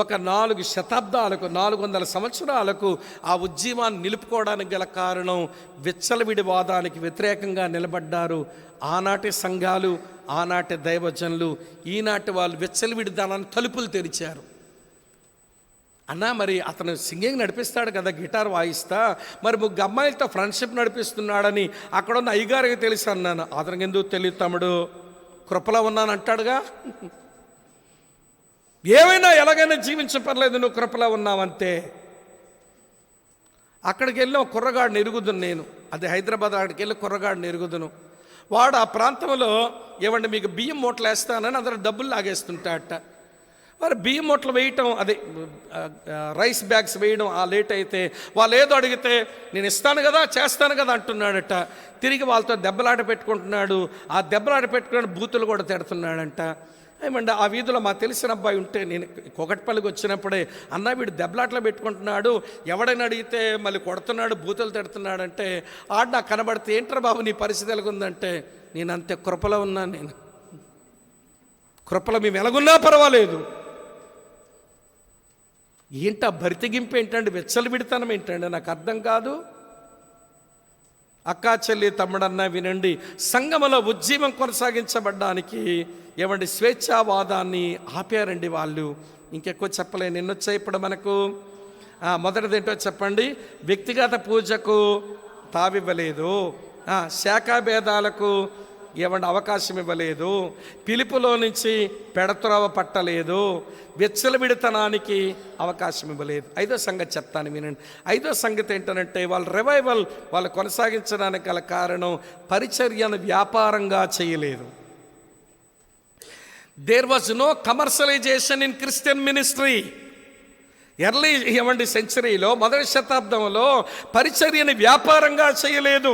ఒక 4 శతాబ్దాలకు 400 సంవత్సరాలకు ఆ ఉద్యమాన్ని నిలుపుకోవడానికి గల కారణం విచ్చలవిడి వాదానికి వ్యతిరేకంగా నిలబడ్డారు. ఆనాటి సంఘాలు, ఆనాటి దైవజనులు, ఈనాటి వాళ్ళు విచ్చలవిడి దానాన్ని తలుపులు తెరిచారు. అన్నా మరి అతను సింగింగ్ నడిపిస్తాడు కదా, గిటార్ వాయిస్తా, మరి 3 అమ్మాయిలతో ఫ్రెండ్షిప్ నడిపిస్తున్నాడని అక్కడ ఉన్న అయ్యగారికి తెలుసు అన్నాను. అతనికి ఎందుకు తెలియదు తమ్ముడు, కృపలో ఉన్నాను అంటాడుగా. ఏమైనా ఎలాగైనా జీవించపర్లేదు, నువ్వు కృపలో ఉన్నావంతే. అక్కడికి వెళ్ళి ఒక కుర్రగాడిని ఎరుగుదును నేను, అది హైదరాబాద్. అక్కడికి వెళ్ళి కుర్రగాడిని ఎరుగుదును. వాడు ఆ ప్రాంతంలో ఏమంటే మీకు బియ్యం మూటలు వేస్తానని అందరూ డబ్బులు లాగేస్తుంటాడట. వారు బియ్యం మూటలు వేయటం, అదే రైస్ బ్యాగ్స్ వేయడం ఆ లేట్ అయితే వాళ్ళు ఏదో అడిగితే నేను ఇస్తాను కదా, చేస్తాను కదా అంటున్నాడట. తిరిగి వాళ్ళతో దెబ్బలాట పెట్టుకుంటున్నాడు. ఆ దెబ్బలాట పెట్టుకుని బూతులు కూడా తిడుతున్నాడంట. ఏమంటే ఆ వీధిలో మా తెలిసిన అబ్బాయి ఉంటే, నేను కొకట్పల్లికి వచ్చినప్పుడే, అన్న వీడు దెబ్బలాట్లో పెట్టుకుంటున్నాడు, ఎవడైనా అడిగితే మళ్ళీ కొడుతున్నాడు, బూతులు తిడుతున్నాడంటే, ఆడ నాకు కనబడితే ఏంట్రా బాబు నీ పరిస్థితి ఎలాగుందంటే, నేను అంతే కృపలో ఉన్నాను. నేను కృపలో మేము ఎలాగున్నా పర్వాలేదు. ఏంటా భరితెగింపు ఏంటండి, వెచ్చలు విడతనం ఏంటండి, నాకు అర్థం కాదు. అక్కా చెల్లి తమ్ముడన్నా వినండి, సంఘములో ఉద్యమం కొనసాగించబడ్డానికి ఏమండి స్వేచ్ఛావాదాన్ని ఆపారండి వాళ్ళు. ఇంకెక్కువ చెప్పలేను, ఎన్నొచ్చాయి ఇప్పుడు మనకు. మొదటిది ఏంటో చెప్పండి, వ్యక్తిగత పూజకు తావివ్వలేదు, శాఖాభేదాలకు ఏమంటే అవకాశం ఇవ్వలేదు, పిలుపులో నుంచి పెడత్రోవ పట్టలేదు, విచ్చలవిడితనానికి అవకాశం ఇవ్వలేదు. 5వ సంగతి చెప్తాను వినండి. 5వ సంగతి ఏంటంటే, వాళ్ళ రివైవల్ వాళ్ళు కొనసాగించడానికి గల కారణం పరిచర్యను వ్యాపారంగా చేయలేదు. There was no commercialization in Christian ministry. Early ఏమండి సెంచరీలో, మొదటి శతాబ్దంలో పరిచర్యని వ్యాపారంగా చేయలేదు.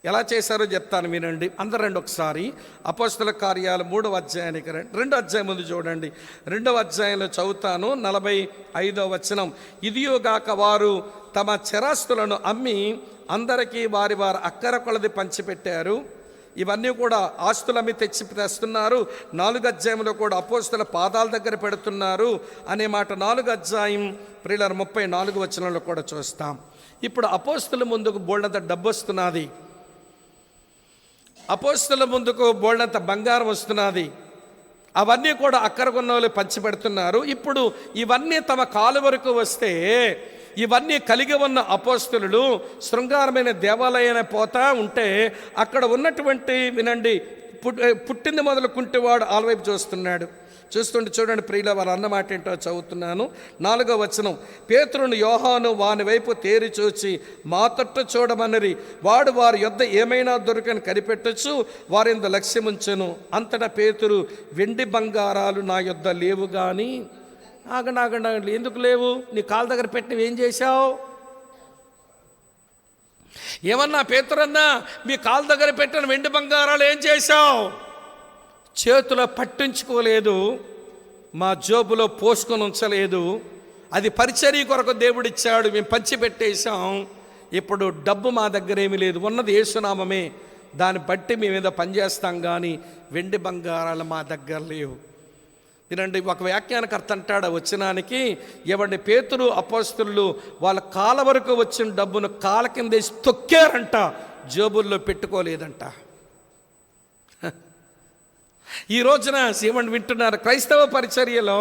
ఎలా చేశారో చెప్తాను వినండి. అందరు రండి ఒకసారి. అపోస్తల కార్యాలు 3వ అధ్యాయానికి రండి. 2వ అధ్యాయం ముందు చూడండి. 2వ అధ్యాయంలో చదువుతాను, 45వ వచనం. ఇదియోగాక వారు తమ చరాస్తులను అమ్మి అందరికీ వారి వారి అక్కర కొలది పంచిపెట్టారు. ఇవన్నీ కూడా ఆస్తులమ్మి తెస్తున్నారు. 4వ అధ్యాయంలో కూడా అపోస్తల పాదాల దగ్గర పెడుతున్నారు అనే మాట 4వ అధ్యాయం 34వ వచనంలో కూడా చూస్తాం. ఇప్పుడు అపోస్తల ముందుకు బోల్డంత డబ్బు వస్తున్నది, అపోస్తల ముందుకు బోల్డంత బంగారం వస్తున్నది. అవన్నీ కూడా అక్కర కొన్న వాళ్ళు పంచిపెడుతున్నారు. ఇప్పుడు ఇవన్నీ తమ కాలు వరకు వస్తే, ఇవన్నీ కలిగి ఉన్న అపోస్తలులు శృంగారమైన దేవాలయాన్ని పోతా ఉంటే, అక్కడ ఉన్నటువంటి వినండి, పుట్టింది మొదలుకుంటేవాడు ఆలవైపు చూస్తున్నాడు. చూడండి ప్రియుల, వారు అన్నమాట ఏంటో చదువుతున్నాను. 4వ వచనం. పేతురును యోహాను వాని వైపు తేరి చూచి మా తట్టు చూడమన్నరి. వాడు వారి యొద్ద ఏమైనా దొరకని కనిపెట్టచ్చు, వారిందు లక్ష్యముంచెను. అంతటా పేతురు, వెండి బంగారాలు నా యొద్ద లేవు కానీ. ఆగండి, ఎందుకు లేవు? నీ కాళ్ళ దగ్గర పెట్టినవి ఏం చేశావు? ఏమన్నా పేతురన్నా, మీ కాళ్ళ దగ్గర పెట్టిన వెండి బంగారాలు ఏం చేశావు? చేతిలో పట్టించుకోలేదు, మా జోబులో పోసుకొని ఉంచలేదు. అది పరిచర్య కొరకు దేవుడిచ్చాడు, మేము పంచిపెట్టేశాం. ఇప్పుడు డబ్బు మా దగ్గర ఏమీ లేదు, ఉన్నది యేసునామమే, దాన్ని బట్టి మేము ఏదో పనిచేస్తాం కానీ వెండి బంగారాలు మా దగ్గర లేవు. వినండి, ఒక వ్యాఖ్యానకర్త అంటాడు వచనానికి, ఏమండి పేతురు అపోస్తలులు వాళ్ళ కాళ్ళ వరకు వచ్చిన డబ్బును కాళ్ళ కింద వేసి తొక్కారంట, జోబుల్లో పెట్టుకోలేదంట. ఈ రోజున ఏమండి వింటున్నారు, క్రైస్తవ పరిచర్యలో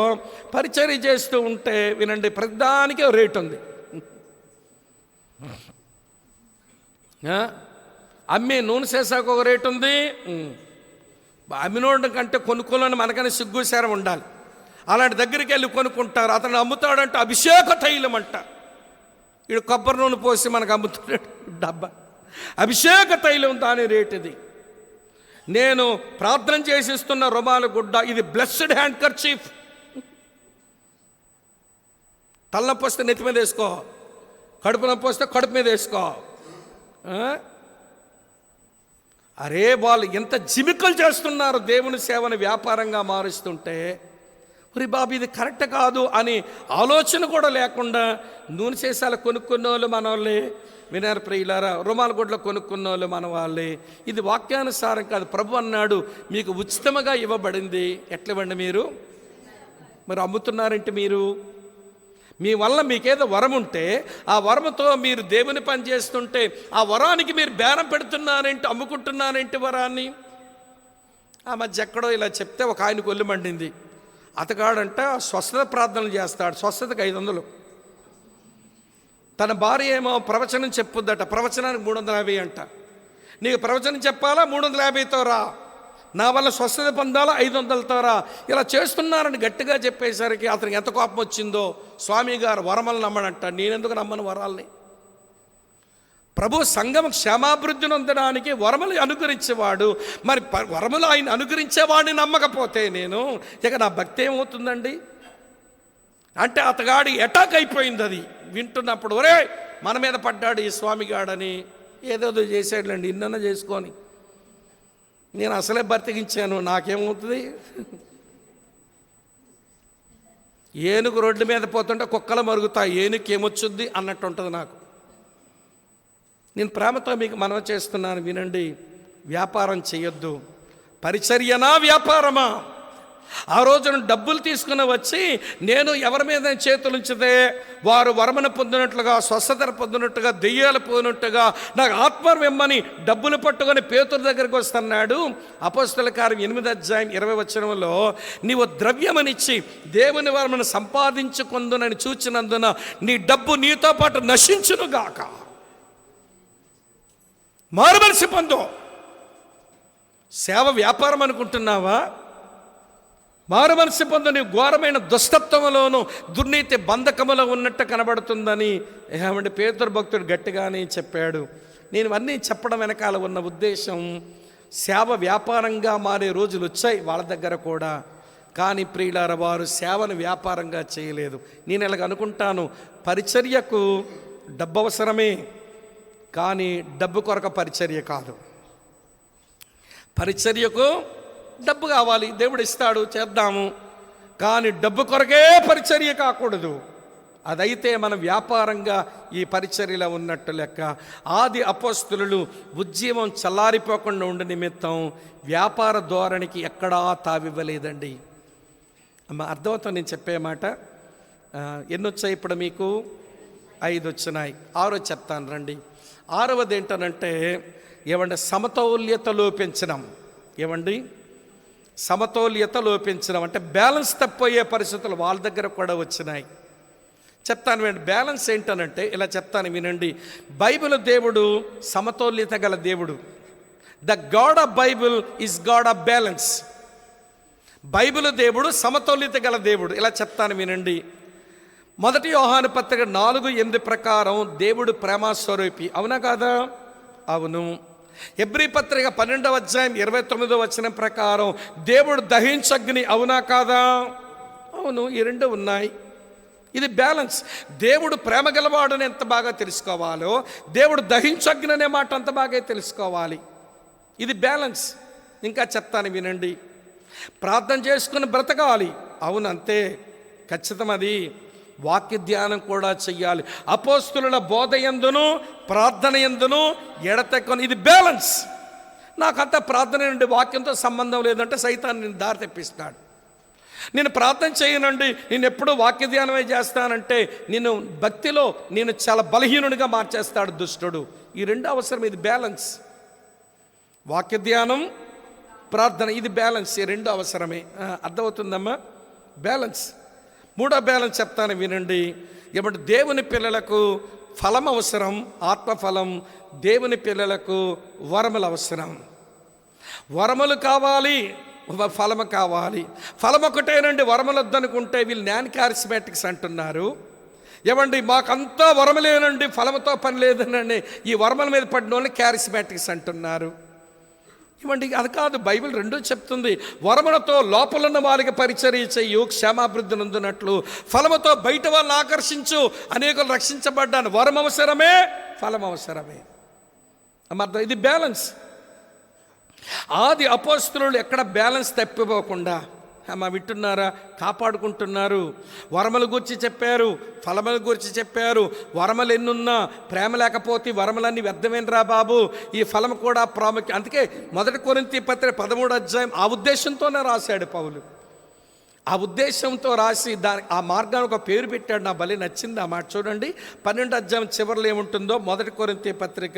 పరిచర్య చేస్తూ ఉంటే వినండి, ప్రతిదానికి రేటు ఉంది. అమ్మే నూనె చేసాక ఒక రేటు ఉంది, అమ్మినోడు కంటే కొనుక్కోవాలని మనకని సిగ్గుసారం ఉండాలి. అలాంటి దగ్గరికి వెళ్ళి కొనుక్కుంటారు. అతను అమ్ముతాడంటే అభిషేక తైలం అంట. ఇడు కొబ్బరి నూనె పోసి మనకు అమ్ముతున్నాడు డబ్బా. అభిషేక తైలం దాని రేటుది. నేను ప్రార్థన చేసిస్తున్న రుమాల గుడ్డ, ఇది బ్లెస్డ్ హ్యాండ్ కర్చీఫ్. తలనొప్పి వస్తే నెత్తి మీద వేసుకో, కడుపు నొప్పి వస్తే కడుపు మీద వేసుకో. అరే వాళ్ళు ఎంత జిమికలు చేస్తున్నారు, దేవుని సేవను వ్యాపారంగా మారుస్తుంటే. బాబు ఇది కరెక్ట్ కాదు అని ఆలోచన కూడా లేకుండా నూనె సీసాలు కొనుక్కున్న వాళ్ళు మన వాళ్ళే, వినారు ప్రియులారా, రుమాల గుడ్లు కొనుక్కున్న వాళ్ళు మన వాళ్ళే. ఇది వాక్యానుసారం కాదు. ప్రభు అన్నాడు మీకు ఉచితంగా ఇవ్వబడింది, ఎట్లా ఇవ్వండి మీరు? మరి అమ్ముతున్నారంటే మీరు, మీ వల్ల మీకేదో వరం ఉంటే ఆ వరముతో మీరు దేవుని పని చేస్తుంటే ఆ వరానికి మీరు బేరం పెడుతున్నారేంటి, అమ్ముకుంటున్నారేంటి వరాన్ని? ఆ మధ్య ఎక్కడో ఇలా చెప్తే ఒక ఆయనకు ఒళ్ళు మండింది. అతగాడంట స్వస్థత ప్రార్థనలు చేస్తాడు, స్వస్థతకు 500. తన భార్య ఏమో ప్రవచనం చెప్పుద్దట, ప్రవచనానికి 350 అంట. నీకు ప్రవచనం చెప్పాలా 350తో రా, నా వల్ల స్వస్థత పొందాలా 500తో రా. ఇలా చేస్తున్నారని గట్టిగా చెప్పేసరికి అతనికి ఎంత కోపం వచ్చిందో. స్వామి గారు వరమలు నమ్మడంట. నేనెందుకు నమ్మను వరాల్ని? ప్రభు సంఘం క్షేమాభివృద్ధిని పొందడానికి వరములు అనుగ్రహించేవాడు. మరి వరములు ఆయన అనుగ్రహించేవాడిని నమ్మకపోతే నేను ఇక నా భక్తి ఏమవుతుందండి? అంటే అతగాడి అటాక్ అయిపోయింది. అది వింటున్నప్పుడు ఒరే మన మీద పడ్డాడు ఈ స్వామిగాడని ఏదేదో చేసాడులేండి, ఇన్నన్నా చేసుకొని. నేను అసలే బ్రతికించాను, నాకేమవుతుంది? ఏనుగు రోడ్డు మీద పోతుంటే కుక్కలు మరుగుతాయి, ఏనుగుకి ఏమొచ్చుద్ది అన్నట్టు ఉంటుంది నాకు. నేను ప్రేమతో మీకు మనవి చేస్తున్నాను, వినండి. వ్యాపారం చేయొద్దు. పరిచర్యనా వ్యాపారమా? ఆ రోజున డబ్బులు తీసుకుని వచ్చి నేను ఎవరి మీద చేతులుంచితే వారు వరమను పొందినట్లుగా, స్వస్థతను పొందినట్టుగా, దెయ్యాలు పోయినట్టుగా నాకు ఆత్మను ఇమ్మని డబ్బులు పట్టుకొని పేతురు దగ్గరికి వస్తున్నాడు. అపోస్తల కార్యం 8:20 నీవు ద్రవ్యమనిచ్చి దేవుని వరమను సంపాదించుకుందునని చూచినందున నీ డబ్బు నీతో పాటు నశించునుగాక. మారుమనసు పొందు. సేవ వ్యాపారం అనుకుంటున్నావా? మారుమనసు పొందు. నీ ఘోరమైన దుష్టత్వంలోను దుర్నీతి బంధకములో ఉన్నట్టు కనబడుతుందని ఏమంటే పేతురు భక్తుడు గట్టిగానే చెప్పాడు. నేను అన్నీ చెప్పడం వెనకాల ఉన్న ఉద్దేశం, సేవ వ్యాపారంగా మారే రోజులు వచ్చాయి వాళ్ళ దగ్గర కూడా. కానీ ప్రియులార, వారు సేవను వ్యాపారంగా చేయలేదు. నేను ఇలాగ అనుకుంటాను, పరిచర్యకు డబ్బు అవసరమే, కానీ డబ్బు కొరకు పరిచర్య కాదు. పరిచర్యకు డబ్బు కావాలి, దేవుడు ఇస్తాడు, చేద్దాము. కానీ డబ్బు కొరకే పరిచర్య కాకూడదు. అదైతే మనం వ్యాపారంగా ఈ పరిచర్యలో ఉన్నట్టు లెక్క. ఆది అపోస్తలులు ఉద్యమం చల్లారిపోకుండా ఉండే నిమిత్తం వ్యాపార ధోరణికి ఎక్కడా తావివ్వలేదండి. అర్థమవుతుంది నేను చెప్పే మాట. ఎన్ని వచ్చాయి ఇప్పుడు మీకు? 5 వచ్చినాయి. 6 చెప్తాను రండి. 6వది ఏంటనంటే ఏమంటే సమతౌల్యత లోపించడం. ఏమండి? సమతౌల్యత లోపించడం అంటే బ్యాలెన్స్ తప్పిపోయే పరిస్థితులు వాళ్ళ దగ్గర కూడా వచ్చినాయి. చెప్తాను వినండి. బ్యాలెన్స్ ఏంటనంటే ఇలా చెప్తాను వినండి. బైబిల్ దేవుడు సమతౌల్యత గల దేవుడు. The God of Bible is God of balance. Bible దేవుడు సమతౌల్యత గల దేవుడు. ఇలా చెప్తాను వినండి. 1 యోహాను పత్రిక 4:8 ప్రకారం దేవుడు ప్రేమస్వరూపి. అవునా కాదా? అవును. హెబ్రీ పత్రిక 12:29 ప్రకారం దేవుడు దహించగ్ని. అవునా కాదా? అవును. ఈ 2 ఉన్నాయి. ఇది బ్యాలెన్స్. దేవుడు ప్రేమ గలవాడని ఎంత బాగా తెలుసుకోవాలో దేవుడు దహించగ్ని అనే మాట అంత బాగా తెలుసుకోవాలి. ఇది బ్యాలెన్స్. ఇంకా చెప్తాను వినండి. ప్రార్థన చేసుకుని బ్రతకాలి. అవును, అంతే, ఖచ్చితం. అది వాక్య ధ్యానం కూడా చెయ్యాలి. అపోస్తుల బోధ యందును ప్రార్థన యందును ఎడతెక్కని. ఇది బ్యాలెన్స్. నాకంతా ప్రార్థన నుండి వాక్యంతో సంబంధం లేదంటే సైతాన్ని నేను దారి తెప్పిస్తాడు. నేను ప్రార్థన చేయనండి, నేను ఎప్పుడూ వాక్య ధ్యానమే చేస్తానంటే నేను భక్తిలో నేను చాలా బలహీనుడిగా మార్చేస్తాడు దుష్టుడు. ఈ 2 అవసరం. ఇది బ్యాలెన్స్. వాక్య ధ్యానం, ప్రార్థన, ఇది బ్యాలెన్స్. ఈ 2 అవసరమే. అర్థమవుతుందమ్మా? బ్యాలెన్స్. 3వ బ్యాలెన్స్ చెప్తాను వినండి. ఏమంటే దేవుని పిల్లలకు ఫలం అవసరం, ఆత్మఫలం. దేవుని పిల్లలకు వరములు అవసరం. వరములు కావాలి, ఫలము కావాలి. ఫలం ఒకటేనండి. వరములు వద్దనుకుంటే వీళ్ళు నాన్ క్యారిస్మాటిక్స్ అంటున్నారు. ఏమండి మాకంతా వరములేనండి, ఫలముతో పని లేదనండి ఈ వరముల మీద పడిన వాళ్ళని క్యారిస్మాటిక్స్ అంటున్నారు. ఇవ్వండి, అది కాదు. బైబిల్ 2 చెప్తుంది. వరములతో లోపలున్న వారికి పరిచర్య చెయ్యు, క్షేమాభివృద్ధి నందునట్లు. ఫలముతో బయట వాళ్ళని ఆకర్షించు, అనేకులు రక్షించబడ్డాను. వరం అవసరమే, ఫలం అవసరమే. అర్థం? ఇది బ్యాలెన్స్. ఆది అపోస్తలులు ఎక్కడ బ్యాలెన్స్ తప్పిపోకుండా అమ్మ వింటున్నారా? కాపాడుకుంటున్నారు. వరముల గురించి చెప్పారు, ఫలముల గురించి చెప్పారు. వరములు ఎన్నున్నా ప్రేమ లేకపోతే వరములన్నీ వ్యర్థమేనరా బాబు, ఈ ఫలం కూడా ప్రాముఖ్యం. అందుకే 1 కొరింథీ పత్రిక 13వ అధ్యాయం ఆ ఉద్దేశంతోనే రాశాడు పౌలు. ఆ ఉద్దేశంతో రాసి ఆ మార్గానికి ఒక పేరు పెట్టాడు. నా భలే నచ్చింది ఆ మాట. చూడండి 12వ అధ్యాయం చివరిలో ఏముంటుందో. 1 కొరింథీ పత్రిక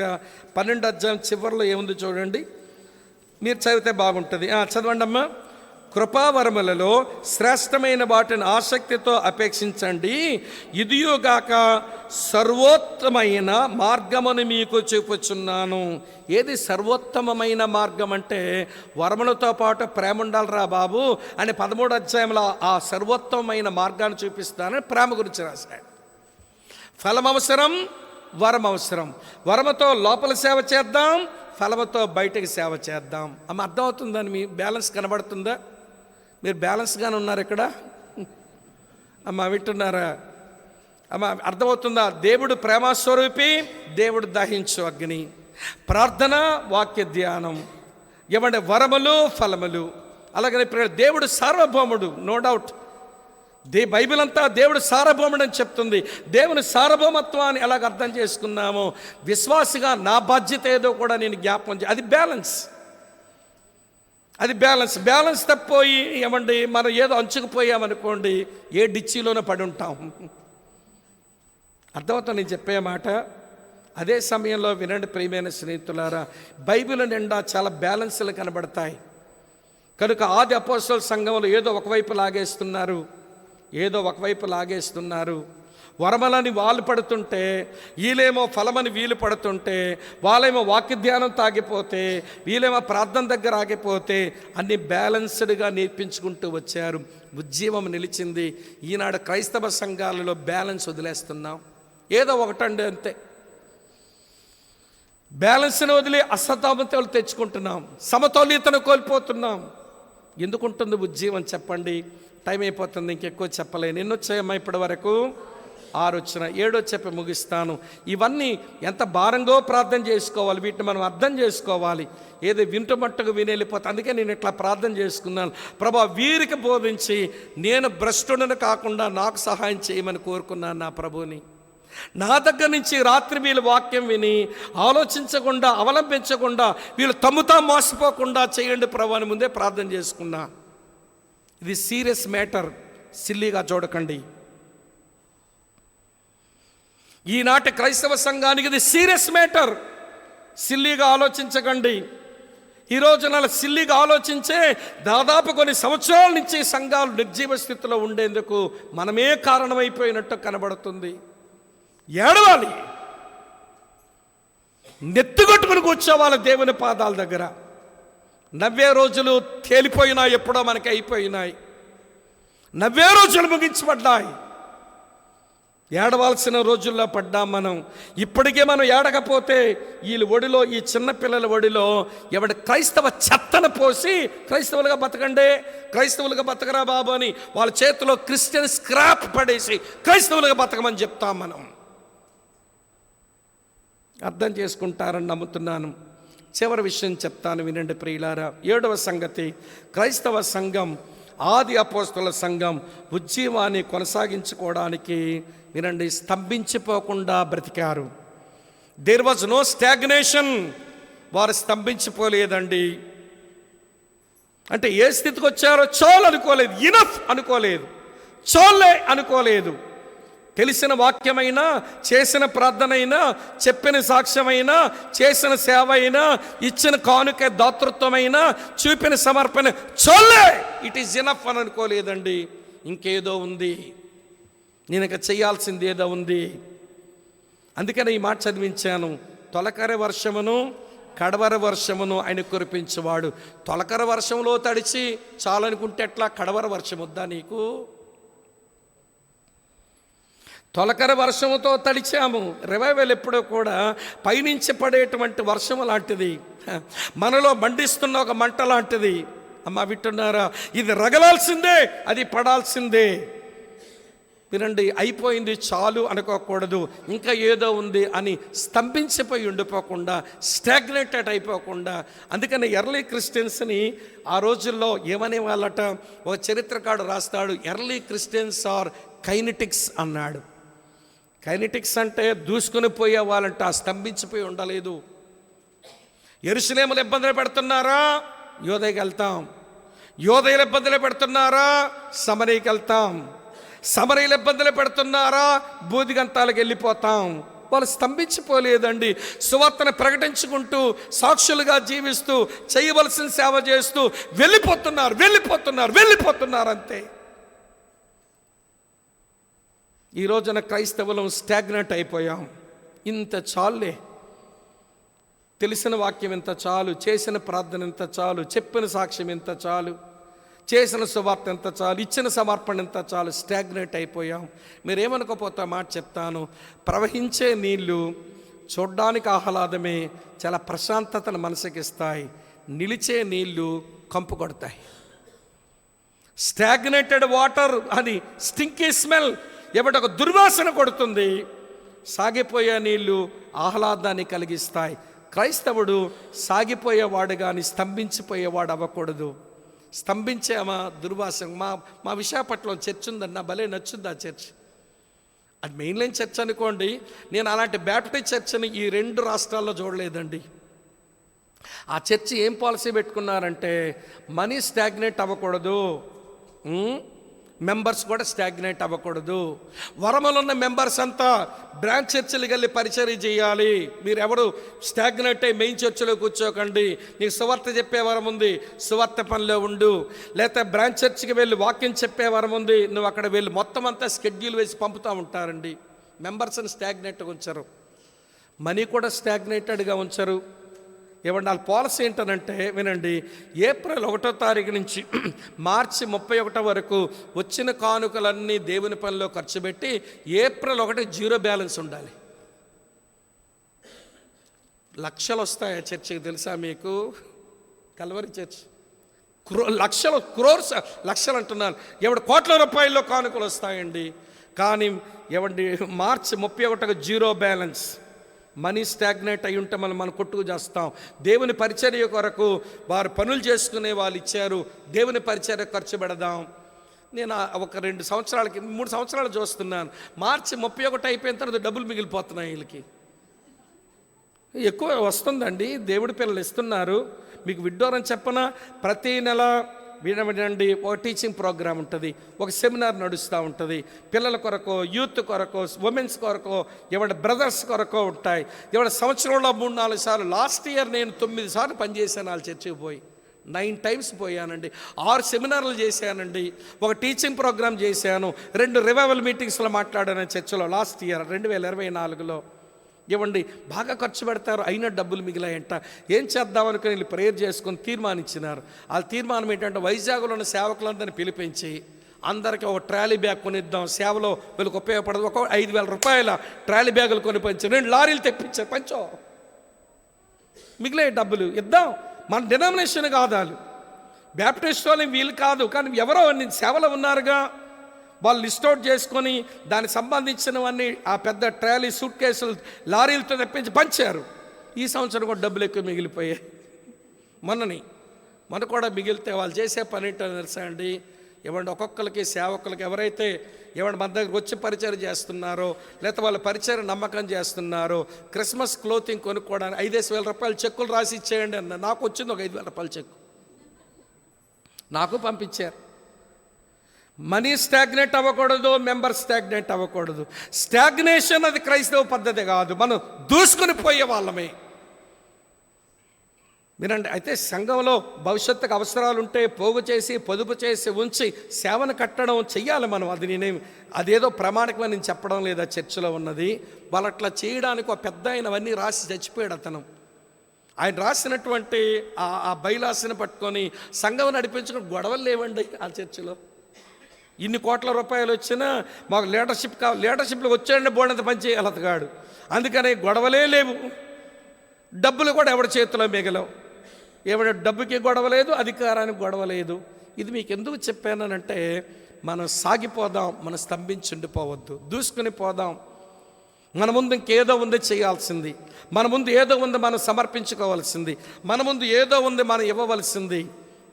12వ అధ్యాయం చివరిలో ఏముంది చూడండి. మీరు చదివితే బాగుంటుంది. చదవండి అమ్మా. కృపావరములలో శ్రేష్టమైన వాటిని ఆసక్తితో అపేక్షించండి, ఇదియుగాక సర్వోత్తమైన మార్గమును మీకు చూపుచున్నాను. ఏది సర్వోత్తమమైన మార్గం అంటే వరములతో పాటు ప్రేమ ఉండాలిరా బాబు అని 13వ అధ్యాయంలో ఆ సర్వోత్తమమైన మార్గాన్ని చూపిస్తానని ప్రేమ గురించి రాశాడు. ఫలం అవసరం, వరం అవసరం. వరముతో లోపల సేవ చేద్దాం, ఫలముతో బయటకు సేవ చేద్దాం. అమ్మ అర్థమవుతుందని మీ బ్యాలెన్స్ కనబడుతుందా? మీరు బ్యాలెన్స్గానే ఉన్నారు ఇక్కడ? అమ్మ వింటున్నారా? అమ్మ అర్థమవుతుందా? దేవుడు ప్రేమస్వరూపి, దేవుడు దహించు అగ్ని. ప్రార్థన, వాక్య ధ్యానం, ఏమంటే వరములు, ఫలములు. అలాగనే దేవుడు సార్వభౌముడు, నో డౌట్. బైబిల్ అంతా దేవుడు సార్వభౌముడు అని చెప్తుంది. దేవుని సార్వభౌమత్వాన్ని ఎలాగ అర్థం చేసుకున్నామో విశ్వాసిగా నా బాధ్యత ఏదో కూడా నేను జ్ఞాపకం అది బ్యాలెన్స్. అది బ్యాలెన్స్ తప్పిపోయి ఏమండి మనం ఏదో అంచుకుపోయామనుకోండి, ఏ డిచ్చిలోనే పడి ఉంటాం. అర్థమవుతుంది నేను చెప్పే మాట. అదే సమయంలో వినండి ప్రియమైన స్నేహితులారా, బైబిల్ నిండా చాలా బ్యాలెన్స్లు కనబడతాయి. కనుక ఆది అపోస్తలుల సంఘంలో ఏదో ఒకవైపు లాగేస్తున్నారు. వరమలని వాళ్ళు పడుతుంటే, వీళ్ళేమో ఫలమని వీళ్ళు పడుతుంటే, వాళ్ళేమో వాక్య ధ్యానం తాగిపోతే, వీళ్ళేమో ప్రార్థన దగ్గర ఆగిపోతే, అన్ని బ్యాలెన్స్డ్గా నేర్పించుకుంటూ వచ్చారు. ఉజ్జీవం నిలిచింది. ఈనాడు క్రైస్తవ సంఘాలలో బ్యాలెన్స్ వదిలేస్తున్నాం. ఏదో ఒకటండి అంతే. బ్యాలెన్స్ని వదిలి అసమతుల్యతలు తెచ్చుకుంటున్నాం, సమతుల్యతను కోల్పోతున్నాం. ఎందుకుంటుంది ఉజ్జీవం చెప్పండి? టైం అయిపోతుంది, ఇంకెక్కువ చెప్పలేను. ఎన్ని వచ్చాయమ్మా ఇప్పటి వరకు? 6 వచ్చిన. 7 చెప్పి ముగిస్తాను. ఇవన్నీ ఎంత భారంగా ప్రార్థన చేసుకోవాలి, వీటిని మనం అర్థం చేసుకోవాలి. ఏదో వింటుమట్టుకు వినేళ్ళిపోతే. అందుకే నేను ఇట్లా ప్రార్థన చేసుకున్నాను, ప్రభా వీరికి బోధించి నేను భ్రష్టుడను కాకుండా నాకు సహాయం చేయమని కోరుకున్నాను నా ప్రభుని. నా దగ్గర నుంచి రాత్రి వీళ్ళు వాక్యం విని ఆలోచించకుండా, అవలంబించకుండా, వీళ్ళు తమ్ముతా మోసపోకుండా చేయండి ప్రభు అని ముందే ప్రార్థన చేసుకున్నా. ఇది సీరియస్ మ్యాటర్, సిల్లీగా చూడకండి. ఈనాటి క్రైస్తవ సంఘానికి ఇది సీరియస్ మ్యాటర్, సిల్లీగా ఆలోచించకండి. ఈరోజు సిల్లీగా ఆలోచించే దాదాపు కొన్ని సంవత్సరాల నుంచి సంఘాలు నిర్జీవ స్థితిలో ఉండేందుకు మనమే కారణమైపోయినట్టు కనబడుతుంది. ఏడవాలి, నెత్తుగొట్టుకుని కూర్చోవాలి దేవుని పాదాల దగ్గర. నవ్వే రోజులు తేలిపోయినాయి, ఎప్పుడో మనకి అయిపోయినాయి. నవ్వే రోజులు ముగించబడ్డాయి. ఏడవాల్సిన రోజుల్లో పడ్డాం మనం. ఇప్పటికే మనం ఏడకపోతే వీళ్ళ ఒడిలో, ఈ చిన్నపిల్లల ఒడిలో ఎవడి క్రైస్తవ చెత్తను పోసి క్రైస్తవులుగా బతకండి, క్రైస్తవులుగా బతకరా బాబు అని వాళ్ళ చేతిలో క్రిస్టియన్ స్క్రాప్ పడేసి క్రైస్తవులుగా బతకమని చెప్తాం మనం. అర్థం చేసుకుంటారని నమ్ముతున్నాను. చివరి విషయం చెప్తాను వినండి ప్రియులారా. 7వ సంగతి, క్రైస్తవ సంఘం, ఆది అపోస్తలుల సంఘం ఉజ్జీవాన్ని కొనసాగించుకోవడానికి వినండి స్తంభించిపోకుండా బ్రతికారు. There was no stagnation. వారు స్తంభించిపోలేదండి. అంటే ఏ స్థితికి వచ్చారో చాలు అనుకోలేదు, ఇనఫ్ అనుకోలేదు, చాలే అనుకోలేదు. తెలిసిన వాక్యమైనా, చేసిన ప్రార్థనైనా, చెప్పిన సాక్ష్యమైనా, చేసిన సేవ అయినా, ఇచ్చిన కానుక దాతృత్వమైనా, చూపిన సమర్పణ చాలే, ఇట్ ఈజ్ ఇనఫ్ అని అనుకోలేదండి. ఇంకేదో ఉంది, నేను ఇక చేయాల్సింది ఏదో ఉంది. అందుకని ఈ మాట చదివించాను. తొలకరి వర్షమును కడవర వర్షమును ఆయన కురిపించేవాడు. తొలకరి వర్షంలో తడిచి చాలనుకుంటే ఎట్లా? కడవర వర్షం వద్దా నీకు? తొలకరి వర్షముతో తడిచాము. రివైవల్ ఎప్పుడో కూడా పైనుంచి పడేటువంటి వర్షము లాంటిది, మనలో మండిస్తున్న ఒక మంట లాంటిది. అమ్మ వింటున్నారా? ఇది రగలాల్సిందే, అది పడాల్సిందే. వినండి, అయిపోయింది చాలు అనుకోకూడదు, ఇంకా ఏదో ఉంది అని స్తంభించిపోయి ఉండిపోకుండా, స్టాగ్నేటెడ్ అయిపోకుండా. అందుకని ఎర్లీ క్రిస్టియన్స్ని ఆ రోజుల్లో ఏమనే వాళ్ళట, ఒక చరిత్రకారుడు రాస్తాడు, ఎర్లీ క్రిస్టియన్స్ ఆర్ కైనెటిక్స్ అన్నాడు. కైనెటిక్స్ అంటే దూసుకుని పోయే వాళ్ళంట, స్తంభించిపోయి ఉండలేదు. యెరూషలేములో ఇబ్బందులు పెడుతున్నారా, యోదయకి వెళ్తాం. యోదయలు ఇబ్బందులు పెడుతున్నారా, సమరయకి వెళ్తాం. సమరయలు ఇబ్బందులు పెడుతున్నారా, బూదిగంతాలకు వెళ్ళిపోతాం. వాళ్ళు స్తంభించిపోలేదండి. సువార్తను ప్రకటించుకుంటూ, సాక్షులుగా జీవిస్తూ, చేయవలసిన సేవ చేస్తూ వెళ్ళిపోతున్నారు అంతే. ఈ రోజున క్రైస్తవులం స్టాగ్నెట్ అయిపోయాం. ఇంత చాలులే, తెలిసిన వాక్యం ఇంత చాలు, చేసిన ప్రార్థన ఇంత చాలు, చెప్పిన సాక్ష్యం ఇంత చాలు, చేసిన సువార్త ఎంత చాలు, ఇచ్చిన సమర్పణ ఎంత చాలు. స్టాగ్నేట్ అయిపోయాం. మీరేమనుకోపోతే మాట చెప్తాను, ప్రవహించే నీళ్లు చూడ్డానికి ఆహ్లాదమే, చాలా ప్రశాంతతను మనసుకి ఇస్తాయి. నిలిచే నీళ్లు కంపు కొడతాయి. స్టాగ్నేటెడ్ వాటర్ అది స్టింకీ స్మెల్, ఒక దుర్వాసన కొడుతుంది. సాగిపోయే నీళ్లు ఆహ్లాదాన్ని కలిగిస్తాయి. క్రైస్తవుడు సాగిపోయేవాడు కానీ స్తంభించిపోయేవాడు అవ్వకూడదు. స్తంభించామా దుర్వాసన. మా విశాఖపట్నంలో చర్చ్ ఉందన్న, భలే నచ్చుంది ఆ చర్చ్. అది మెయిన్ లైన్ చర్చ్ అనుకోండి. నేను అలాంటి బ్యాప్టిస్ట్ చర్చ్ని ఈ 2 రాష్ట్రాల్లో చూడలేదండి. ఆ చర్చ్ ఏం పాలసీ పెట్టుకున్నారంటే, మనీ స్టాగ్నేట్ అవ్వకూడదు, మెంబర్స్ కూడా స్టాగ్నేట్ అవ్వకూడదు. వరములున్న మెంబర్స్ అంతా బ్రాంచ్ చర్చిలకు వెళ్ళి పరిచర్య చేయాలి. మీరెవరు స్టాగ్నేట్ అయ్యి మెయిన్ చర్చిలో కూర్చోకండి. నీకు సువార్త చెప్పే వరం ఉంది, సువార్త పనిలో ఉండు. లేకపోతే బ్రాంచ్ చర్చికి వెళ్ళి వాక్యం చెప్పే వరం ఉంది, నువ్వు అక్కడ వెళ్ళి. మొత్తం అంతా స్కెడ్యూల్ వేసి పంపుతూ ఉంటారండి. మెంబర్స్ని స్టాగ్నేట్గా ఉంచరు, మనీ కూడా స్టాగ్నేటెడ్గా ఉంచరు. వాళ్ళ పాలసీ ఏంటనంటే, వినండి, ఏప్రిల్ 1వ తారీఖు నుంచి మార్చి 31 వరకు వచ్చిన కానుకలన్నీ దేవుని పనిలో ఖర్చు పెట్టి ఏప్రిల్ 1 జీరో బ్యాలెన్స్ ఉండాలి. లక్షలు వస్తాయి ఆ చర్చికి, తెలుసా మీకు? కల్వరి చర్చ్ లక్షలు అంటున్నారు. కోట్ల రూపాయల్లో కానుకలు వస్తాయండి. కానీ మార్చి 31 జీరో బ్యాలెన్స్. మనీ స్టాగ్నేట్ అయి ఉంటే మనం కొట్టుకు చేస్తాం. దేవుని పరిచర్య కొరకు వారు పనులు చేసుకునే వాళ్ళు ఇచ్చారు, దేవుని పరిచర్య ఖర్చు పెడదాం. నేను ఒక 2 సంవత్సరాలకి 3 సంవత్సరాలు చూస్తున్నాను. మార్చి 31 అయిపోయిన తర్వాత డబ్బులు మిగిలిపోతున్నాయి. వీళ్ళకి ఎక్కువ వస్తుందండి. దేవుడి పిల్లలు ఇస్తున్నారు. మీకు విడ్డూరం చెప్పనా, ప్రతీ నెల వినండి, ఒక టీచింగ్ ప్రోగ్రామ్ ఉంటుంది, ఒక సెమినార్ నడుస్తూ ఉంటుంది. పిల్లల కొరకు, యూత్ కొరకు, ఉమెన్స్ కొరకు, బ్రదర్స్ కొరకు ఉంటాయి. సంవత్సరంలో 3-4 సార్లు. లాస్ట్ ఇయర్ నేను 9 సార్లు పనిచేశాను వాళ్ళ చర్చికి పోయి. 9 టైమ్స్ పోయానండి. 6 సెమినార్లు చేశానండి, ఒక టీచింగ్ ప్రోగ్రామ్ చేశాను, 2 రివైవల్ మీటింగ్స్లో మాట్లాడాను చర్చిలో లాస్ట్ ఇయర్ 2024లో. బాగా ఖర్చు పెడతారు, అయినా డబ్బులు మిగిలాయంట. ఏం చేద్దామనుకుని వీళ్ళు ప్రేయర్ చేసుకొని తీర్మానించినారు. వాళ్ళ తీర్మానం ఏంటంటే, వైజాగ్లో ఉన్న సేవకులందరినీ పిలిపించి అందరికీ ఒక ట్రాలీ బ్యాగ్ కొనిద్దాం, సేవలో వీళ్ళకి ఉపయోగపడదు. ఒక 5,000 రూపాయల ట్రాలీ బ్యాగులు కొని పంచి 2 లారీలు తెప్పించారు. పంచో మిగిలే డబ్బులు ఇద్దాం. మన డినామినేషన్ కాదాలు, బ్యాప్టిస్ట్ వాళ్ళు వీళ్ళు కాదు, కానీ ఎవరో సేవలో ఉన్నారుగా, వాళ్ళు లిస్ట్ అవుట్ చేసుకొని దానికి సంబంధించినవన్నీ ఆ పెద్ద ట్రాలీ సూట్ కేసులు లారీలతో తెప్పించి పంచారు. ఈ సంవత్సరం కూడా డబ్బులు ఎక్కువ మిగిలిపోయాయి. మొన్న కూడా మిగిలితే వాళ్ళు చేసే పని ఏంటో తెలుసా అండి? ఒక్కొక్కరికి సేవకులకి ఎవరైతే మన దగ్గరకు వచ్చి పరిచయం చేస్తున్నారో, లేకపోతే వాళ్ళ పరిచయం నమ్మకం చేస్తున్నారో, క్రిస్మస్ క్లోతింగ్ కొనుక్కోవడానికి 5,000 రూపాయలు చెక్కులు రాసి ఇచ్చేయండి అన్న. నాకు వచ్చింది ఒక 5,000 రూపాయల చెక్కు, నాకు పంపించారు. మనీ స్టాగ్నేట్ అవ్వకూడదు, మెంబర్ స్టాగ్నేట్ అవ్వకూడదు. స్టాగ్నేషన్ అది క్రైస్తవ పద్ధతి కాదు, మనం దూసుకుని పోయే వాళ్ళమే. వినండి, అయితే సంఘంలో భవిష్యత్తుకు అవసరాలు ఉంటే పోగు చేసి పొదుపు చేసి ఉంచి సేవను కట్టడం చెయ్యాలి మనం. అదేదో ప్రామాణికమని నేను చెప్పడం లేదా, చర్చిలో ఉన్నది. వాళ్ళు అట్లా చేయడానికి ఒక పెద్ద ఆయనవన్నీ రాసి చచ్చిపోయాడు అతను. ఆయన రాసినటువంటి ఆ బైలాసిని పట్టుకొని సంఘం నడిపించుకుని గొడవలు లేవండి ఆ చర్చిలో. ఇన్ని కోట్ల రూపాయలు వచ్చినా మాకు లీడర్షిప్ కావాలి, లీడర్షిప్లో వచ్చాడంటే బోర్డంత పని చేయాలి అతగాడు. అందుకని గొడవలే లేవు, డబ్బులు కూడా ఎవరి చేతిలో మిగలవు. డబ్బుకి గొడవ లేదు, అధికారానికి గొడవ లేదు. ఇది మీకు ఎందుకు చెప్పానంటే, మనం సాగిపోదాం, మనం స్తంభించుండిపోవద్దు, దూసుకుని పోదాం. మన ముందు ఇంకేదో ఉంది చేయాల్సింది, మన ముందు ఏదో ఉంది మనం సమర్పించుకోవాల్సింది, మన ముందు ఏదో ఉంది మనం ఇవ్వవలసింది.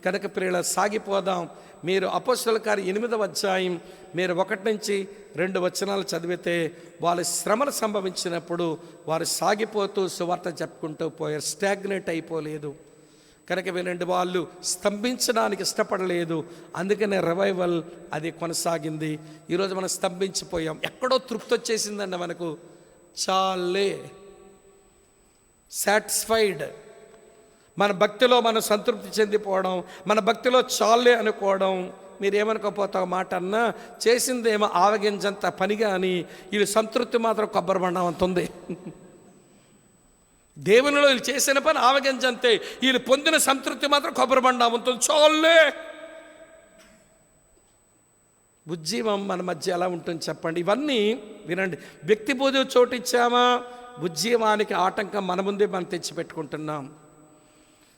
కనుక ప్రియుల సాగిపోదాం. మీరు అపోస్తలుల కార్యం 8వ అధ్యాయం మీరు 1-2 వచనాలు చదివితే వాళ్ళ శ్రమలు సంభవించినప్పుడు వారు సాగిపోతూ సువార్త చెప్పుకుంటూ పోయారు, స్టాగ్నేట్ అయిపోలేదు. కనుక వినండి, వాళ్ళు స్తంభించడానికి ఇష్టపడలేదు. అందుకనే రివైవల్ అది కొనసాగింది. ఈరోజు మనం స్తంభించిపోయాం, ఎక్కడో తృప్తి వచ్చేసిందండి మనకు, చాలే, సాటిస్ఫైడ్. మన భక్తిలో మనం సంతృప్తి చెందిపోవడం, మన భక్తిలో చాలే అనుకోవడం. మీరేమనుకోపోతా మాట అన్నా చేసిందేమో ఆవగింజంత పనిగా అని వీళ్ళు సంతృప్తి మాత్రం కొబ్బరి బండం అంత ఉంది. దేవునిలో వీళ్ళు చేసిన పని ఆవగింజంతే, వీళ్ళు పొందిన సంతృప్తి మాత్రం కొబ్బరి బండం ఉంటుంది, చాలే. ఉజ్జీవం మన మధ్య ఎలా ఉంటుంది చెప్పండి. ఇవన్నీ వినండి, వ్యక్తి పూజ చోటు ఇచ్చామా, ఉజ్జీవానికి ఆటంకం మన ముందే మనం తెచ్చిపెట్టుకుంటున్నాం.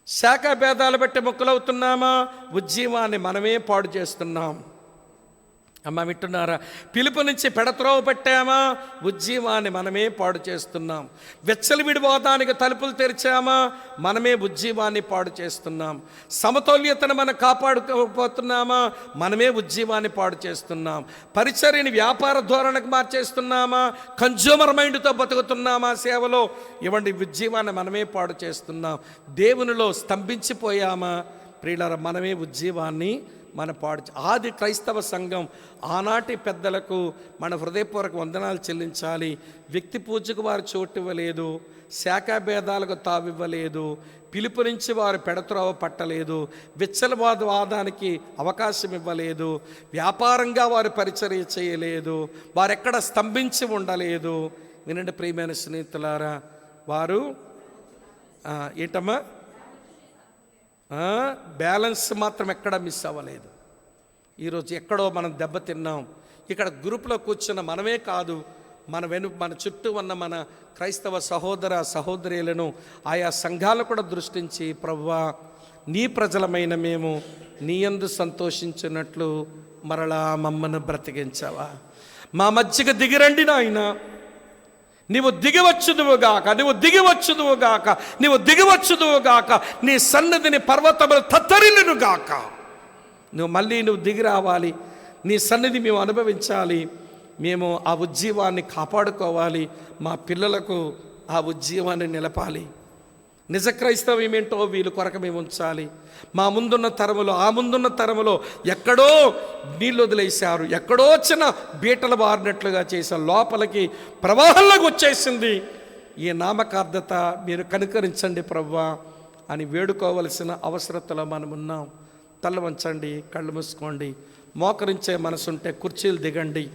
శాఖా భేదాలు బట్టి ముక్కలవుతున్నామా, ఉజ్జీవాన్ని మనమే పాడు చేస్తున్నాం. అమ్మ వింటున్నారా? పిలుపు నుంచి పెడత్రోవ పెట్టామా, ఉజ్జీవాన్ని మనమే పాడు చేస్తున్నాం. విడిపోవడానికి తలుపులు తెరిచామా, మనమే ఉజ్జీవాన్ని పాడు చేస్తున్నాం. సమతౌల్యతను మనం కాపాడుకోపోతున్నామా, మనమే ఉజ్జీవాన్ని పాడు చేస్తున్నాం. పరిచర్యని వ్యాపార ధోరణకు మార్చేస్తున్నామా, కన్జ్యూమర్ మైండ్తో బతుకుతున్నామా సేవలో? ఇవ్వండి, ఉజ్జీవాన్ని మనమే పాడు చేస్తున్నాం. దేవునిలో స్తంభించిపోయామా ప్రియులారా, మనమే ఉజ్జీవాన్ని మన పాడు. ఆది క్రైస్తవ సంఘం ఆనాటి పెద్దలకు మన హృదయపూర్వక వందనాలు చెల్లించాలి. వ్యక్తి పూజకు వారు చోటు ఇవ్వలేదు, శాఖాభేదాలకు తావివ్వలేదు, పిలుపు నుంచి వారు పెడత్రోవ పట్టలేదు, విచ్చలవాదానికి అవకాశం ఇవ్వలేదు, వ్యాపారంగా వారు పరిచర్య చేయలేదు, వారెక్కడ స్తంభించి ఉండలేదు. వినండి ప్రియమైన స్నేహితులారా, వారు ఏంటమ్మా బ్యాలెన్స్ మాత్రం ఎక్కడ మిస్ అవ్వలేదు. ఈరోజు ఎక్కడో మనం దెబ్బతిన్నాం. ఇక్కడ గ్రూప్లో కూర్చున్న మనమే కాదు, మన చుట్టూ ఉన్న మన క్రైస్తవ సహోదర సహోదరులను ఆయా సంఘాలు కూడా దృష్టించి, ప్రభువా నీ ప్రజలమైన మేము నీ యందు సంతోషించినట్లు మరలా మమ్మను బ్రతికించావా, మా మధ్యకి దిగిరండి నాయన, నీవు దిగివచ్చుదువుగాక, నీవు దిగివచ్చుదువుగాక, నీవు దిగివచ్చుదువుగాక, నీ సన్నిధిని పర్వతములు తత్తరిల్లునుగాక. నువ్వు దిగి రావాలి, నీ సన్నిధి మేము అనుభవించాలి, మేము ఆ ఉజ్జీవాన్ని కాపాడుకోవాలి, మా పిల్లలకు ఆ ఉజ్జీవాన్ని నిలపాలి. నిజ క్రైస్తవం ఏంటో వీళ్ళు కొరకు మేము ఉంచాలి. మా ముందున్న తరములో, ఆ ముందున్న తరములో ఎక్కడో నీళ్ళు వదిలేశారు, ఎక్కడో చిన్న బీటలు బారినట్లుగా చేశారు, లోపలికి ప్రవాహంలోకి వచ్చేసింది. ఈ నామకార్థత మీరు కనుకరించండి ప్రభువా అని వేడుకోవలసిన అవసరతలో మనం ఉన్నాం. తల వంచండి, కళ్ళు మూసుకోండి. మోకరించే మనసుంటే కుర్చీలు దిగండి,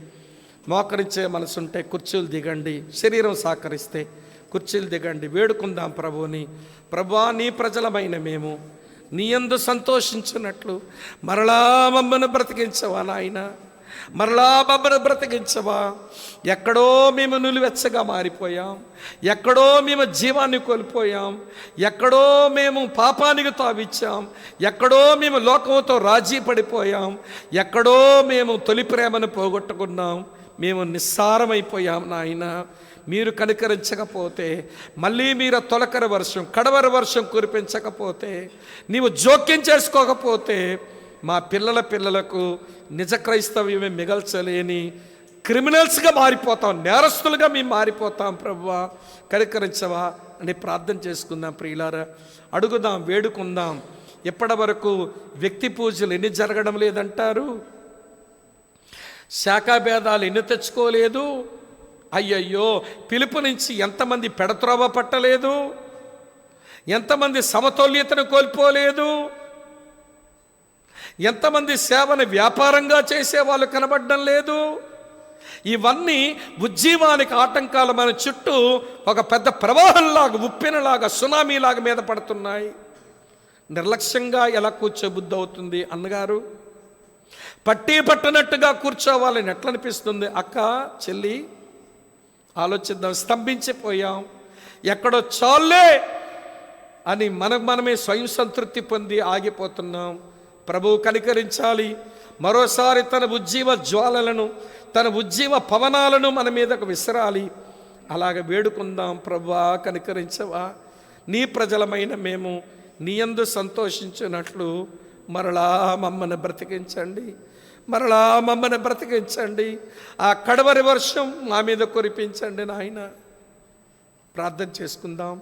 మోకరించే మనసుంటే కుర్చీలు దిగండి. శరీరం సహకరిస్తే కుర్చీలు దిగండి. వేడుకుందాం ప్రభువుని. ప్రభువా నీ ప్రజలమైన మేము నీ యందు సంతోషించినట్లు మరలా మమ్మను బ్రతికించవా నాయన, మరలా మమ్మను బ్రతికించవా. ఎక్కడో మేము నులివెచ్చగా మారిపోయాం, ఎక్కడో మేము జీవాన్ని కోల్పోయాం, ఎక్కడో మేము పాపానికి తావిచ్చాం, ఎక్కడో మేము లోకంతో రాజీ పడిపోయాం, ఎక్కడో మేము తొలి ప్రేమను పోగొట్టుకున్నాం, మేము నిస్సారమైపోయాం నాయన. మీరు కనికరించకపోతే, మళ్ళీ మీరు తొలకరి వర్షం కడవరి వర్షం కురిపించకపోతే, నీవు జోక్యం చేసుకోకపోతే మా పిల్లలకు నిజ క్రైస్తవ్యమే మిగల్చలేని క్రిమినల్స్గా మారిపోతాం, నేరస్తులుగా మేము మారిపోతాం. ప్రభువా కనికరించవా అని ప్రార్థన చేసుకుందాం. ప్రియులారా అడుగుదాం, వేడుకుందాం. ఎప్పటి వరకు వ్యక్తి పూజలు ఎన్ని జరగడం లేదంటారు, శాఖాభేదాలు ఎన్ని తెచ్చుకోలేదు. అయ్యయ్యో, పిలుపు నుంచి ఎంతమంది పెడత్రోవ పట్టలేదు, ఎంతమంది సమతౌల్యతను కోల్పోలేదు, ఎంతమంది సేవను వ్యాపారంగా చేసేవాళ్ళు కనబడడం లేదు. ఇవన్నీ ఉజ్జీవానికి ఆటంకాలు మన చుట్టూ ఒక పెద్ద ప్రవాహంలాగా, ఉప్పెనలాగా, సునామీలాగా మీద పడుతున్నాయి. నిర్లక్ష్యంగా ఎలా కూర్చోబుద్ధి అవుతుంది అన్నగారు? పట్టి పట్టనట్టుగా కూర్చోవాలని ఎట్లా అనిపిస్తుంది? అక్క చెల్లి ఆలోచిద్దాం. స్తంభించిపోయాం, ఎక్కడో చాలే అని మనమే స్వయం సంతృప్తి పొంది ఆగిపోతున్నాం. ప్రభువు కనికరించాలి. మరోసారి తన ఉజ్జీవ జ్వాలలను, తన ఉజ్జీవ పవనాలను మన మీదకు విసరాలి. అలాగ వేడుకుందాం. ప్రభువా కనికరించవా, నీ ప్రజలమైన మేము నీ యందు సంతోషించినట్లు మరలా మమ్మల్ని బ్రతికించండి, మరలా మమ్మల్ని బ్రతికించండి. ఆ కడవరి వర్షం మా మీద కురిపించండి నాయన. ప్రార్థన చేసుకుందాం,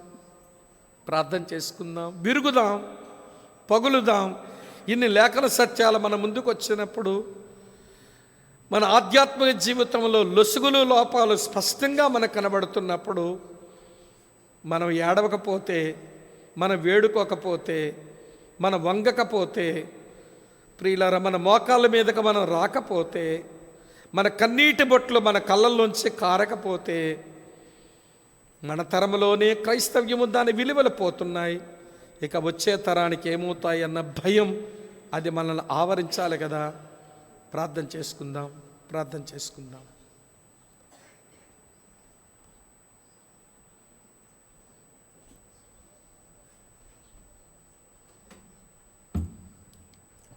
ప్రార్థన చేసుకుందాం, విరుగుదాం, పగులుదాం. ఇన్ని లేఖన సత్యాలు మన ముందుకు వచ్చినప్పుడు, మన ఆధ్యాత్మిక జీవితంలో లొసుగులు లోపాలు స్పష్టంగా మనకు కనబడుతున్నప్పుడు, మనం ఏడవకపోతే, మనం వేడుకోకపోతే, మనం వంగకపోతే, ప్రియులారా మన మోకాళ్ళ మీదకి మనం రాకపోతే, మన కన్నీటి బొట్లు మన కళ్ళల్లోంచి కారకపోతే, మన తరంలోనే క్రైస్తవ్యము దాని విలువలు పోతున్నాయి. ఇక వచ్చే తరానికి ఏమవుతాయి అన్న భయం అది మనల్ని ఆవరించాలి కదా. ప్రార్థన చేసుకుందాం, ప్రార్థన చేసుకుందాం.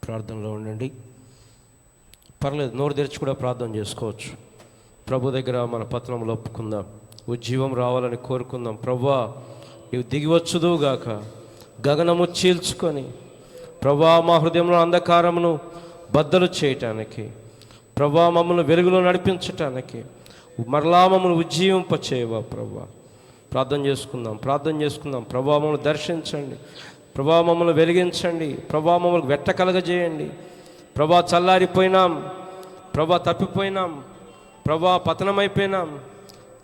ప్రార్థనలో ఉండండి, పర్లేదు, నోరు తెరిచి కూడా ప్రార్థన చేసుకోవచ్చు. ప్రభు దగ్గర మన పత్రంలో ఒప్పుకుందాం, ఉజ్జీవం రావాలని కోరుకుందాం. ప్రభువా నీవు దిగివచ్చుదువుగాక, గగనము చీల్చుకొని ప్రభువా మా హృదయంలో అంధకారమును బద్దలు చేయటానికి, ప్రభువా మమ్మల్ని వెలుగులో నడిపించటానికి, మరలా మమ్మల్ని ఉజ్జీవింపచేయవా ప్రభువా. ప్రార్థన చేసుకుందాం, ప్రార్థన చేసుకుందాం. ప్రభువా మమ్మల్ని దర్శించండి, ప్రభువా మమ్మల్ని వెలిగించండి, ప్రభువా మమ్మల్ని వెట్ట కలగజేయండి. ప్రభువా చల్లారిపోయినాం, ప్రభువా తప్పిపోయినాం, ప్రభువా పతనమైపోయినాం,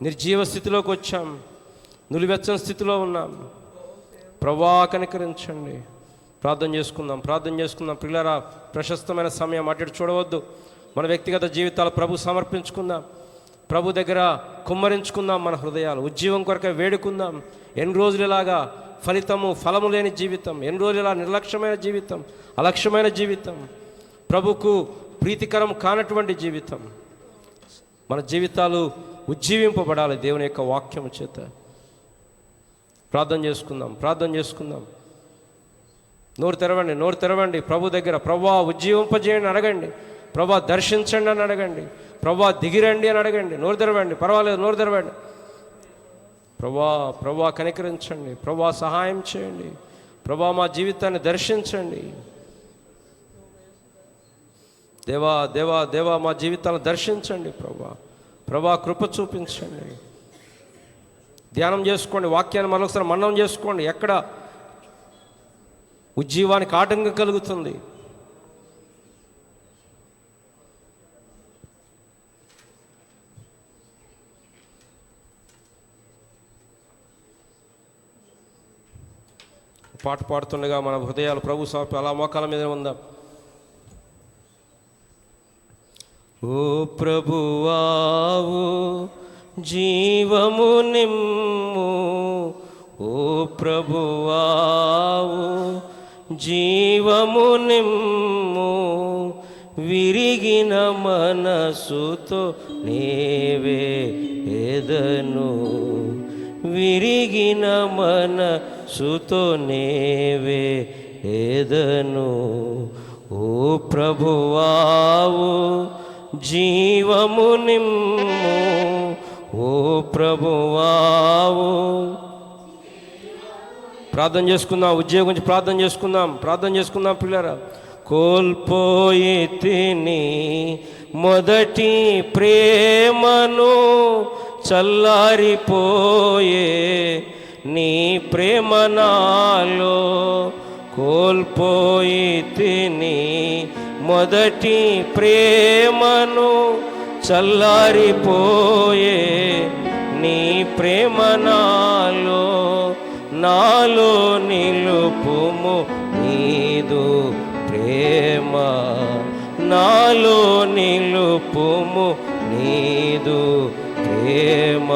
నిర్జీవ స్థితిలోకి వచ్చాం, నులివెచ్చని స్థితిలో ఉన్నాం. ప్రభువా కనికరించండి. ప్రార్థన చేసుకుందాం, ప్రార్థన చేసుకుందాం. పిల్లరా, ప్రశస్తమైన సమయం అటు చూడవద్దు. మన వ్యక్తిగత జీవితాలు ప్రభు సమర్పించుకుందాం, ప్రభు దగ్గర కుమ్మరించుకుందాం. మన హృదయాలు ఉజ్జీవం కొరకే వేడుకుందాం. ఎన్ని రోజులు ఇలాగా ఫలము లేని జీవితం, ఎన్ని రోజులు ఇలా నిర్లక్ష్యమైన జీవితం, అలక్ష్యమైన జీవితం, ప్రభుకు ప్రీతికరం కానటువంటి జీవితం. మన జీవితాలు ఉజ్జీవింపబడాలి దేవుని యొక్క వాక్యము చేత. ప్రార్థన చేసుకుందాం, ప్రార్థన చేసుకుందాం. నోరు తెరవండి, నోరు తెరవండి. ప్రభు దగ్గర ప్రభువా ఉజ్జీవింపజేయండి అడగండి, ప్రభువా దర్శించండి అని అడగండి, ప్రభువా దిగిరండి అని అడగండి. నోరు తెరవండి, పర్వాలేదు, నోరు తెరవండి. ప్రభువా కనికరించండి, ప్రభువా సహాయం చేయండి, ప్రభువా మా జీవితాన్ని దర్శించండి. దేవా దేవా దేవా మా జీవితాలను దర్శించండి. ప్రభువా కృప చూపించండి. ధ్యానం చేసుకోండి, వాక్యాన్ని మరొకసారి మననం చేసుకోండి. ఎక్కడ ఉజ్జీవానికి ఆటంకం కలుగుతుంది, పాట పాడుతుండగా మన హృదయాలు ప్రభు సమర్పి అలా మోకాల మీద ఉందాం. ఓ ప్రభువావు జీవము నిమ్ము, ఓ ప్రభువావు జీవము నిమ్ము, విరిగిన మనసుతో నీవే ఎదను, విరిగిన మనసుతో నీవే ఎదను. ఓ ప్రభువావు జీవము నిమ్ము, ఓ ప్రభువావు. ప్రార్థన చేసుకుందాం, ఉద్యోగం గురించి ప్రార్థన చేసుకుందాం, ప్రార్థన చేసుకుందాం పిల్లరా. కోల్పోయి తిని మొదటి ప్రేమను, చల్లారిపోయే నీ ప్రేమ నాలో. కోల్పోయి తిని మొదటి ప్రేమను, చల్లారిపోయే నీ ప్రేమ నాలో. నాలో నిలుపుము నీదు ప్రేమ, నాలో నిలుపుము నీదు ప్రేమ.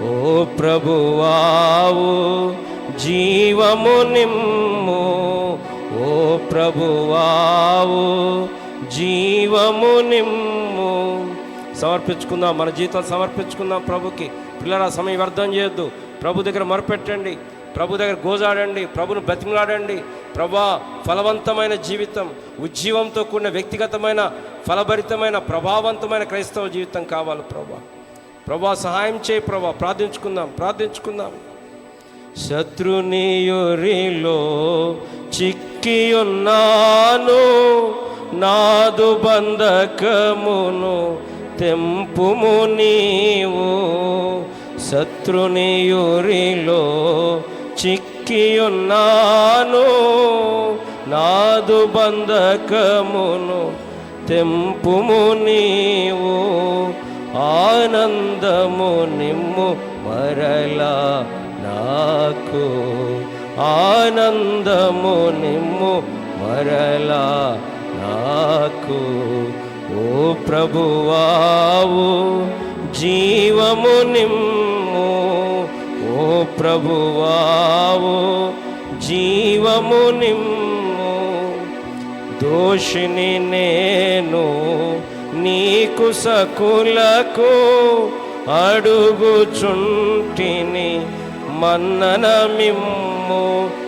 ఓ ప్రభువావు జీవము నిమ్ము, ఓ ప్రభువావు జీవము నిమ్ము. సమర్పించుకుందాం, మన జీవితాలు సమర్పించుకుందాం ప్రభుకి. పిల్లల సమయం వ్యర్థం చేయొద్దు, ప్రభు దగ్గర మొరపెట్టండి. ప్రభు దగ్గర గోజాడండి, ప్రభును బ్రతిమలాడండి. ప్రభా, ఫలవంతమైన జీవితం, ఉజ్జీవంతో కూడిన వ్యక్తిగతమైన ఫలభరితమైన ప్రభావవంతమైన క్రైస్తవ జీవితం కావాలి ప్రభా. ప్రభా సహాయం చేయి ప్రభా. ప్రార్థించుకుందాం. శత్రునియురిలో చిక్కియున్నాను, నాదు బంధకమును తెంపుము నీవు. శత్రునియురిలో చిక్కియున్నాను, నాదు బంధకమును తెంపుము నీవు. ఆనందము నిమ్ము మరలా నాకు, ఆనందము నిమ్ము మరలా నాకు. ఓ ప్రభువావు జీవము నిమ్ము, ఓ ప్రభువావు జీవము నిమ్ము. దోషిని నేను నీకు సకులకు అడుగుచుంటిని, మన్నన మిమ్ము.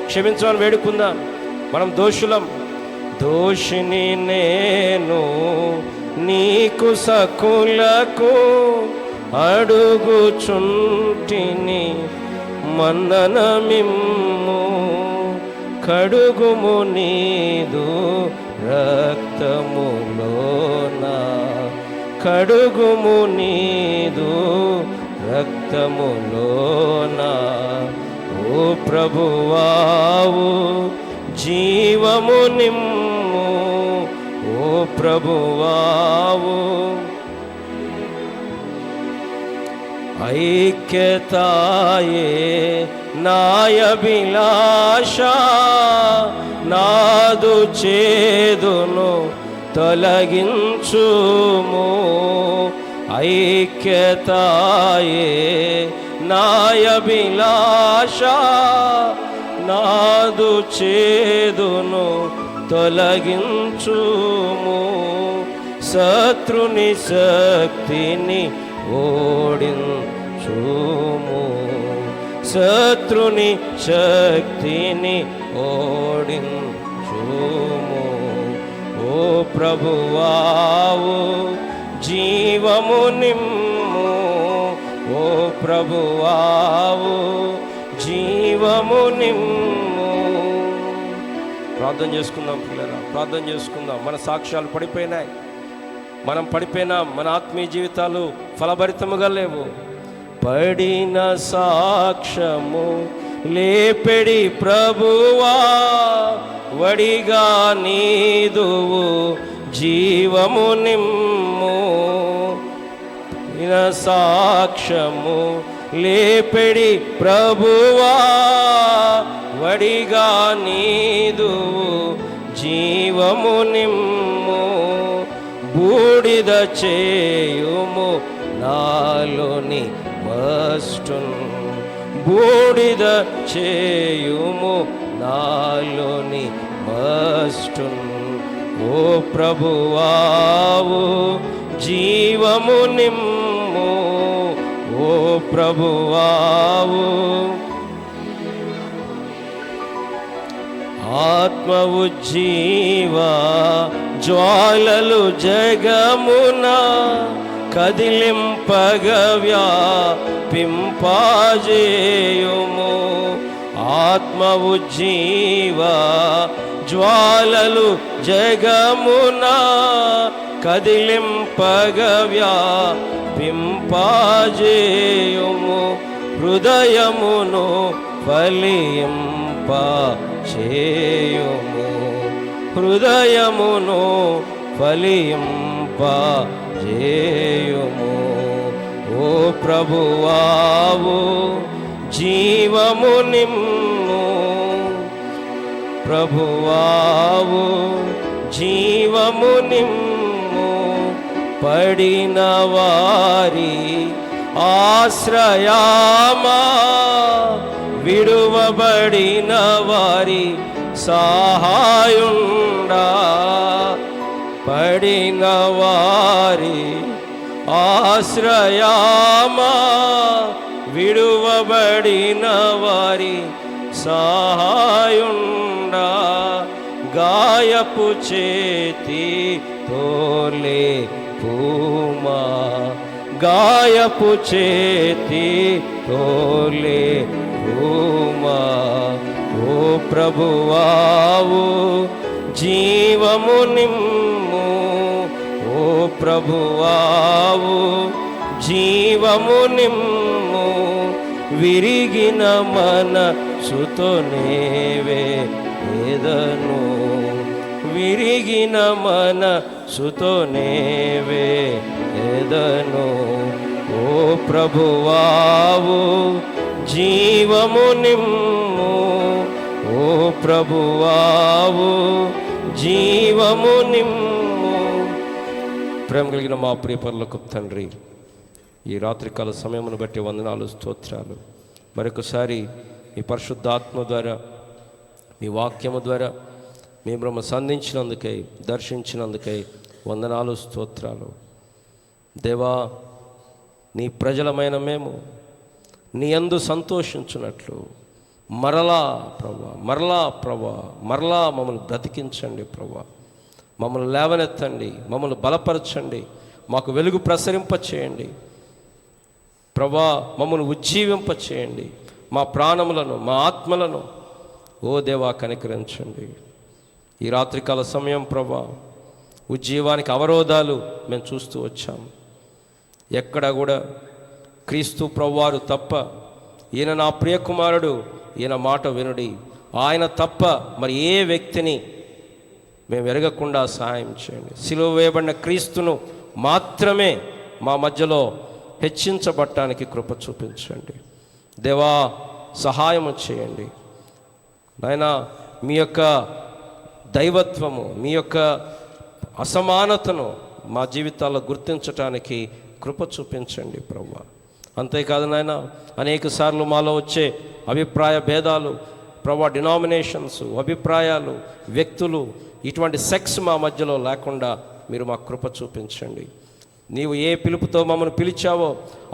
క్షమించమని వేడుకుందాం. మనం దోషిని నేను నీకు సకులకు అడుగుచుంటిని, మన్నన మిమ్ము. కడుగుము నీదు రక్తములోన, కడుగుము నీదు రక్తములోన. ఓ ప్రభువావు జీవము నిమ్ము, ఓ ప్రభువావు. ఐక్యతాయే నాయభిలాష, నాదు చేదును తొలగించుము. ఐక్యతాయే నాయభిలాష, నాదు చేదును తొలగించుము. శత్రుని శక్తిని ఓడించుము, శత్రుని శక్తిని ఓడించుము. ఓ ప్రభువావు జీవము నిమ్ము, ఓ ప్రభువావు జీవము నిమ్ము. ప్రార్థన చేసుకుందాం పిల్లరా, ప్రార్థన చేసుకుందాం. మన సాక్ష్యాలు పడిపోయినాయి, మనం పడిపోయినాం. మన ఆత్మీయ జీవితాలు ఫలభరితముగా లేవు. పడిన సాక్ష్యము లేపెడి ప్రభువా, వడిగా నీదువు జీవము నిమ్ము. పడిన సాక్ష్యము లేపెడి ప్రభువా, వడిగా నీదువు జీవము నిమ్ము. బూడిద చేయుము నాలోని మస్టున్, బూడిద చేయుము నాలోని మస్టున్. ఓ ప్రభువావు జీవము నిమ్ము, ఓ ప్రభువావు. ఆత్మ ఉజ్జీవ జ్వాలలు జగమున కదిలింపగ వ్యాపింపజేయుము. ఆత్మ ఉజ్జీవ జ్వాలలు జగమున కదిలింపగ వ్యాపింపజేయుము. హృదయమును ఫలింపచేయుము, హృదయమును ఫలింపజేయుము. ఓ ప్రభువావు జీవము నిమ్ము, ప్రభువావు జీవము నిమ్ము. పడిన వారి ఆశ్రయామా, విడువబడిన వారి సహాయుండా. పడిన వారి ఆశ్రయామా, విడువబడిన వారి సహాయుండా గాయపు చేతి తోలే పూమా గాయపు చేతి తోలే పూమా ఓ ప్రభువావు జీవము నిమ్ము ఓ ప్రభువావు జీవము నిమ్ము విరిగిన మనసుతో నేవే ఏదను విరిగిన మనసుతో నేవే ఏదను ఓ ప్రభువావు జీవము నిమ్ము ఓ ప్రభువావు జీవము నిమ్ము. ప్రేమ కలిగిన మా ప్రియ పరలోకపు తండ్రి, ఈ రాత్రికాల సమయమును బట్టి వందనాలు, స్తోత్రాలు. మరొకసారి మీ పరిశుద్ధాత్మ ద్వారా, మీ వాక్యము ద్వారా మీ బ్రహ్మ సంధించినందుకై, దర్శించినందుకై వందనాలు, స్తోత్రాలు. దేవా, నీ ప్రజలమైన మేము నీ యందు సంతోషించున్నట్లు మరలా ప్రభా మరలా మమ్మల్ని బ్రతికించండి ప్రభా. మమ్మల్ని లేవనెత్తండి, మమ్మల్ని బలపరచండి, మాకు వెలుగు ప్రసరింపచేయండి ప్రభా. మమ్మల్ని ఉజ్జీవింపచేయండి, మా ప్రాణములను మా ఆత్మలను ఓ దేవా కనికరించండి. ఈ రాత్రికాల సమయం ప్రభా, ఉజ్జీవానికి అవరోధాలు మేము చూస్తూ వచ్చాం. ఎక్కడ కూడా క్రీస్తు ప్రభువారు తప్ప, ఈయన నా ప్రియకుమారుడు, ఈయన మాట వినుడి, ఆయన తప్ప మరి ఏ వ్యక్తిని మేము ఎరగకుండా సహాయం చేయండి. సిలువ వేయబడిన క్రీస్తును మాత్రమే మా మధ్యలో హెచ్చించబట్టానికి కృప చూపించండి దేవా. సహాయం చేయండి నాయనా. మీ యొక్క దైవత్వము, మీ యొక్క అసమానతను మా జీవితాల్లో గుర్తించటానికి కృప చూపించండి ప్రభువా. అంతేకాదు నాయన, అనేక సార్లు మాలో వచ్చే అభిప్రాయ భేదాలు ప్రభా, డినామినేషన్స్, అభిప్రాయాలు, వ్యక్తులు, ఇటువంటి సెక్స్ మా మధ్యలో లేకుండా మీరు మా కృప చూపించండి. నీవు ఏ పిలుపుతో మమ్మల్ని పిలిచావో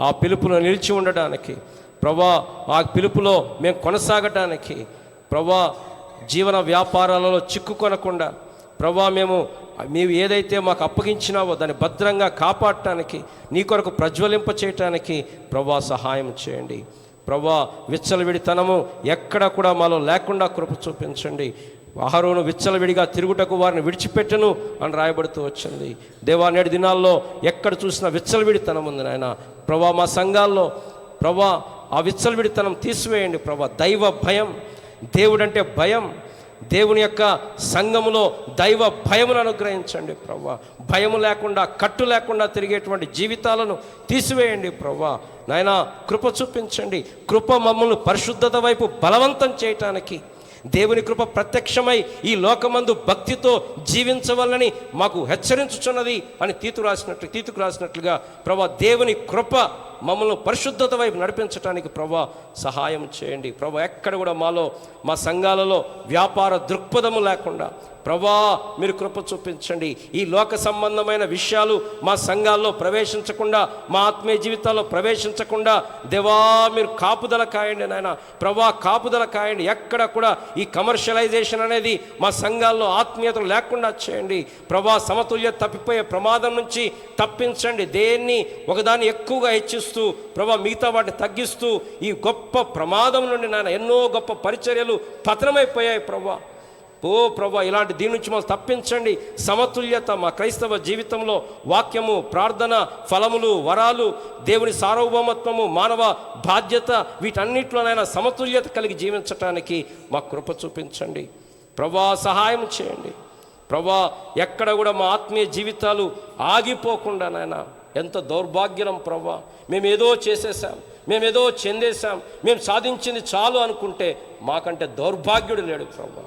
ఆ పిలుపులో నిలిచి ఉండడానికి ప్రభా, ఆ పిలుపులో మేము కొనసాగటానికి ప్రభా, జీవన వ్యాపారాలలో చిక్కుకొనకుండా ప్రభా, మేము ఏదైతే మాకు అప్పగించినావో దాన్ని భద్రంగా కాపాడటానికి, నీ కొరకు ప్రజ్వలింప చేయటానికి ప్రభా సహాయం చేయండి ప్రభా. విచ్చలవిడితనము ఎక్కడ కూడా మాలో లేకుండా కృప చూపించండి. అహరోను విచ్చలవిడిగా తిరుగుటకు వారిని విడిచిపెట్టను అని రాయబడుతూ వచ్చింది దేవా. నేటి దినాల్లో ఎక్కడ చూసినా విచ్చలవిడితనం ఉంది నాయన ప్రభా. మా సంఘాల్లో ప్రభా ఆ విచ్చలవిడితనం తీసివేయండి ప్రభా. దైవ భయం, దేవుడంటే భయం, దేవుని యొక్క సంఘములో దైవ భయమును అనుగ్రహించండి ప్రభా. భయము లేకుండా, కట్టు లేకుండా తిరిగేటువంటి జీవితాలను తీసివేయండి ప్రభా. నాయనా, కృప చూపించండి. కృప మమ్మల్ని పరిశుద్ధత వైపు బలవంతం చేయటానికి, దేవుని కృప ప్రత్యక్షమై ఈ లోకమందు భక్తితో జీవించవాలని మాకు హెచ్చరించుచున్నది అని తీతుకు రాసినట్లుగా ప్రభా, దేవుని కృప మమ్మల్ని పరిశుద్ధత వైపు నడిపించడానికి ప్రభా సహాయం చేయండి ప్రభా. ఎక్కడ కూడా మాలో, మా సంఘాలలో వ్యాపార దృక్పథము లేకుండా ప్రభా మీరు కృప చూపించండి. ఈ లోక సంబంధమైన విషయాలు మా సంఘాల్లో ప్రవేశించకుండా, మా ఆత్మీయ జీవితాల్లో ప్రవేశించకుండా దేవా మీరు కాపుదల కాయండి నాయన ప్రభా. కాపుదల కాయండి. ఎక్కడ కూడా ఈ కమర్షియలైజేషన్ అనేది మా సంఘాల్లో ఆత్మీయతలు లేకుండా చేయండి ప్రభా. సమతుల్యత తప్పిపోయే ప్రమాదం నుంచి తప్పించండి. దేన్ని ఒకదాన్ని ఎక్కువగా హెచ్చిస్తూ ప్రభా మిగతా వాటిని తగ్గిస్తూ ఈ గొప్ప ప్రమాదం నుండి నాయన ఎన్నో గొప్ప పరిచర్యలు పతనమైపోయాయి ప్రభా. ఓ ప్రభా, ఇలాంటి దీని నుంచి మనం తప్పించండి. సమతుల్యత మా క్రైస్తవ జీవితంలో వాక్యము, ప్రార్థన, ఫలములు, వరాలు, దేవుని సార్వభౌమత్వము, మానవ బాధ్యత, వీటన్నిటిలోనైనా సమతుల్యత కలిగి జీవించటానికి మా కృప చూపించండి ప్రభా. సహాయం చేయండి ప్రభా. ఎక్కడ కూడా మా ఆత్మీయ జీవితాలు ఆగిపోకుండా నాయన, ఎంత దౌర్భాగ్యం ప్రభా. మేమేదో చేసేసాం, మేమేదో చెందేశాం, మేము సాధించింది చాలు అనుకుంటే మాకంటే దౌర్భాగ్యుడు లేడు ప్రభా.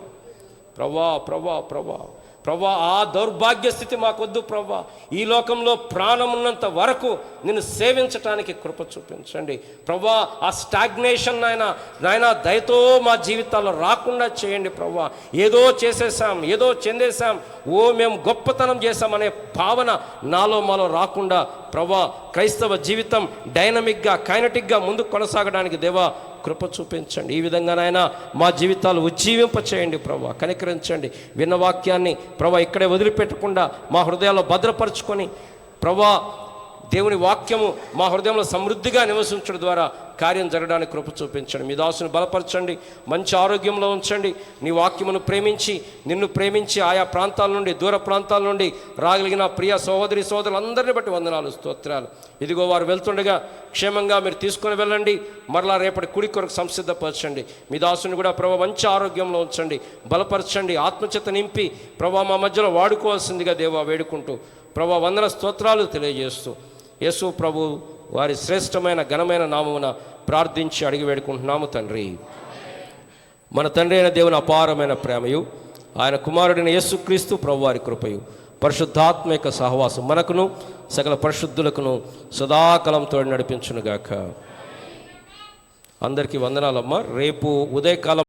ప్రభా ప్రభా ప్రభా ప్రభా, ఆ దౌర్భాగ్య స్థితి మాకొద్దు ప్రభా. ఈ లోకంలో ప్రాణం ఉన్నంత వరకు నిన్ను సేవించటానికి కృప చూపించండి ప్రభా. ఆ స్టాగ్నేషన్ నాయన దయతో మా జీవితాల్లో రాకుండా చేయండి ప్రభా. ఏదో చేసేసాం, ఏదో చెందేశాం, మేము గొప్పతనం చేశామనే భావన మాలో రాకుండా ప్రభా, క్రైస్తవ జీవితం డైనమిక్గా, కైనటిక్గా ముందుకు కొనసాగడానికి దేవా కృప చూపించండి. ఈ విధంగానైనా మా జీవితాలు ఉజ్జీవింప చేయండి ప్రభా, కనికరించండి. విన్న వాక్యాన్ని ప్రభా ఇక్కడే వదిలిపెట్టకుండా మా హృదయాల్లో భద్రపరచుకొని ప్రభా దేవుని వాక్యము మా హృదయంలో సమృద్ధిగా నివసించడం ద్వారా కార్యం జరగడానికి కృప చూపించండి. మీ దాసుని బలపరచండి, మంచి ఆరోగ్యంలో ఉంచండి. నీ వాక్యమును ప్రేమించి నిన్ను ప్రేమించి ఆయా ప్రాంతాల నుండి దూర ప్రాంతాల నుండి రాగలిగిన ప్రియ సహోదరి సోదరులందరినీ బట్టి వందనాలు, స్తోత్రాలు. ఇదిగో వారు వెళ్తుండగా క్షేమంగా మీరు తీసుకొని వెళ్ళండి, మరలా రేపటి కుడి కొరకు సంసిద్ధపరచండి. మీ దాసుని కూడా ప్రభా మంచి ఆరోగ్యంలో ఉంచండి, బలపరచండి, ఆత్మచేత నింపి ప్రభా మా మధ్యలో వాడుకోవాల్సిందిగా దేవా వేడుకుంటూ ప్రభా వందన స్తోత్రాలు తెలియజేస్తూ యేసు ప్రభు వారి శ్రేష్టమైన ఘనమైన నామమున ప్రార్థించి అడిగి వేడుకుంటున్నాము తండ్రి. మన తండ్రి అయిన దేవుని అపారమైన ప్రేమయు ఆయన కుమారుడైన యేసుక్రీస్తు ప్రభు వారి కృపయు పరిశుద్ధాత్మిక సహవాసం మనకును సకల పరిశుద్ధులకును సదాకాలంతో నడిపించునుగాక. అందరికీ వందనాలమ్మ. రేపు ఉదయకాలం